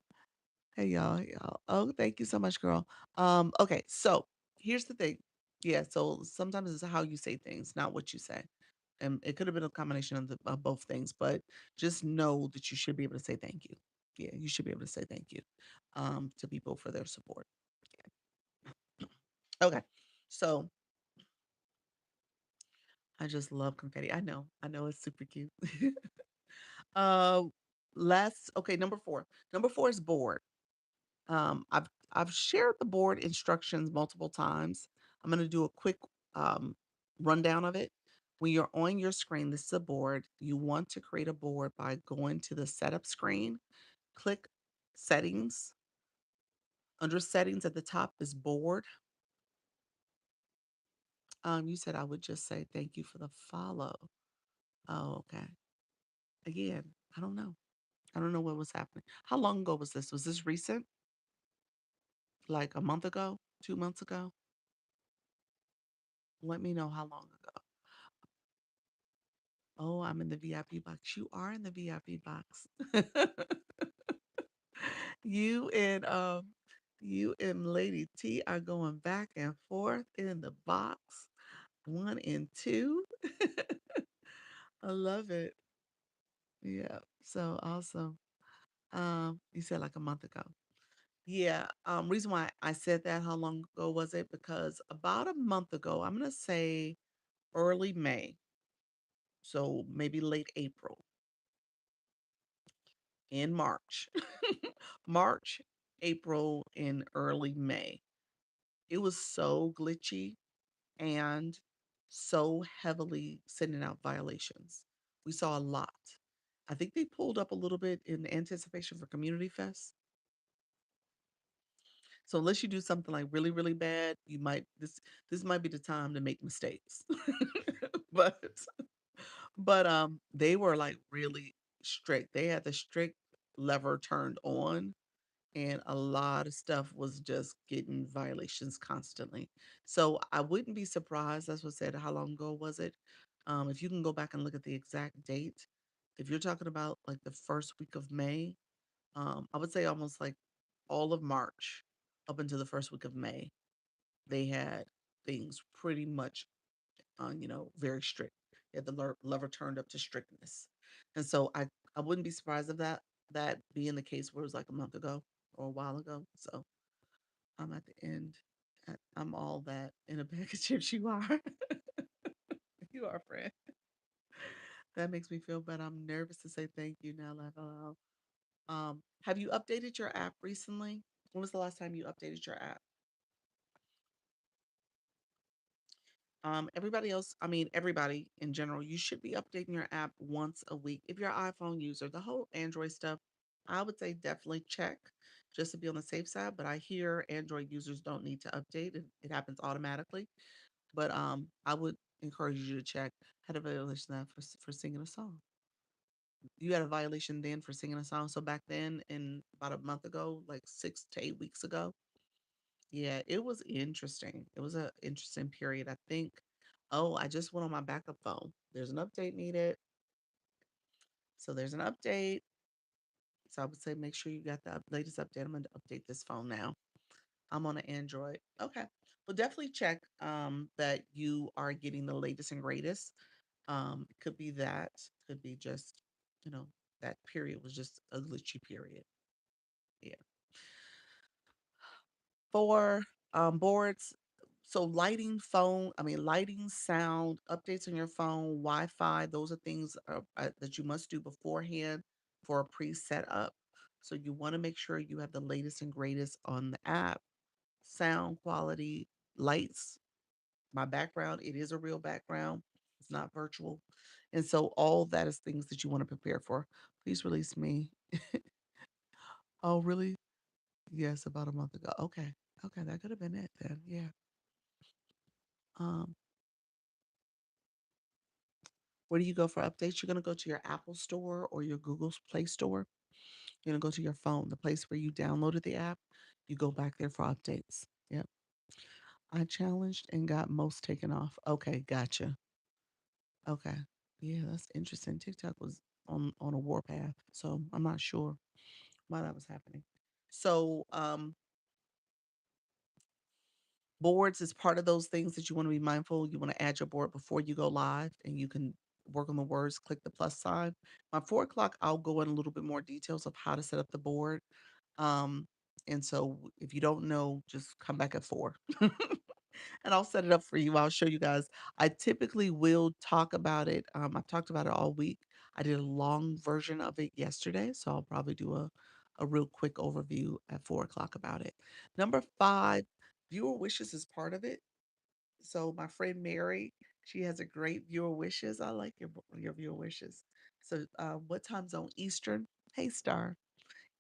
hey y'all, hey y'all. Oh, thank you so much, girl. Okay, so here's the thing. Yeah, so sometimes it's how you say things, not what you say. And it could have been a combination of both things, but just know that you should be able to say thank you. Yeah, you should be able to say thank you to people for their support. Okay. So I just love confetti. I know it's super cute. uh, last okay, number four. Number four is board. I've shared the board instructions multiple times. I'm going to do a quick um, rundown of it. When you're on your screen, this is a board. You want to create a board by going to the setup screen, click settings. Under settings at the top is board. You said I would just say thank you for the follow. Oh, okay. Again, I don't know. I don't know what was happening. How long ago was this? Was this recent? Like a month ago? 2 months ago? Let me know how long ago. Oh, I'm in the VIP box. You are in the VIP box. You and you and Lady T are going back and forth in the box. One and two. I love it. Yeah. So awesome. You said like a month ago. Yeah. Reason why I said that, how long ago was it? Because about a month ago, I'm gonna say early May. So maybe late April and March. March, April, and early May. It was so glitchy and so heavily sending out violations. We saw a lot. I think they pulled up a little bit in anticipation for Community Fest. So unless you do something like really, really bad, you might this might be the time to make mistakes. but they were like really strict. They had the strict lever turned on and a lot of stuff was just getting violations constantly. So I wouldn't be surprised. That's what said. How long ago was it? If you can go back and look at the exact date, if you're talking about like the first week of May, I would say almost like all of March up until the first week of May, they had things pretty much, very strict. They had the lever turned up to strictness, and so I wouldn't be surprised if that being the case where it was like a month ago or a while ago. So I'm at the end. I'm all that in a bag of chips. You are. You are, friend. That makes me feel better. I'm nervous to say thank you now. Laugh out loud. Have you updated your app recently? When was the last time you updated your app? Everybody else, I mean, everybody in general, you should be updating your app once a week. If you're an iPhone user, the whole Android stuff, I would say definitely check just to be on the safe side. But I hear Android users don't need to update it happens automatically. But I would encourage you to check. Had a violation that for singing a song. You had a violation then for singing a song. So back then, in about a month ago, like 6 to 8 weeks ago, yeah, it was interesting. It was an interesting period. I think, oh, I just went on my backup phone. There's an update needed. So there's an update. So I would say make sure you got the latest update. I'm going to update this phone now. I'm on an Android. Okay. Well, definitely check that you are getting the latest and greatest. It could be that, could be just, you know, that period was just a glitchy period. Yeah. For boards, so lighting, lighting, sound, updates on your phone, Wi-Fi, those are things that you must do beforehand for a pre-setup. So you want to make sure you have the latest and greatest on the app, sound quality, lights. My background, it is a real background. It's not virtual. And so all that is things that you want to prepare for. Please release me. Oh, really? Yes, about a month ago. Okay. Okay, that could have been it then. Yeah. Um, where do you go for updates? You're gonna go to your Apple store or your Google's Play Store. You're gonna go to your phone, the place where you downloaded the app. You go back there for updates. Yep. I challenged and got most taken off. Okay, gotcha. Okay. Yeah, that's interesting. TikTok was on a warpath, so I'm not sure why that was happening. So, boards is part of those things that you want to be mindful. You want to add your board before you go live, and you can work on the words, click the plus sign. By 4 o'clock, I'll go in a little bit more details of how to set up the board. Um, and so if you don't know, just come back at 4. And I'll set it up for you. I'll show you guys. I typically will talk about it. I've talked about it all week. I did a long version of it yesterday, so I'll probably do a real quick overview at 4 o'clock about it. Number five, viewer wishes is part of it. So my friend Mary, she has a great viewer wishes. I like your viewer wishes. So what time zone? Eastern. Hey Star,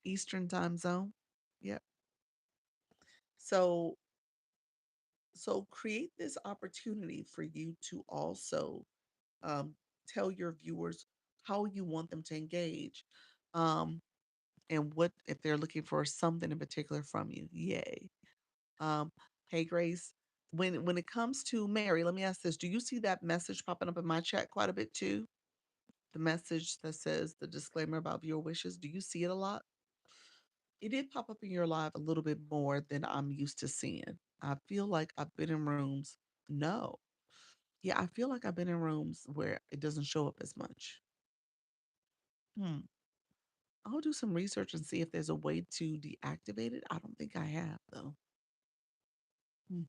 Eastern time zone. Yep. So create this opportunity for you to also um, tell your viewers how you want them to engage, um, and what if they're looking for something in particular from you. Yay. Um, hey Grace, when it comes to Mary, let me ask this: do you see that message popping up in my chat quite a bit too? The message that says the disclaimer about viewer wishes. Do you see it a lot? It did pop up in your live a little bit more than I'm used to seeing. I feel like I've been in rooms. No. Yeah, I feel like I've been in rooms where it doesn't show up as much. Hmm. I'll do some research and see if there's a way to deactivate it. I don't think I have, though. Hmm.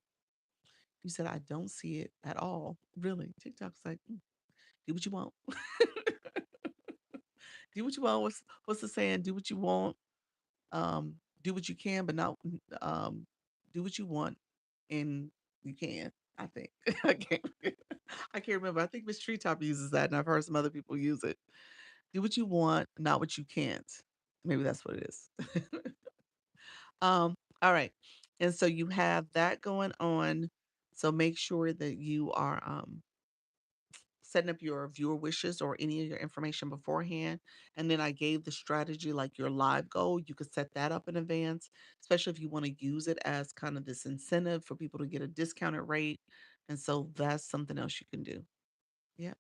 You said I don't see it at all. Really? TikTok's like, do what you want. Do what you want. What's the saying? Do what you want. Do what you can, but not do what you want and you can. I think I can't. I can't remember. I think Miss Treetop uses that, and I've heard some other people use it. Do what you want, not what you can't. Maybe that's what it is. All right. And so you have that going on. So make sure that you are setting up your viewer wishes or any of your information beforehand. And then I gave the strategy like your live goal. You could set that up in advance, especially if you want to use it as kind of this incentive for people to get a discounted rate. And so that's something else you can do. Yeah.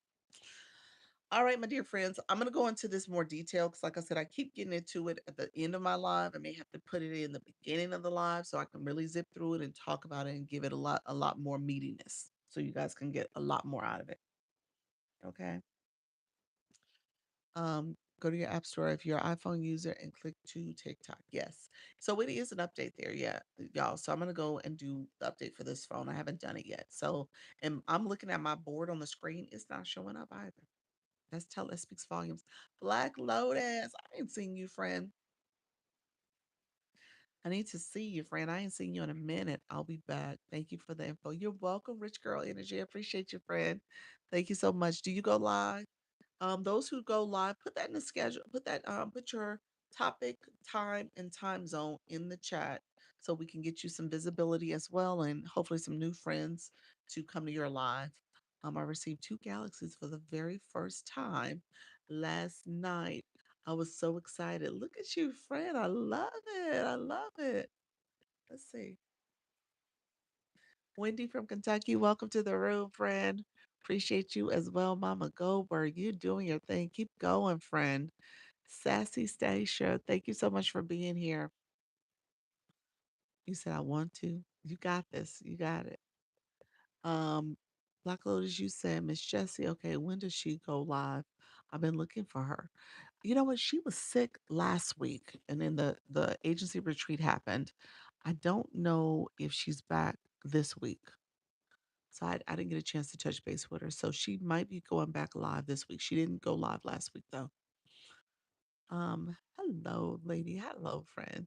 All right, my dear friends, I'm going to go into this more detail because, like I said, I keep getting into it at the end of my live. I may have to put it in the beginning of the live so I can really zip through it and talk about it and give it a lot more meatiness, so you guys can get a lot more out of it. Okay. Go to your app store if you're an iPhone user and click to TikTok. Yes. So it is an update there, yeah, y'all. So I'm gonna go and do the update for this phone. I haven't done it yet. So, and I'm looking at my board on the screen. It's not showing up either. That speaks volumes. Black Lotus, I ain't seen you, friend. I need to see you, friend. I ain't seen you in a minute. I'll be back. Thank you for the info. You're welcome, Rich Girl Energy. I appreciate you, friend. Thank you so much. Do you go live? Those who go live, put that in the schedule. Put your topic, time, and time zone in the chat so we can get you some visibility as well, and hopefully some new friends to come to your live. I received two galaxies for the very first time last night. I was so excited. Look at you, friend. I love it. I love it. Let's see. Wendy from Kentucky, welcome to the room, friend. Appreciate you as well, Mama Goldberg. You doing your thing. Keep going, friend. Sassy Stacia, thank you so much for being here. You said I want to. You got this. You got it. Um, Black Lotus, you said Miss Jessie. Okay, when does she go live? I've been looking for her. You know what? She was sick last week, and then the agency retreat happened. I don't know if she's back this week. So I didn't get a chance to touch base with her. So she might be going back live this week. She didn't go live last week though. Hello, lady. Hello, friend.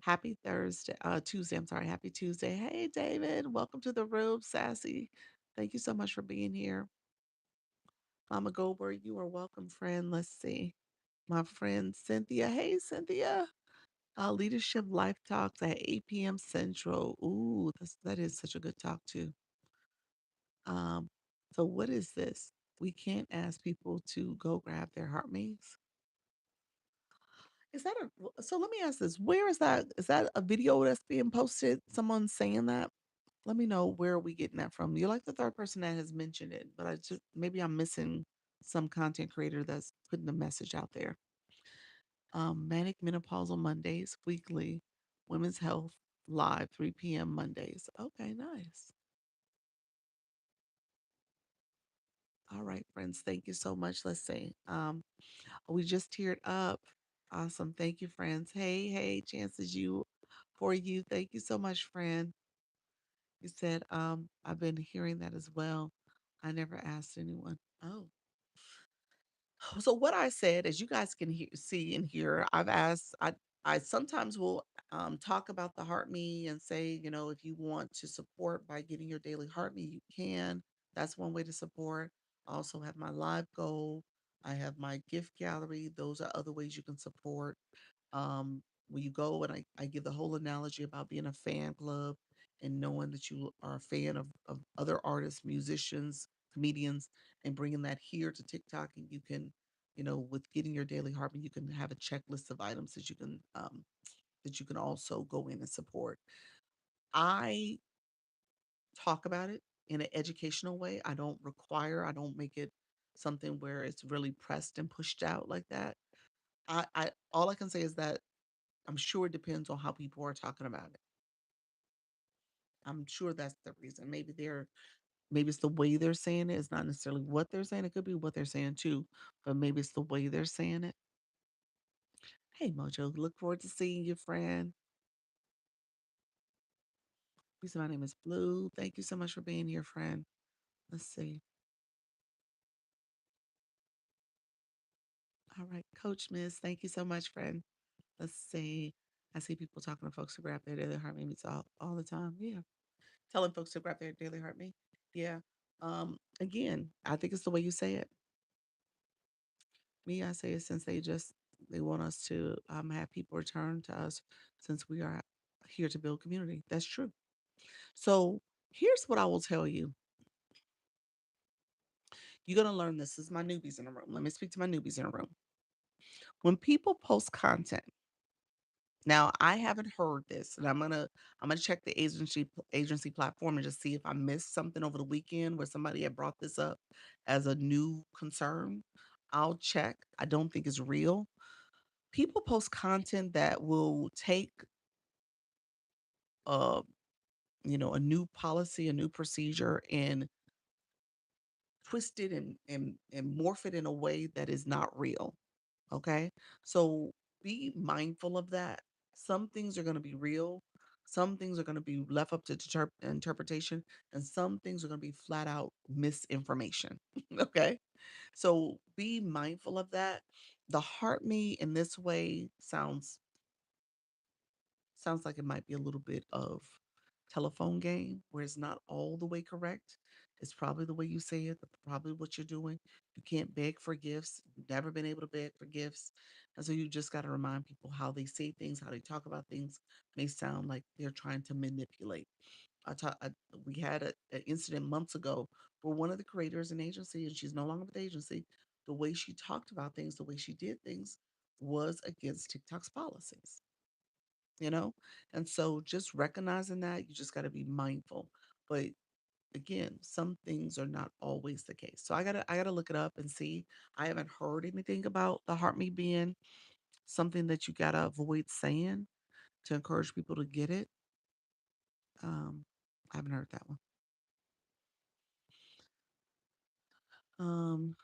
Happy Thursday, Tuesday. I'm sorry. Happy Tuesday. Hey, David. Welcome to the room, Sassy. Thank you so much for being here. Mama Goldberg, you are welcome, friend. Let's see. My friend Cynthia. Hey, Cynthia. Leadership Life Talks at 8 p.m. Central. Ooh, that is such a good talk too. Um, so what is this? We can't ask people to go grab their heart maze. Is that so let me ask this. Where is that? Is that a video that's being posted? Someone saying that? Let me know where are we getting that from. You're like the third person that has mentioned it, but I just maybe I'm missing some content creator that's putting the message out there. Manic Menopausal Mondays, weekly, Women's Health Live, 3 p.m. Mondays. Okay, nice. All right, friends. Thank you so much. Let's see. We just teared up. Awesome. Thank you, friends. Hey, hey, chances you for you. Thank you so much, friend. You said, I've been hearing that as well. I never asked anyone. Oh. So what I said, as you guys can see and hear, I sometimes will talk about the Heart Me and say, if you want to support by getting your daily Heart Me, you can. That's one way to support. I also have my live goal. I have my gift gallery. Those are other ways you can support. Um, when you go and I give the whole analogy about being a fan club and knowing that you are a fan of other artists, musicians, comedians, and bringing that here to TikTok. And you can, with getting your daily Harvey, you can have a checklist of items that you can also go in and support. I talk about it in an educational way. I don't make it something where it's really pressed and pushed out like that. I all I can say is that I'm sure it depends on how people are talking about it. I'm sure that's the reason. Maybe it's the way they're saying it. It's not necessarily what they're saying. It could be what they're saying too, but maybe it's the way they're saying it. Hey Mojo, look forward to seeing you, friend. Lisa, my name is Blue. Thank you so much for being here, friend. Let's see. All right, Coach Miss, thank you so much, friend. Let's see. I see people talking to folks who grab their daily heart meets all the time. Yeah. Telling folks to grab their daily heart me. Yeah. Again, I think it's the way you say it. Me, I say it since they want us to have people return to us since we are here to build community. That's true. So here's what I will tell you. You're gonna learn this. This is my newbies in the room. Let me speak to my newbies in the room. When people post content, now I haven't heard this, and I'm gonna check the agency platform and just see if I missed something over the weekend where somebody had brought this up as a new concern. I'll check. I don't think it's real. People post content that will take a a new policy, a new procedure, and twist it and morph it in a way that is not real. Okay. So be mindful of that. Some things are going to be real. Some things are going to be left up to interpretation, and some things are going to be flat out misinformation. Okay. So be mindful of that. The heart me in this way sounds like it might be a little bit of telephone game where it's not all the way correct. It's probably the way you say it, probably what you're doing. You can't beg for gifts. You've never been able to beg for gifts. And so you just got to remind people how they say things, how they talk about things may sound like they're trying to manipulate. We had an incident months ago where one of the creators in agency, and she's no longer with the agency, the way she talked about things, the way she did things was against TikTok's policies, you know? And so just recognizing that, you just got to be mindful. But again, some things are not always the case. So I gotta look it up and see. I haven't heard anything about the heart me being something that you gotta avoid saying to encourage people to get it. I haven't heard that one.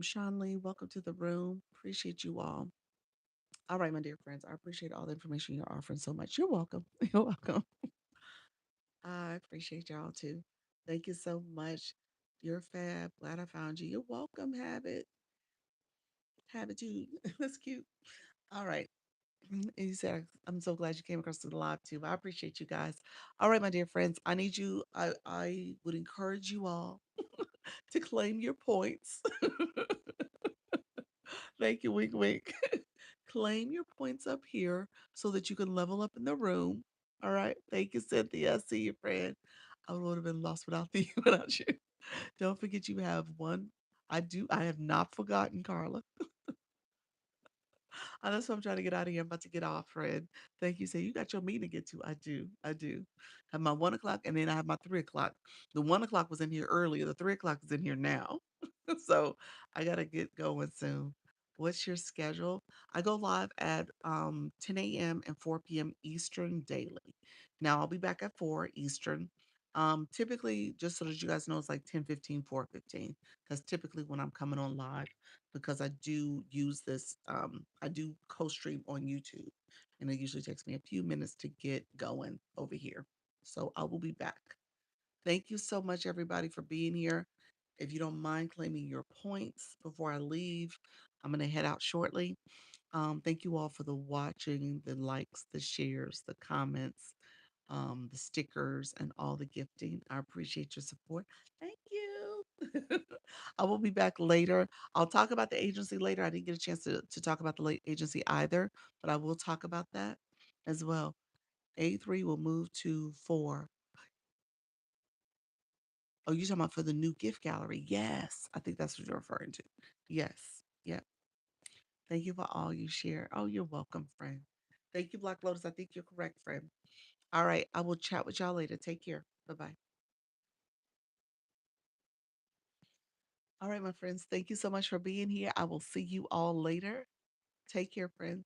Sean Lee, welcome to the room. Appreciate you all. All right, my dear friends, I appreciate all the information you're offering so much. You're welcome. You're welcome. I appreciate y'all too. Thank you so much. You're fab. Glad I found you. You're welcome. Have it. Have it too. That's cute. All right. And you said, I'm so glad you came across to the live too. I appreciate you guys. All right, my dear friends. I would encourage you all to claim your points. Thank you, wink, wink. Claim your points up here so that you can level up in the room. All right. Thank you, Cynthia. I see you, friend. I would have been lost without you. Without you. Don't forget you have one. I have not forgotten, Carla. That's what I'm trying to get out of here. I'm about to get off, friend. Thank you. Say you got your meeting to get to. I do. I do. Have my 1 o'clock and then I have my 3 o'clock. The 1 o'clock was in here earlier. The 3 o'clock is in here now. So I gotta get going soon. What's your schedule? I go live at 10 a.m. and 4 p.m. Eastern daily. Now I'll be back at 4 Eastern. Typically, just so that you guys know, it's like 10:15, 4:15. That's typically when I'm coming on live because I do use this. I do co-stream on YouTube, and it usually takes me a few minutes to get going over here. So I will be back. Thank you so much, everybody, for being here. If you don't mind claiming your points before I leave, I'm going to head out shortly. Thank you all for the watching, the likes, the shares, the comments, the stickers, and all the gifting. I appreciate your support. Thank you. I will be back later. I'll talk about the agency later. I didn't get a chance to talk about the late agency either, but I will talk about that as well. A3 will move to 4. Oh, you're talking about for the new gift gallery? Yes. I think that's what you're referring to. Yes. Yep. Thank you for all you share. Oh, you're welcome, friend. Thank you, Black Lotus. I think you're correct, friend. All right. I will chat with y'all later. Take care. Bye bye. All right, my friends. Thank you so much for being here. I will see you all later. Take care, friends.